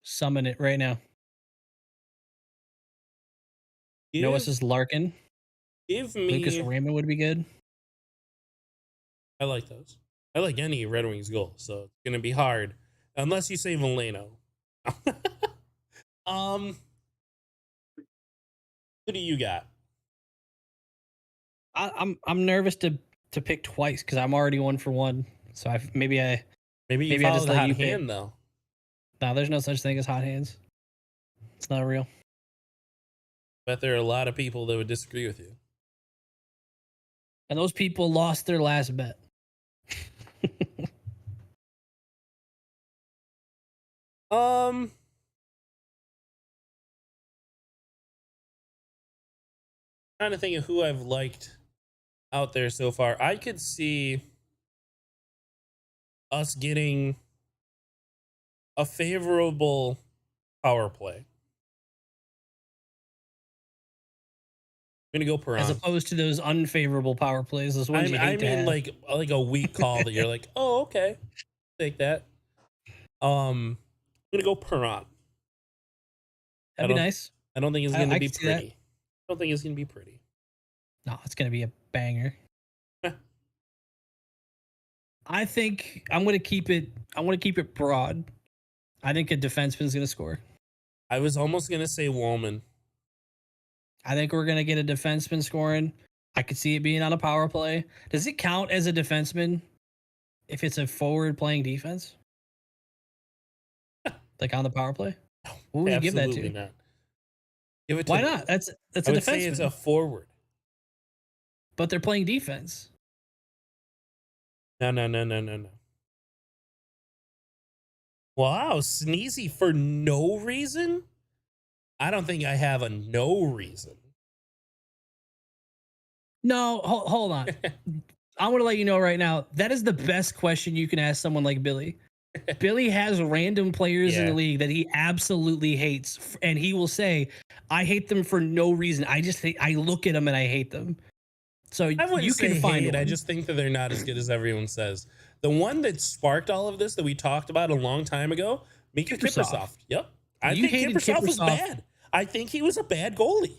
Summon it right now. Noah says Larkin. Give me. Lucas Raymond would be good. I like those. I like any Red Wings goal, so it's going to be hard unless you say Veleno. Who do you got? I'm nervous to pick twice because I'm already 1 for 1. So maybe you maybe I follow just the let hot you pick. hand though. No, there's no such thing as hot hands. It's not real. Bet there are a lot of people that would disagree with you. And those people lost their last bet. Trying to think of who I've liked out there so far. I could see us getting a favorable power play. I'm gonna go Perron. As opposed to those unfavorable power plays. Those ones you hate to have. like a weak call that you're like, oh, okay, take that. I'm gonna go Perron. I That'd be don't. nice. I don't think it's gonna I be can see that. pretty. I don't think it's gonna be pretty. No, it's gonna be a banger. Heh. I think I'm gonna keep it. I want to keep it broad. I think a defenseman's gonna score. I was almost gonna say Woolman. I think we're gonna get a defenseman scoring. I could see it being on a power play. Does it count as a defenseman if it's a forward playing defense? Like on the power play? Who would you give that Absolutely to? not. Give it to Why not? That's I a would say it's a defenseman, forward. but they're playing defense. No, no, no, no, no, no. Wow, sneezy for no reason? I don't think I have a no reason. No, hold on. I want to let you know right now that is the best question you can ask someone like Billy. Billy has random players in Yeah. the league that he absolutely hates, and he will say, "I hate them for no reason. I look at them and I hate them." So I wouldn't you say can find hate. I one. just think that they're not as good as everyone says. The one that sparked all of this that we talked about a long time ago, Mika Kiprusoff. Kiprusoff. Yep. I You think hated Kiprusoff was Kiprusoff. bad. I think he was a bad goalie.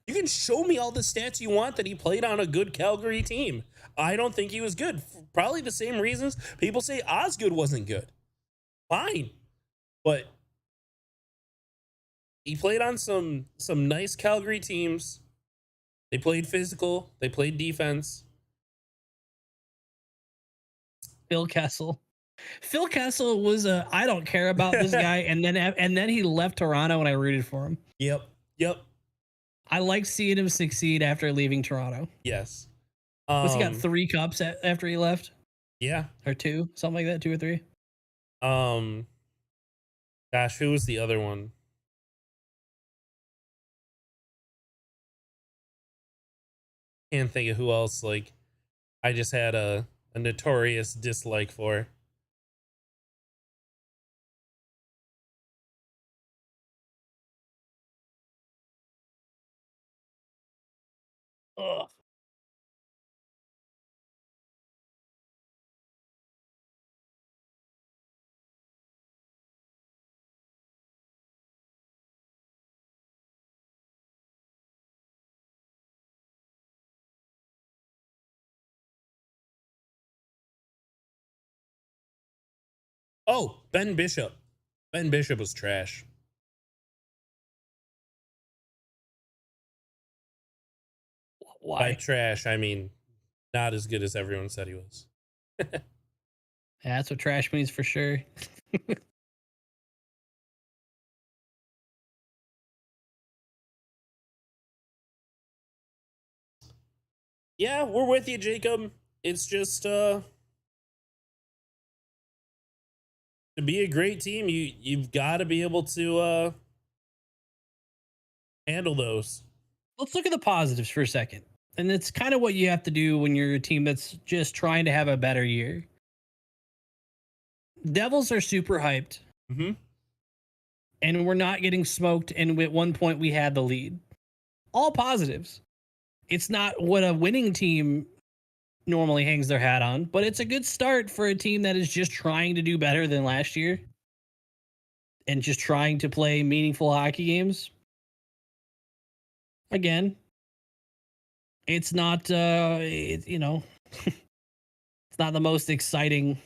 You can show me all the stats you want that he played on a good Calgary team. I don't think he was good. For probably the same reasons people say Osgood wasn't good. Fine. But he played on some nice Calgary teams. They played physical. They played defense. Phil Kessel. Phil Kessel was a I don't care about this guy, and then he left Toronto, and I rooted for him. Yep. Yep. I like seeing him succeed after leaving Toronto. Yes. Was he got 3 cups after he left, Yeah. or 2, something like that, 2 or 3? Gosh, who was the other one? Can't think of who else. Like, I just had a notorious dislike for. Ugh. Oh, Ben Bishop. Ben Bishop was trash. By Why? trash, I mean not as good as everyone said he was. Yeah, that's what trash means for sure. Yeah, we're with you, Jacob. It's just to be a great team, you've got to be able to handle those. Let's look at the positives for a second. And it's kind of what you have to do when you're a team that's just trying to have a better year. Devils are super hyped, Mm-hmm. and we're not getting smoked. And at one point, we had the lead. All positives. It's not what a winning team normally hangs their hat on, but it's a good start for a team that is just trying to do better than last year and just trying to play meaningful hockey games. Again, it's not, it's not the most exciting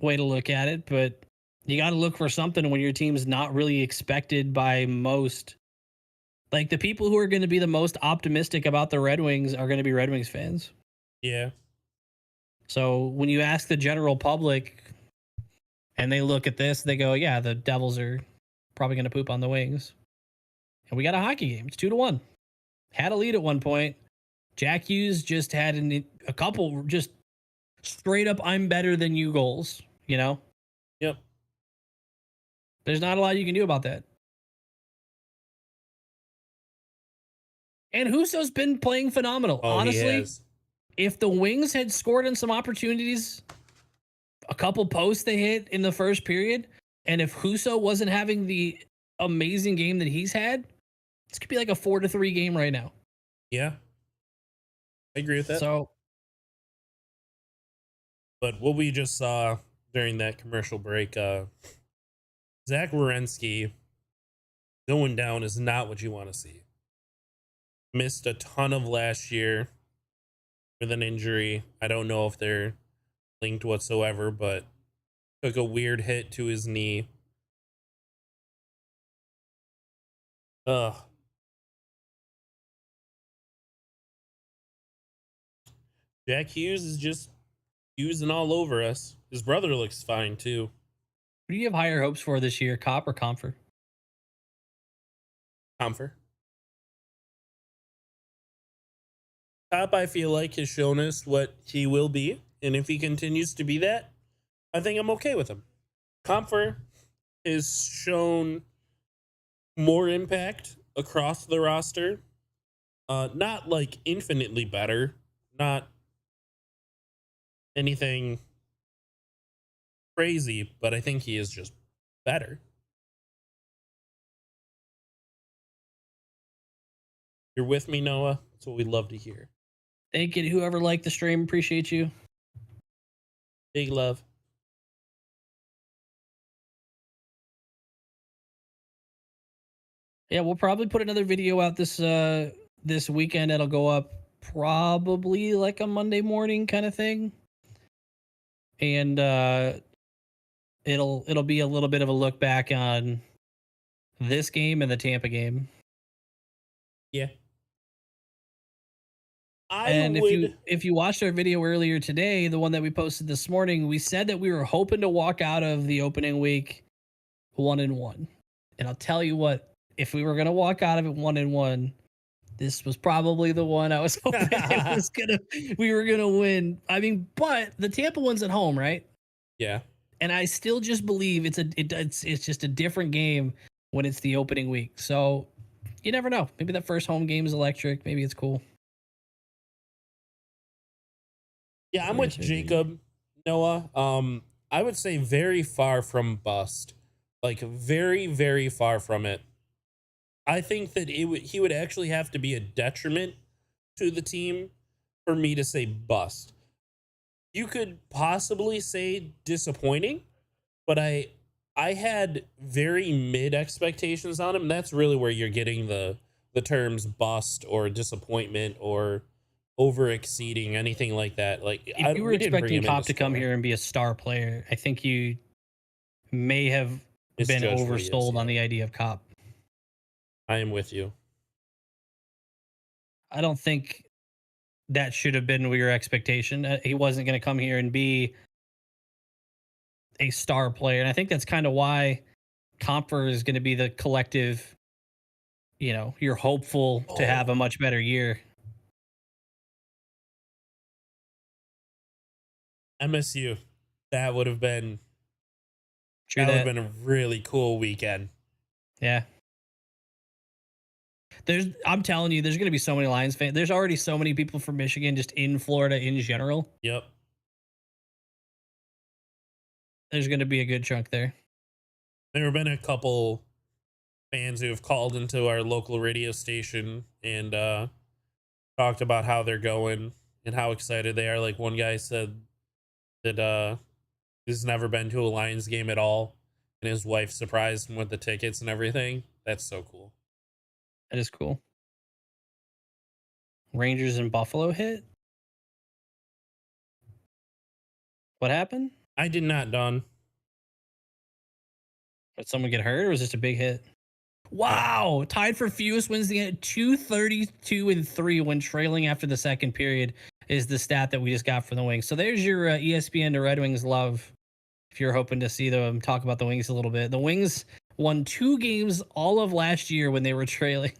way to look at it, but you got to look for something when your team's not really expected by most. Like the people who are going to be the most optimistic about the Red Wings are going to be Red Wings fans. Yeah. So when you ask the general public and they look at this, they go, yeah, the Devils are probably going to poop on the Wings. And we got a hockey game. It's 2-1. Had a lead at one point. Jack Hughes just had a couple just straight up I'm better than you goals, you know? Yep. There's not a lot you can do about that. And Husso's been playing phenomenal. Oh, he Honestly, has. if the Wings had scored in some opportunities, a couple posts they hit in the first period, and if Husso wasn't having the amazing game that he's had, this could be like a 4-3 game right now. Yeah. I agree with that. So But what we just saw during that commercial break. Zach Wierenski going down is not what you want to see. Missed a ton of last year with an injury. I don't know if they're linked whatsoever, but took a weird hit to his knee. Ugh. Jack Hughes is just using all over us. His brother looks fine too. Who do you have higher hopes for this year, Cop or Comfer? Comfort. Top, I feel like, has shown us what he will be. And if he continues to be that, I think I'm okay with him. Comfort has shown more impact across the roster. Not like infinitely better. Not anything crazy, but I think he is just better. You're with me, Noah? That's what we love to hear. Thank you to whoever liked the stream. Appreciate you. Big love. Yeah, we'll probably put another video out this weekend. It'll go up probably like a Monday morning kind of thing. And it'll be a little bit of a look back on this game and the Tampa game. Yeah. And if you watched our video earlier today, the one that we posted this morning, we said that we were hoping to walk out of the opening week 1-1. And I'll tell you what, if we were gonna walk out of it 1-1, this was probably the one I was hoping we were gonna win. I mean, but the Tampa one's at home, right? Yeah. And I still just believe it's just a different game when it's the opening week. So you never know. Maybe that first home game is electric. Maybe it's cool. Yeah, I'm with Jacob, Noah. I would say very far from bust. Like very, very far from it. I think that he would actually have to be a detriment to the team for me to say bust. You could possibly say disappointing, but I had very mid expectations on him. That's really where you're getting the terms bust or disappointment or over exceeding, anything like that. Like, if you were expecting Cop to come here and be a star player, I think you may have been oversold on the idea of Cop. I am with you. I don't think that should have been your expectation. He wasn't going to come here and be a star player. And I think that's kind of why Comfer is going to be the collective, you're hopeful to have a much better year. MSU. That would have been a really cool weekend. Yeah. I'm telling you, there's going to be so many Lions fans. There's already so many people from Michigan just in Florida in general. Yep. There's going to be a good chunk there. There have been a couple fans who have called into our local radio station and talked about how they're going and how excited they are. Like one guy said that he's never been to a Lions game at all, and his wife surprised him with the tickets and everything. That's so cool. That is cool. Rangers and Buffalo hit? What happened? I did not, Don. Did someone get hurt or was this a big hit? Wow. Tied for fewest wins the 232-3 when trailing after the second period is the stat that we just got from the Wings. So there's your ESPN to Red Wings love. If you're hoping to see them talk about the Wings a little bit. The Wings won 2 games all of last year when they were trailing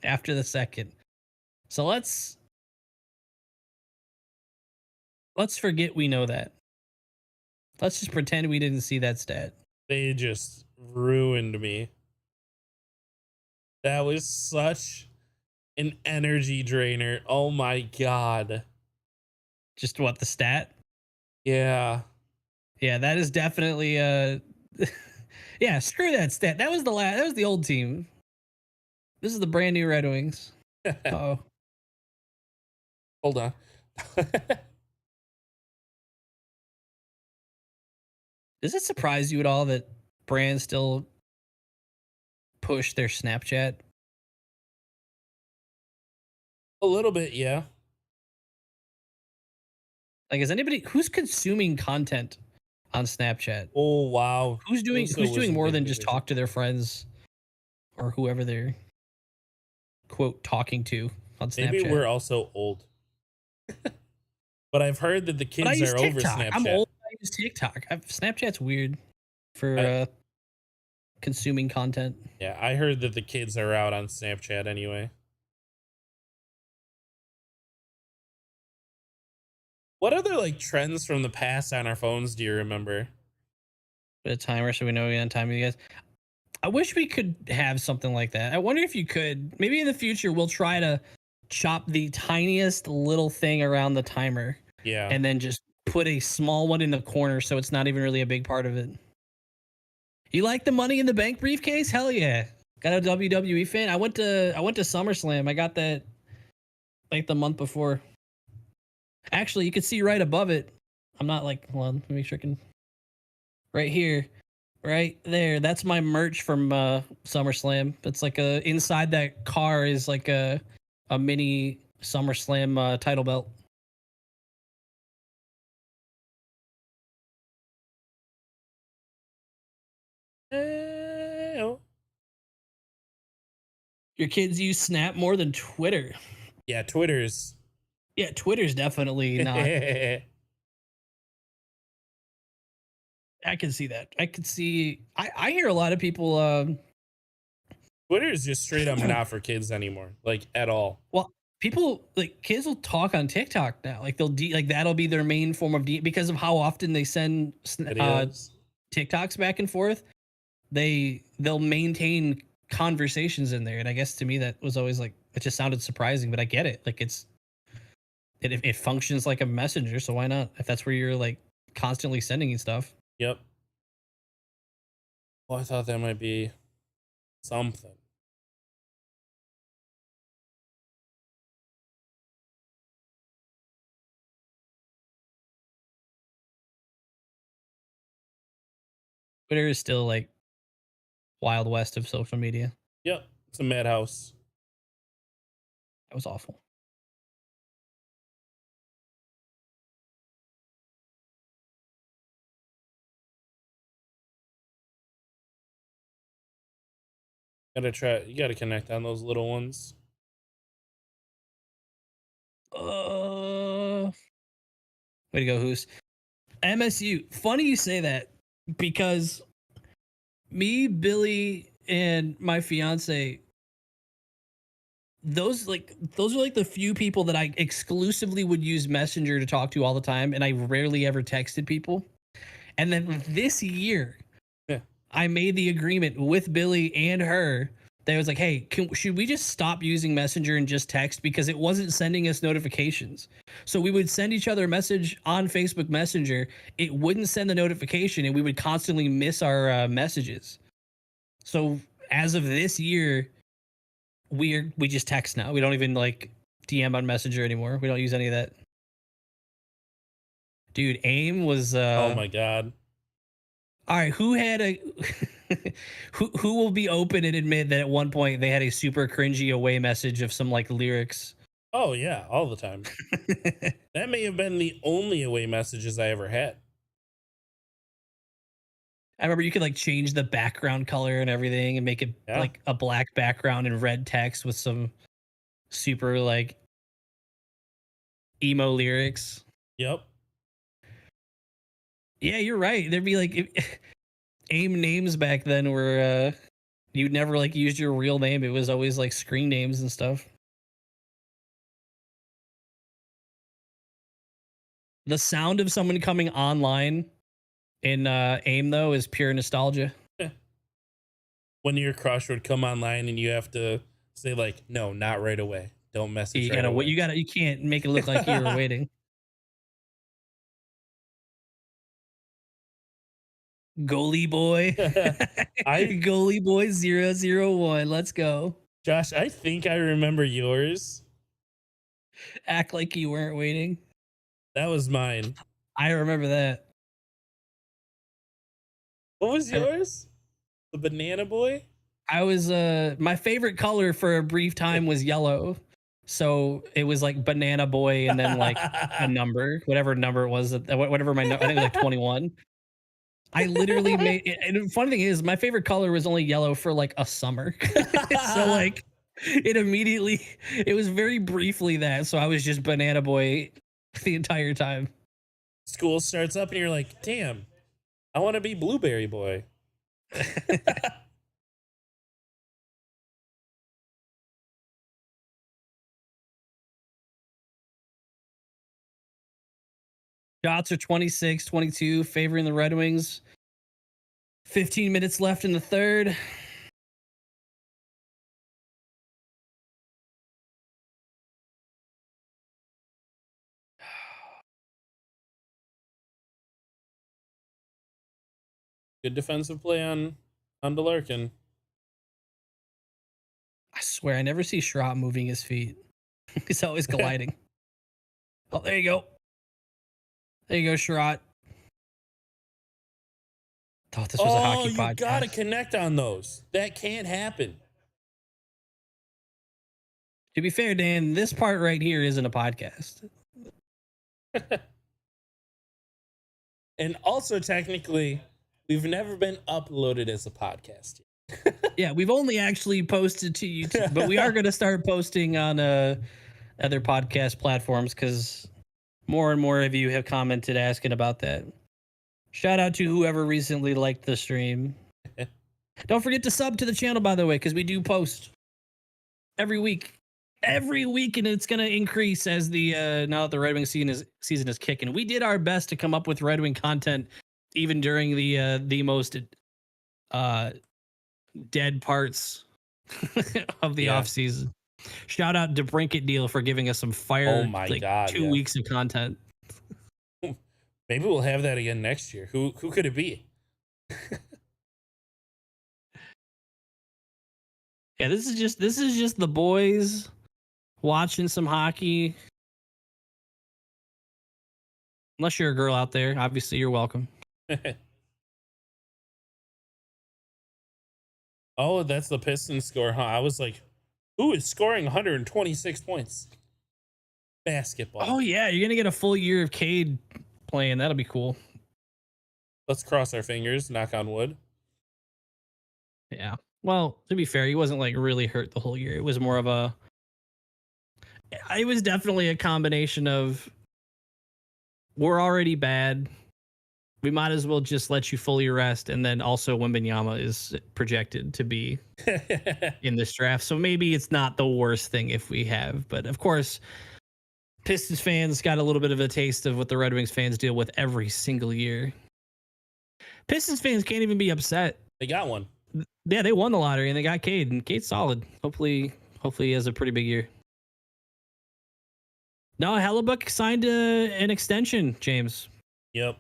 after the second. So let's forget we know that. Let's just pretend we didn't see that stat. They just ruined me. That was such an energy drainer. Oh my God. Just what, the stat? Yeah. Yeah, that is definitely yeah, screw that stat. That was the old team. This is the brand new Red Wings. Uh-oh. Hold on. Does it surprise you at all that brands still push their Snapchat? A little bit, yeah. Like, is anybody who's consuming content on Snapchat? Oh wow, Uso Who's was doing a more big than just division. talk to their friends or whoever they're quote talking to on Maybe Snapchat? we're also old, but I've heard that the But I kids use are over TikTok. I'm Snapchat. old. I use TikTok. Snapchat's weird for I, consuming content. yeah, I heard that the kids are out on Snapchat anyway. What other like trends from the past on our phones do you remember? Put a timer so we know we on time, you guys. I wish we could have something like that. I wonder if you could. Maybe in the future we'll try to chop the tiniest little thing around the timer Yeah. and then just put a small one in the corner so it's not even really a big part of it. You like the Money in the Bank briefcase? Hell yeah. Got a WWE fan. I went to SummerSlam. I got that like the month before. Actually, you can see right above it. I'm not like, hold on, let me make sure I can. Right here, right there. That's my merch from SummerSlam. It's like a inside that car is like a mini SummerSlam title belt. Oh. Your kids use Snap more than Twitter. Yeah, Twitter's. Yeah, Twitter's definitely not. I can see that. I could see. I hear a lot of people. Twitter's just straight up not for kids anymore, like at all. Well, people like kids will talk on TikTok now. Like like that'll be their main form of because of how often they send Videos. TikToks back and forth. They'll maintain conversations in there, and I guess to me that was always like it just sounded surprising, but I get it. Like it functions like a messenger, so why not? If that's where you're like constantly sending stuff. Yep. Well, I thought that might be something. Twitter is still like wild west of social media. Yep. It's a madhouse. That was awful. Gotta try. You gotta connect on those little ones. Way to go, Who's MSU. Funny you say that because me, Billy, and my fiance, those are like the few people that I exclusively would use Messenger to talk to all the time, and I rarely ever texted people. And then this year, Yeah. I made the agreement with Billy and her that was like, hey, should we just stop using Messenger and just text because it wasn't sending us notifications? So we would send each other a message on Facebook Messenger. It wouldn't send the notification, and we would constantly miss our messages. So as of this year, we just text now. We don't even like DM on Messenger anymore. We don't use any of that. Dude, AIM was Oh my god. all right, who had a who will be open and admit that at one point they had a super cringy away message of some like lyrics? Oh yeah, all the time. That may have been the only away messages I ever had. I remember you could like change the background color and everything and make it Yeah. like a black background and red text with some super like emo lyrics. Yep. Yeah, you're right. There'd be like AIM names back then were you'd never like used your real name. It was always like screen names and stuff. The sound of someone coming online in AIM though is pure nostalgia. When your crush would come online and you have to say like, no, not right away. Don't message You right gotta wait. away. You can't make it look like you were waiting. Goalie boy, I goalie boy 001. Let's go. Josh, I think I remember yours. Act like you weren't waiting. That was mine. I remember that. What was yours? The banana boy? I was my favorite color for a brief time was yellow. So it was like banana boy and then like a number, whatever number it was, whatever I think it was like 21. I literally made and the funny thing is my favorite color was only yellow for like a summer. So like it was very briefly that. So I was just banana boy the entire time. School starts up and you're like, damn, I want to be blueberry boy. Shots are 26, 22, favoring the Red Wings. 15 minutes left in the third. Good defensive play on Delarkin. I swear, I never see Schrott moving his feet. He's always gliding. Oh, there you go. There you go, Schrott. Thought this was a hockey you podcast. gotta connect on those. That can't happen. To be fair, Dan, this part right here isn't a podcast. And also, technically, we've never been uploaded as a podcast yet. Yeah, we've only actually posted to YouTube, but we are going to start posting on other podcast platforms because more and more of you have commented asking about that. Shout out to whoever recently liked the stream. Don't forget to sub to the channel, by the way, because we do post every week, and it's going to increase as the now that the Red Wing season is kicking. We did our best to come up with Red Wing content even during the most dead parts of the off season. Shout out to Brinket Deal for giving us some fire. Oh my God, 2 weeks of content. Maybe we'll have that again next year. Who could it be? Yeah, this is just the boys watching some hockey. Unless you're a girl out there, obviously you're welcome. Oh, that's the Pistons score, huh? I was like, who is scoring 126 points? Basketball. Oh yeah, you're gonna get a full year of Cade playing. That'll be cool. Let's cross our fingers, knock on wood. Yeah. Well, to be fair, he wasn't like really hurt the whole year. It was more of it was definitely a combination of we're already bad. We might as well just let you fully rest. And then also Wembanyama is projected to be in this draft. So maybe it's not the worst thing if we have. But of course, Pistons fans got a little bit of a taste of what the Red Wings fans deal with every single year. Pistons fans can't even be upset. They got one. Yeah, they won the lottery and they got Cade. And Cade's solid. Hopefully he has a pretty big year. No, Hellebuck signed an extension, James. Yep.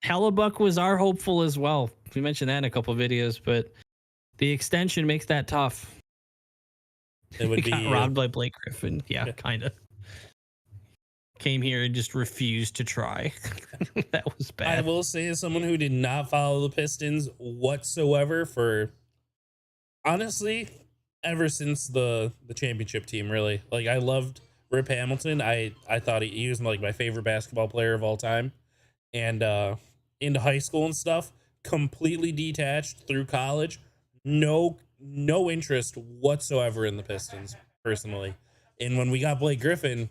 Hellebuck was our hopeful as well. We mentioned that in a couple of videos, but the extension makes that tough. It would be got robbed by Blake Griffin. Yeah, kind of. Came here and just refused to try. That was bad. I will say, as someone who did not follow the Pistons whatsoever for, honestly, ever since the championship team, really. Like, I loved Rip Hamilton. I thought he was like my favorite basketball player of all time. And into high school and stuff, completely detached through college. No interest whatsoever in the Pistons, personally. And when we got Blake Griffin,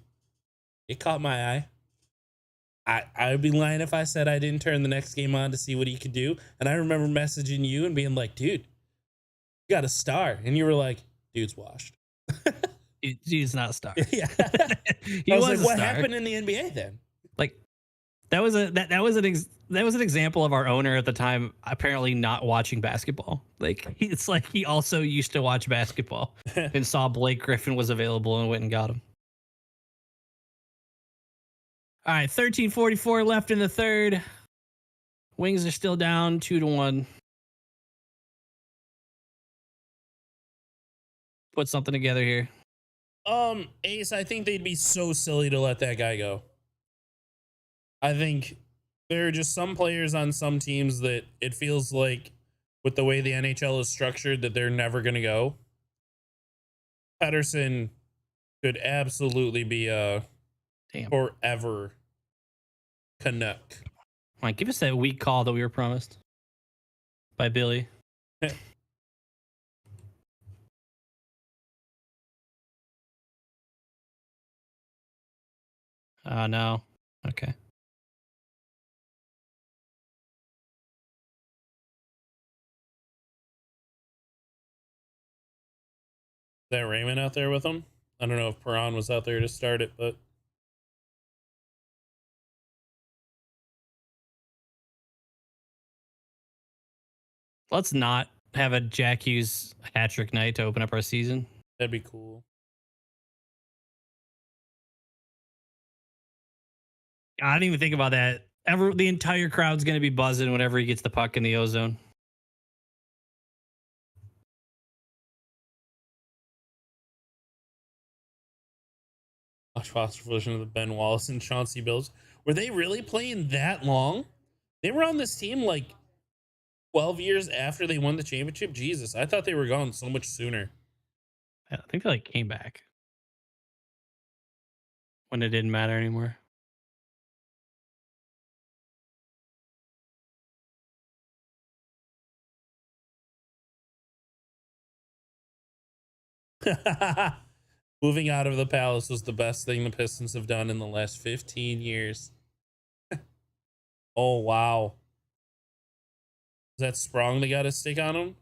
it caught my eye. I would be lying if I said I didn't turn the next game on to see what he could do. And I remember messaging you and being like, dude, you got a star. And you were like, dude's washed. He's not a star. Yeah. He I was like, a what star. happened in the NBA then? Like, that was an example of our owner at the time apparently not watching basketball. Like, it's like he also used to watch basketball and saw Blake Griffin was available and went and got him. All right, 13:44 left in the third. Wings are still down 2-1. Put something together here. Ace, I think they'd be so silly to let that guy go. I think There are just some players on some teams that it feels like, with the way the NHL is structured, that they're never going to go. Pedersen could absolutely be a Damn. forever Canuck. Come on, give us that weak call that we were promised by Billy. No. Okay. Is that Raymond out there with him? I don't know if Perron was out there to start it, but Let's not have a Jack Hughes hat trick night to open up our season. that'd be cool. I didn't even think about that. The entire crowd's going to be buzzing whenever he gets the puck in the ozone. Watch Foster version of the Ben Wallace and Chauncey Bills. Were they really playing that long? They were on this team like 12 years after they won the championship. Jesus, I thought they were gone so much sooner. I think they came back when it didn't matter anymore. Moving out of the Palace was the best thing the Pistons have done in the last 15 years. Oh, wow. Is that Sprong that got a stick on him?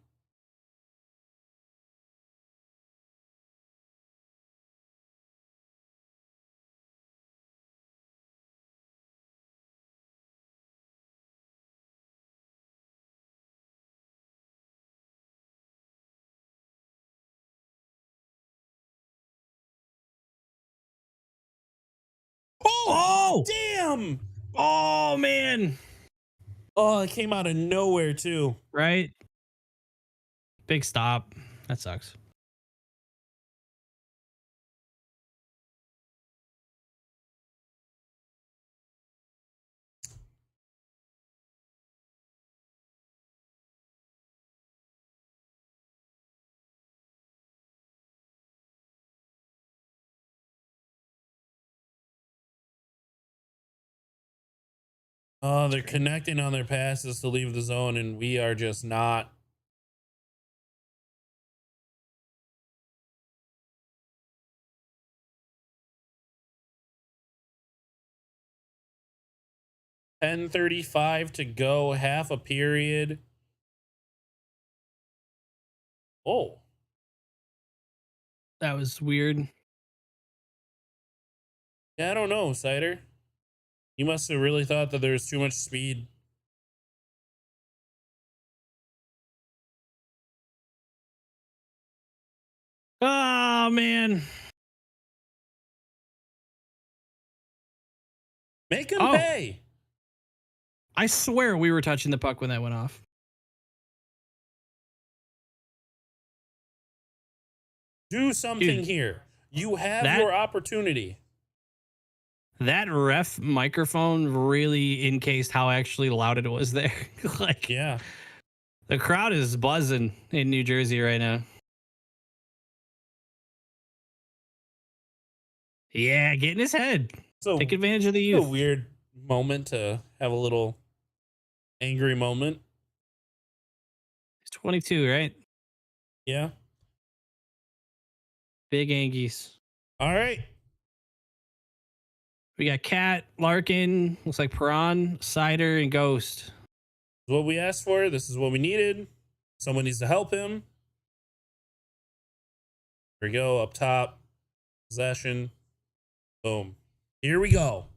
Oh, damn. Oh, man. Oh, it came out of nowhere, too. Right? Big stop. That sucks. Oh, they're connecting on their passes to leave the zone, and we are just not. $10:35 to go, half a period. Oh, That was weird. yeah, I don't know, Cider. You must have really thought that there was too much speed. Oh, man. Make him Oh. pay. I swear we were touching the puck when that went off. Do something Dude, here. You have that- your opportunity. That ref microphone really encased how actually loud it was there. Like, Yeah. the crowd is buzzing in New Jersey right now. Yeah, get in his head. So Take advantage of the a youth. weird moment to have a little angry moment. He's 22, right? Yeah. Big Angies. All right. We got Cat, Larkin, looks like Perron, Cider, and Ghost. This is what we asked for. This is what we needed. Someone needs to help him. Here we go. Up top. Possession. Boom. Here we go.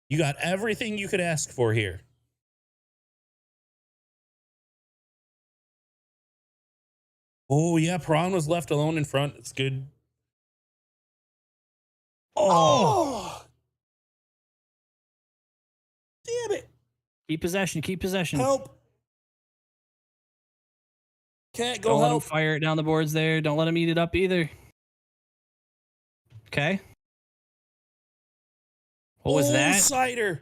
You got everything you could ask for here. Oh, yeah. Perron was left alone in front. It's good. Oh. Damn it. Keep possession. Keep possession. Help. Can't go Don't let him help. fire it down the boards there. Don't let him eat it up either. Okay. What was that? Cider.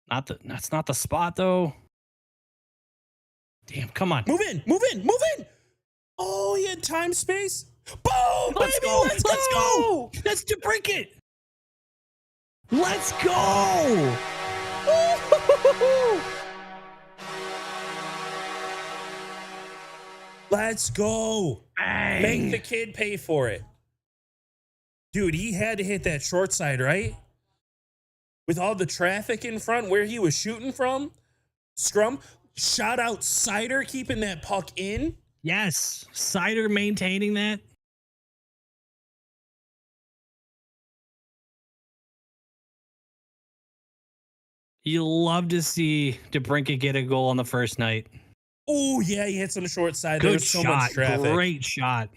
That's not the spot though. Damn, come on. Move in, move in, move in. Oh, he had time space. Boom, Let's baby, go. let's Let's go. go. That's DeBrincat. Let's go. Let's go. Bang. Make the kid pay for it. Dude, he had to hit that short side, right? With all the traffic in front where he was shooting from. Scrum. Shout out Cider keeping that puck in. Yes. Cider maintaining that. You love to see DeBrincat get a goal on the first night. Oh, yeah, he hits on the short side. There Good was so much shot. traffic. Great shot.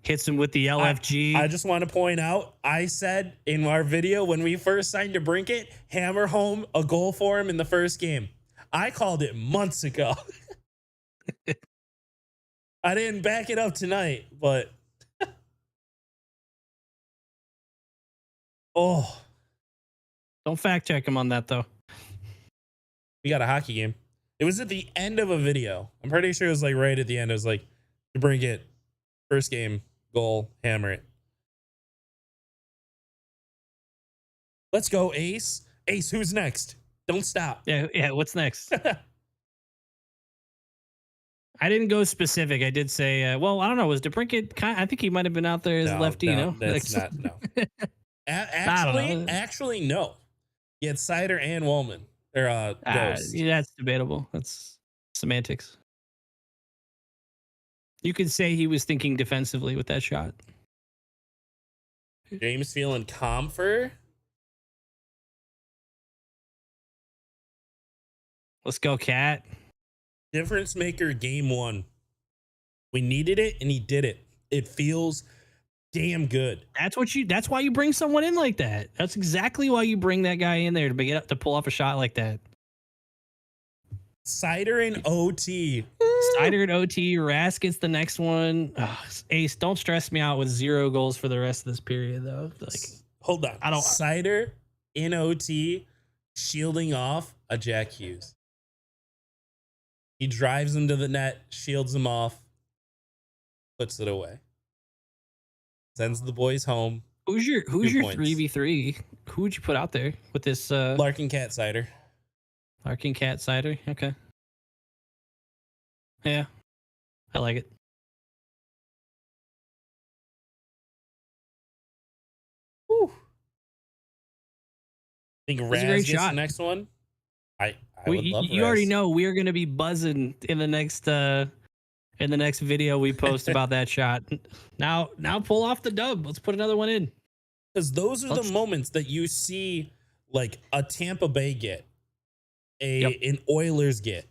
Hits him with the LFG. I just want to point out, I said in our video when we first signed DeBrincat, hammer home a goal for him in the first game. I called it months ago. I didn't back it up tonight, but oh, Don't fact check him on that though. we got a hockey game. It was at the end of a video. I'm pretty sure it was like right at the end. It was like, DeBrincat, first game, goal, hammer it. Let's go, Ace. Ace, who's next? Don't stop. Yeah. What's next? I didn't go specific. I did say, well, I don't know. Was DeBrincat I think he might have been out there as lefty, no, no? that's not, no. don't know. Actually, no. He had Cider and Woolman. They're Ghost. Yeah, that's debatable. That's semantics. You could say he was thinking defensively with that shot. James feeling comfort. Let's go, Cat. Difference maker game one. We needed it and he did it. It feels damn good. That's why you bring someone in like that. That's exactly why you bring that guy in there to pull off a shot like that. Cider and OT. Cider and OT. Rask gets the next one. Ugh, Ace, don't stress me out with 0 goals for the rest of this period, though. Like, hold on. I don't. Cider in OT shielding off a Jack Hughes. He drives him to the net, shields him off, puts it away. Sends the boys home. Who's your points. 3v3? Who would you put out there with this Larkin Cat Cider. Larkin Cat Cider? Okay. Yeah. I like it. Whew. Think That's a Raz great gets shot. the next one? I would love you already Raz. know we're gonna be buzzing in the next video we post about that shot. Now pull off the dub. Let's put another one in. Because those are the moments that you see like a Tampa Bay get, an Oilers get,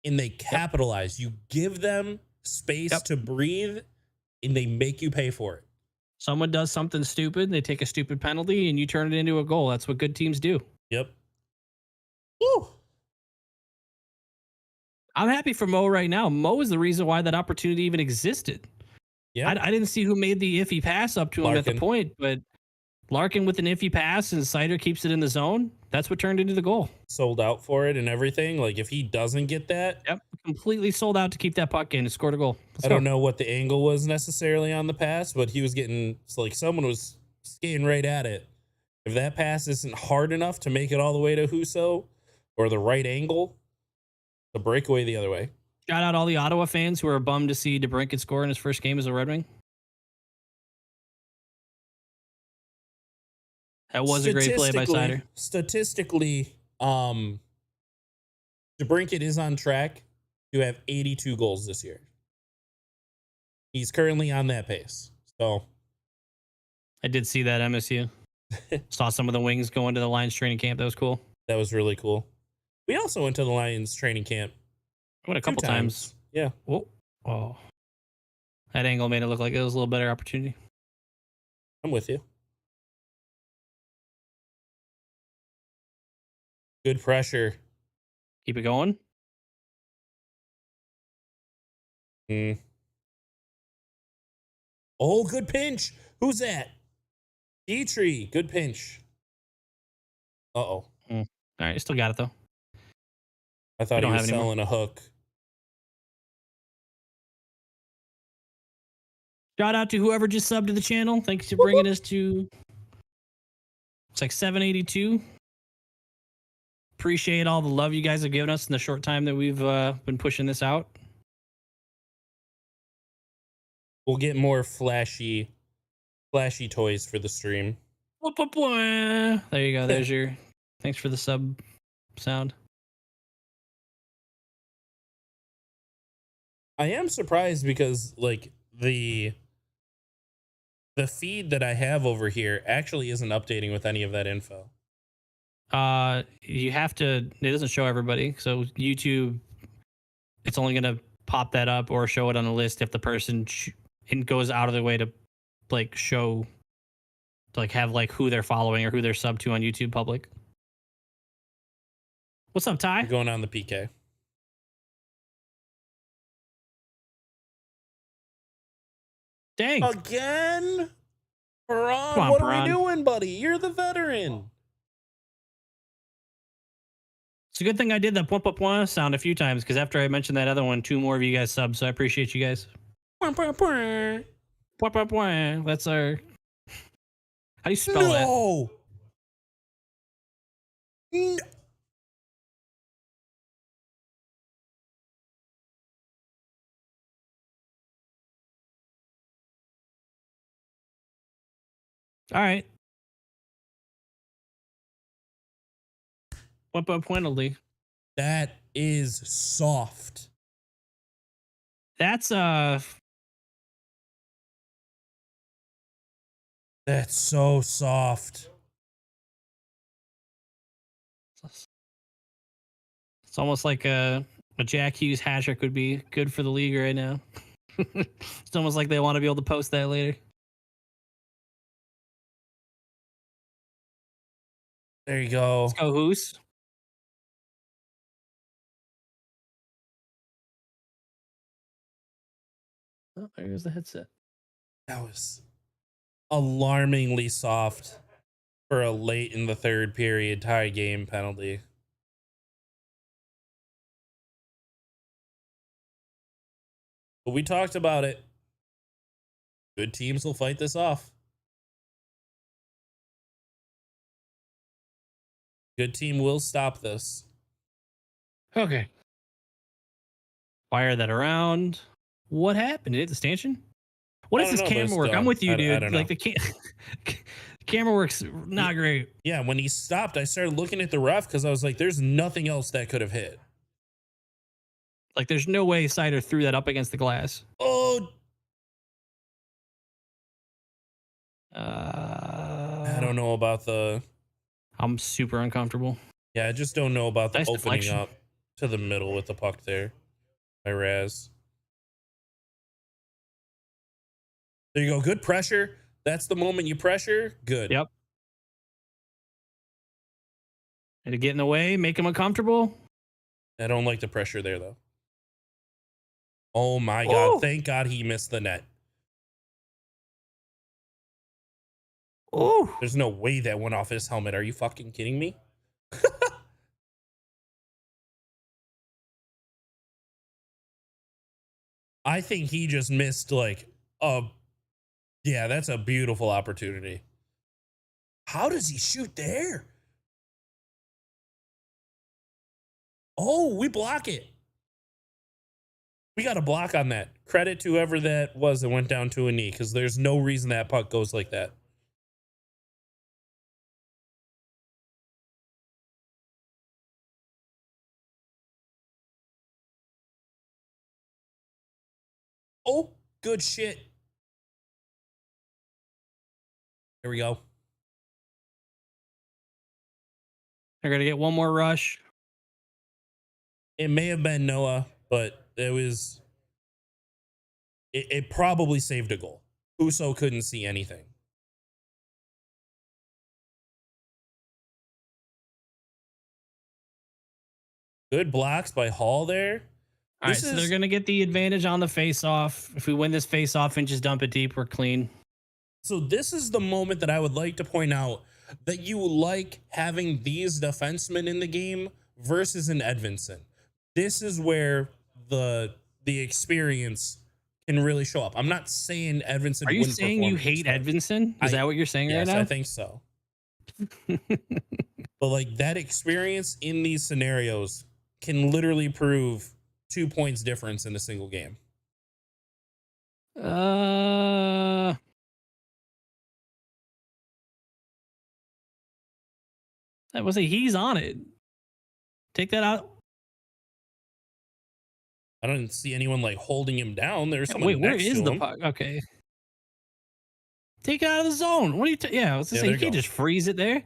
and they capitalize. You give them space to breathe, and they make you pay for it. Someone does something stupid, they take a stupid penalty, and you turn it into a goal. That's what good teams do. Yep. Woo. I'm happy for Mo right now. Mo is the reason why that opportunity even existed. Yeah. I didn't see who made the iffy pass up to him at the point, but Larkin with an iffy pass and Cider keeps it in the zone. That's what turned into the goal. Sold out for it and everything. Like if he doesn't get that, Completely sold out to keep that puck in and scored a goal. I don't know what the angle was necessarily on the pass, but he was getting, it's like someone was skating right at it. If that pass isn't hard enough to make it all the way to Husso or the right angle, the breakaway the other way. Shout out all the Ottawa fans who are bummed to see DeBrincat score in his first game as a Red Wing. That was a great play by Cider. Statistically, DeBrincat is on track to have 82 goals this year. He's currently on that pace. So I did see that MSU. Saw some of the Wings going to the Lions training camp. That was cool. That was really cool. We also went to the Lions training camp. Went a couple times. Yeah. Whoa. Oh. That angle made it look like it was a little better opportunity. I'm with you. Good pressure. Keep it going. Oh, good pinch. Who's that? Dietrich. Good pinch. Uh-oh. All right, still got it though. I thought he don't was have any more. selling a hook. Shout out to whoever just subbed to the channel. Thanks for bringing us to. It's like 782. Appreciate all the love you guys have given us in the short time that we've been pushing this out. We'll get more flashy toys for the stream. There you go. There's your. Thanks for the sub sound. I am surprised because like the feed that I have over here actually isn't updating with any of that info. You have to. It doesn't show everybody. So YouTube, it's only gonna pop that up or show it on the list if the person and goes out of the way to like show, to like have like who they're following or who they're sub to on YouTube public. What's up, Ty? We're going on the PK. Dang. Again? Paran, Come on, what Paran. are we doing, buddy? You're the veteran. It's a good thing I did that point point point sound a few times because after I mentioned that other one, 2 more of you guys subbed. So I appreciate you guys. Point point point. That's our. How do you spell that? No. All right. Point point pointedly. That is soft. That's That's so soft. It's almost like a Jack Hughes hat trick would be good for the league right now. It's almost like they want to be able to post that later. There you go. Let's go, Hoos. Oh, there's the headset. That was alarmingly soft for a late in the third period tie game penalty. But we talked about it. Good teams will fight this off. Good team will stop this. Okay. Fire that around. What happened? Did it hit the stanchion? What is this camera work? I'm with you, dude. I don't like know. the camera work's not great. Yeah, when he stopped, I started looking at the ref because I was like, there's nothing else that could have hit. Like there's no way Cider threw that up against the glass. Oh, I I don't know about the... I'm super uncomfortable. Yeah, I just don't know about the Nice opening deflection. up to the middle with the puck there by Raz. There you go. Good pressure. That's the moment you pressure. Good. Yep. And to get in the way, make him uncomfortable. I don't like the pressure there, though. Oh, my God. Ooh. Thank God he missed the net. Oh, There's no way that went off his helmet. Are you fucking kidding me? I think he just missed like yeah, that's a beautiful opportunity. How does he shoot there? Oh, we block it. We got a block on that. Credit to whoever that was that went down to a knee because there's no reason that puck goes like that. Oh, good shit. Here we go. they're gonna get one more rush. It may have been Noah, but it was... It probably saved a goal. Uso couldn't see anything. Good blocks by Hall there. All right, so they're gonna get the advantage on the face-off. If we win this face-off and just dump it deep, we're clean. So this is the moment that I would like to point out. that you like having these defensemen in the game versus an Edvinsson. This is where the experience can really show up. I'm not saying Are Edvinsson you wouldn't saying you perform hate stuff. Edvinsson? Is that what you're saying right Yes, I now? think so. But like that experience in these scenarios can literally prove 2 points difference in a single game. That was he's on it. Take that out. I don't see anyone like holding him down. There's someone Wait, where next is to the him. puck? Okay. Take it out of the zone. What are you? Yeah, I was gonna Yeah, say there you you can't go. just freeze it there.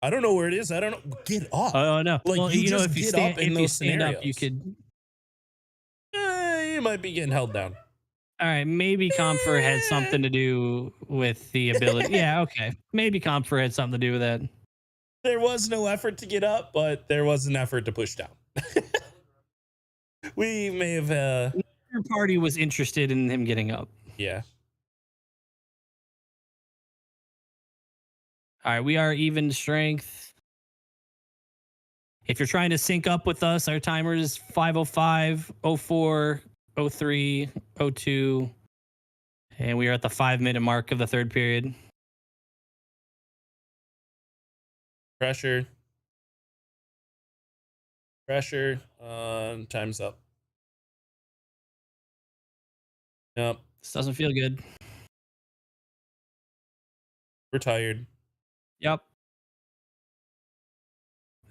I don't know where it is. I don't know. Get up. Oh no. Like Well, you just if you get stand up in if you those stand up, you scenarios. could. You might be getting held down. All right, maybe Comfort had something to do with the ability. Yeah, okay. Maybe Comfort had something to do with that. There was no effort to get up, but there was an effort to push down. We may have Your party was interested in him getting up. yeah. All right, we are even strength. If you're trying to sync up with us, our timer is 5:05, 04, 03, 02, and we are at the 5-minute mark of the third period. Pressure. Time's up. Yep. This doesn't feel good. We're tired. Yep.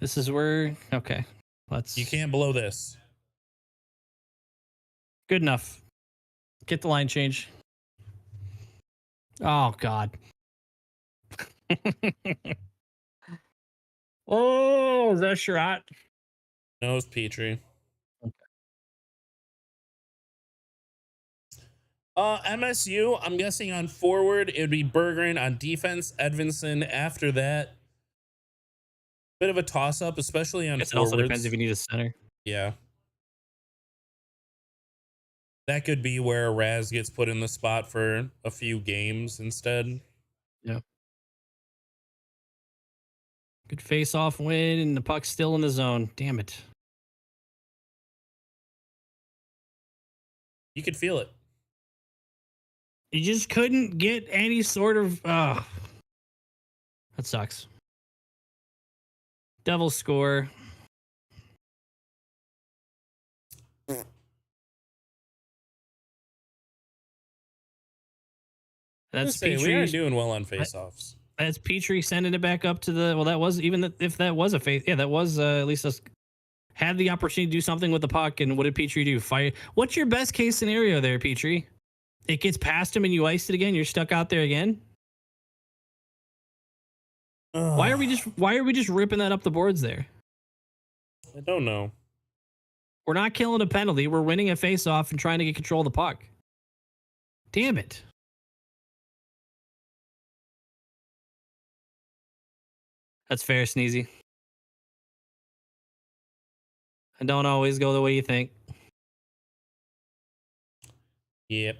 This is where okay. Let's You can't blow this. good enough. Get the line change. Oh God. Oh, that shot. No, it's Petrie. MSU, I'm guessing on forward, it would be Berggren. On defense, Edvinsson. After that, bit of a toss up, especially on It also forwards. depends if you need a center. Yeah. That could be where Raz gets put in the spot for a few games instead. Yeah. Good face off win, and the puck's still in the zone. Damn it. You could feel it. You just couldn't get any sort of. That sucks. Devils score. That's We Petrie. aren't doing well on faceoffs. That's Petrie sending it back up to the. Well, that was even if that was a face. Yeah, that was at least us had the opportunity to do something with the puck. And what did Petrie do? Fire. What's your best case scenario there, Petrie? It gets past him and you iced it again. You're stuck out there again. Why are we just ripping that up the boards there? I don't know. We're not killing a penalty. We're winning a face-off and trying to get control of the puck. Damn it. That's fair, Sneezy. I don't always go the way you think. Yep.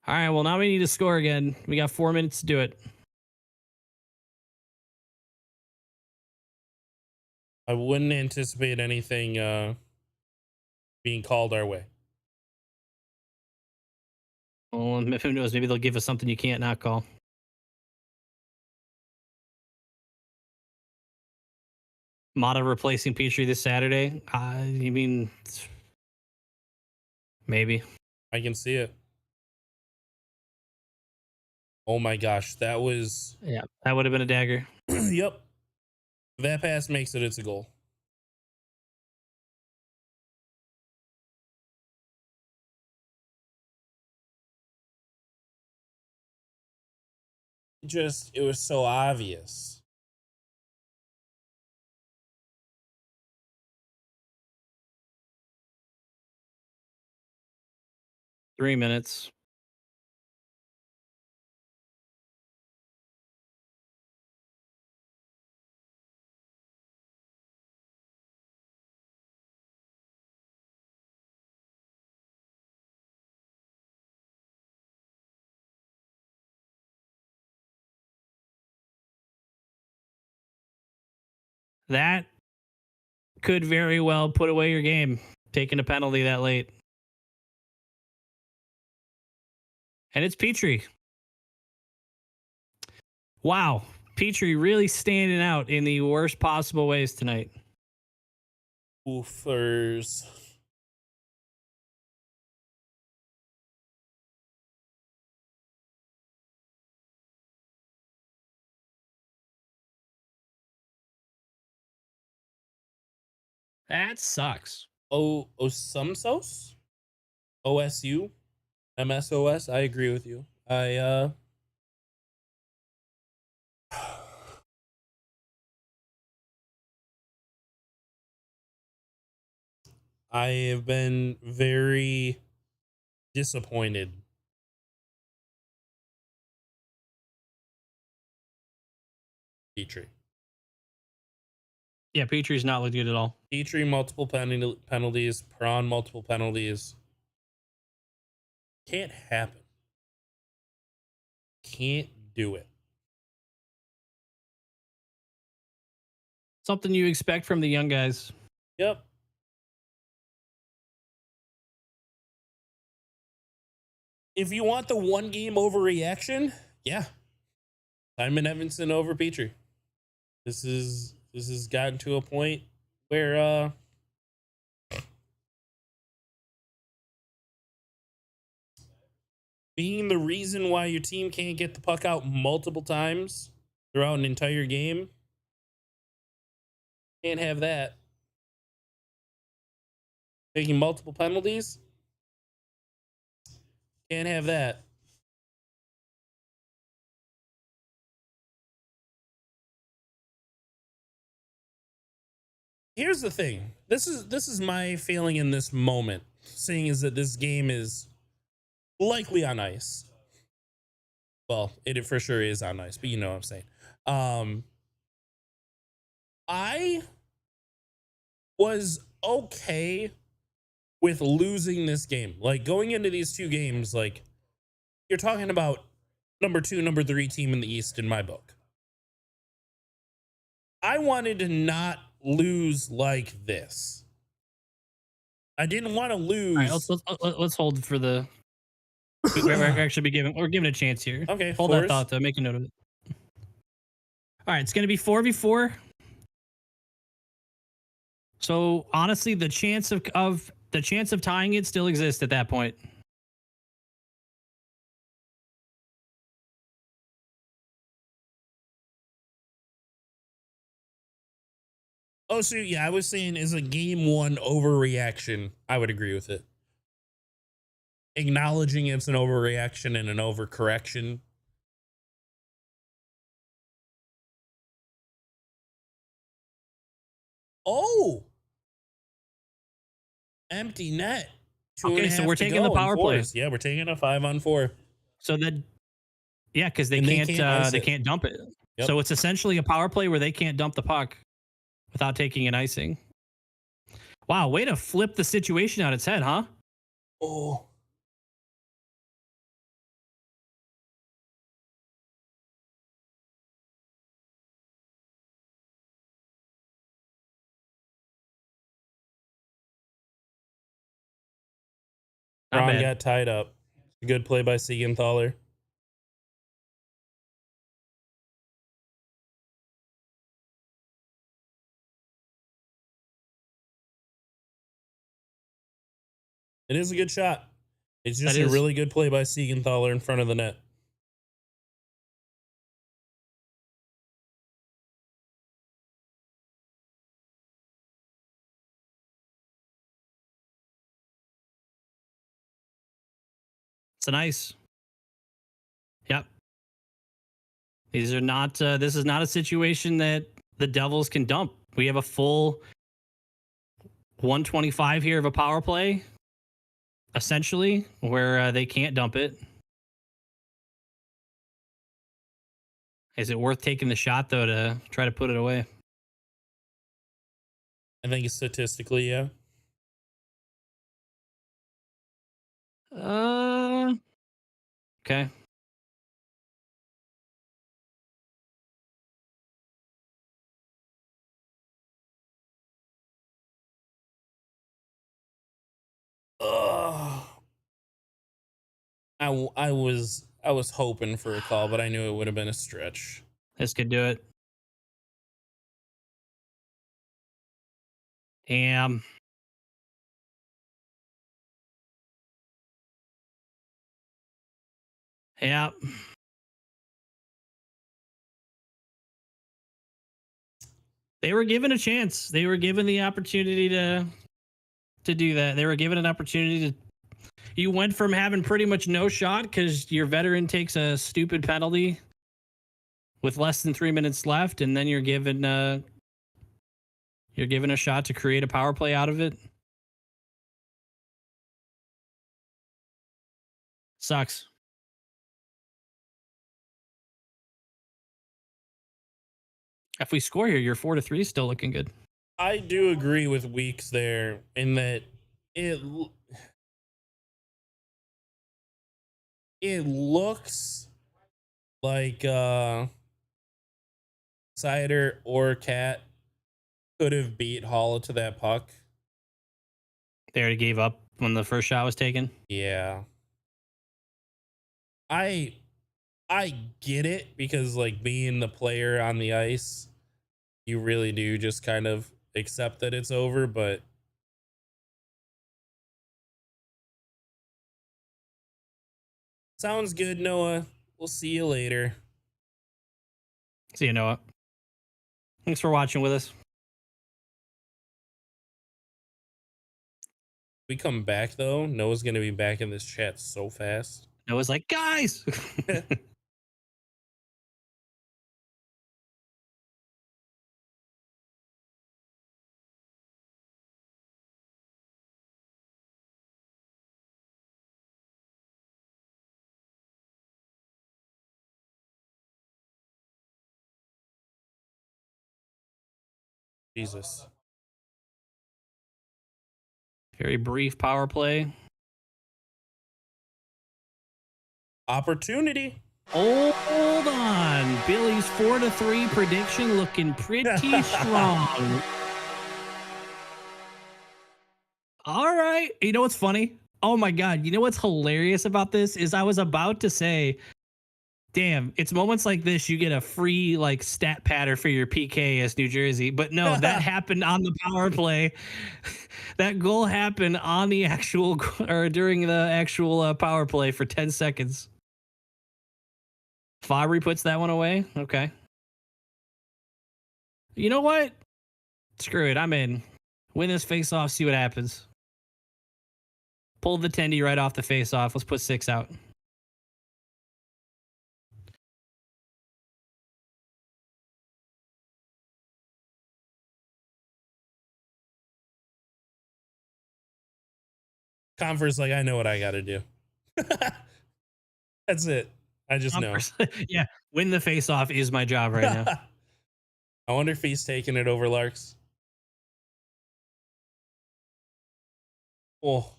All right, well, now we need to score again. We got 4 minutes to do it. I wouldn't anticipate anything being called our way. Well, who knows? Maybe they'll give us something you can't not call. Mata replacing Petrie this Saturday? You mean maybe? I can see it. Oh my gosh, that was. Yeah, that would have been a dagger. Yep. That pass makes it. It's a goal. It was so obvious. Three minutes. That could very well put away your game, taking a penalty that late. And it's Petrie. Wow. Petrie really standing out in the worst possible ways tonight. Woofers. That sucks. Osumsos? OSU? MSOS? I agree with you. I have been very disappointed. Petrie. Yeah, Petrie's not looked good at all. Petrie, multiple penalties. Prawn, multiple penalties. Can't happen. Can't do it. Something you expect from the young guys. Yep. If you want the one game overreaction, yeah. Simon Evanson over Petrie. This has gotten to a point where being the reason why your team can't get the puck out multiple times throughout an entire game, can't have that. Taking multiple penalties, can't have that. Here's the thing. This is my feeling in this moment, seeing is that this game is likely on ice. Well, it for sure is on ice, but you know what I'm saying. I was okay with losing this game. Like going into these two games, like you're talking about number 2, number 3 team in the East in my book. I wanted to not lose like this. I didn't want to lose. All right, let's hold for the. We're actually we're giving a chance here. Okay, hold that thought though. Make a note of it. All right, it's going to be 4v4. So honestly, the chance of tying it still exists at that point. Oh, so yeah, I was saying is a game 1 overreaction. I would agree with it. Acknowledging it's an overreaction and an overcorrection. Oh, empty net. Okay, so we're taking the power play. Yeah, we're taking a 5-on-4. So that, yeah, because they can't dump it. Yep. So it's essentially a power play where they can't dump the puck without taking an icing. Wow, way to flip the situation on its head, huh? Oh. Ron got tied up. Good play by Siegenthaler. It is a good shot. It's just a really good play by Siegenthaler in front of the net. It's nice. Yep. These are not. This is not a situation that the Devils can dump. We have a full 125 here of a power play, essentially, where they can't dump it. Is it worth taking the shot though to try to put it away? I think statistically, yeah. Okay. I was hoping for a call, but I knew it would have been a stretch. This could do it. Damn. Yeah. They were given a chance. They were given the opportunity to do that. They were given an opportunity to. You went from having pretty much no shot because your veteran takes a stupid penalty with less than 3 minutes left, and then you're given a shot to create a power play out of it. Sucks. If we score here, your 4-3 is still looking good. I do agree with Weeks there in that it it looks like Cider or Cat could have beat Hall to that puck. They already gave up when the first shot was taken. Yeah. I I get it because like being the player on the ice, you really do just kind of accept that it's over, but sounds good, Noah. We'll see you later. See you, Noah. Thanks for watching with us. We come back though, Noah's gonna be back in this chat so fast. Noah's like, guys. Jesus. Very brief power play. Opportunity. Hold on. Billy's 4-3 prediction looking pretty strong. All right. You know what's funny? Oh my God. You know what's hilarious about this is I was about to say, damn, it's moments like this you get a free like stat patter for your PK as New Jersey. But no, that happened on the power play. That goal happened on the actual or during the actual power play for 10 seconds. Fabry puts that one away. Okay. You know what? Screw it. I'm in. Win this face off, see what happens. Pull the tendy right off the face off. Let's put 6 out. Converse, like I know what I gotta do. That's it. I just know. Yeah. Win the face off is my job right now. I wonder if he's taking it over Larks. Oh.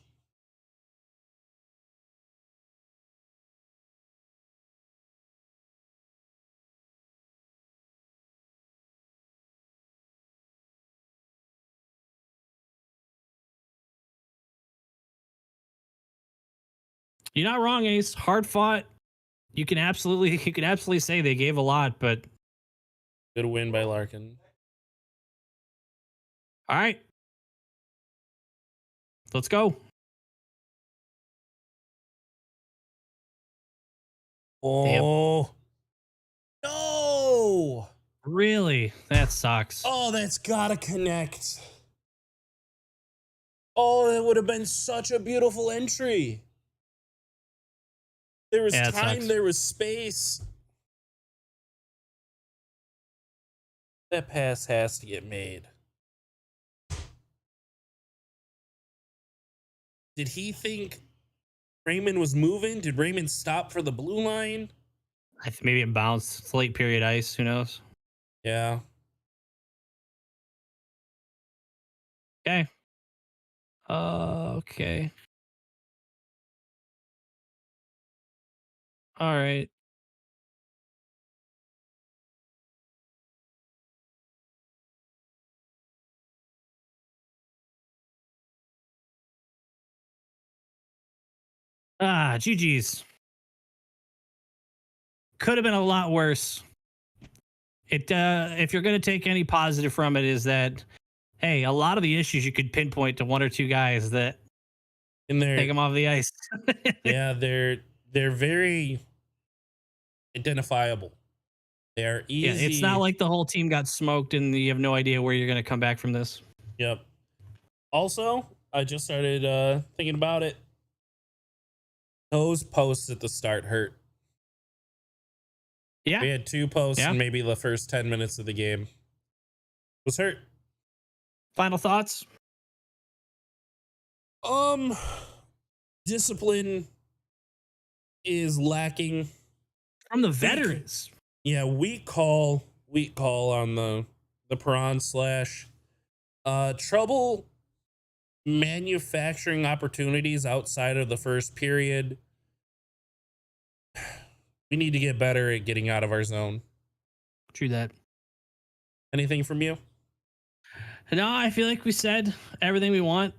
You're not wrong, Ace. Hard fought. You can absolutely say they gave a lot, but Good win by Larkin. all right. Let's go. Oh. No. Really? That sucks. Oh, that's gotta connect. Oh, that would have been such a beautiful entry. There was Yeah, time, sucks. there was space. That pass has to get made. Did he think Raymond was moving? Did Raymond stop for the blue line? Maybe it bounced. It's late period ice. Who knows? Yeah. Okay. Okay. All right. GG's. Could have been a lot worse. It if you're going to take any positive from it is that hey, a lot of the issues you could pinpoint to one or two guys that And take them off the ice. yeah, they're very identifiable. They're Yeah, easy. it's not like the whole team got smoked and you have no idea where you're going to come back from this. Yep. Also, I just started thinking about it. Those posts at the start hurt. Yeah. We had 2 posts Yeah. in maybe the first 10 minutes of the game. It was hurt. Final thoughts? Discipline is lacking. From the veterans. Yeah, weak call on the prawn slash. Trouble manufacturing opportunities outside of the first period. We need to get better at getting out of our zone. True that. Anything from you? No, I feel like we said everything we want.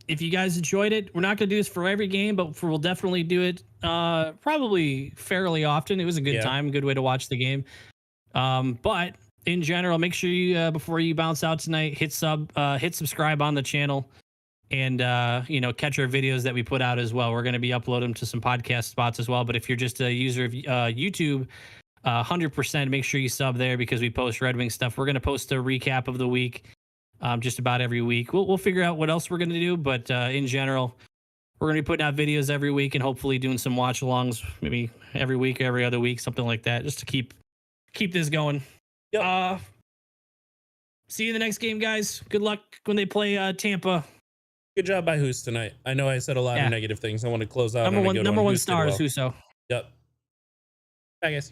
If you guys enjoyed it, we're not going to do this for every game, but we'll definitely do it probably fairly often. It was a good time, good way to watch the game. But in general, make sure you before you bounce out tonight, hit subscribe on the channel, and catch our videos that we put out as well. We're going to be uploading them to some podcast spots as well. But if you're just a user of YouTube, 100% make sure you sub there because we post Red Wing stuff. We're going to post a recap of the week just about every week. We'll figure out what else we're going to do, but in general, we're going to be putting out videos every week and hopefully doing some watch alongs maybe every week or every other week, something like that, just to keep this going. Yep. See you in the next game, guys. Good luck when they play Tampa. Good job by Hoos tonight. I know I said a lot of negative things. I want to close out Number one Hoos did stars, well. Huso. Yep. Bye, guys.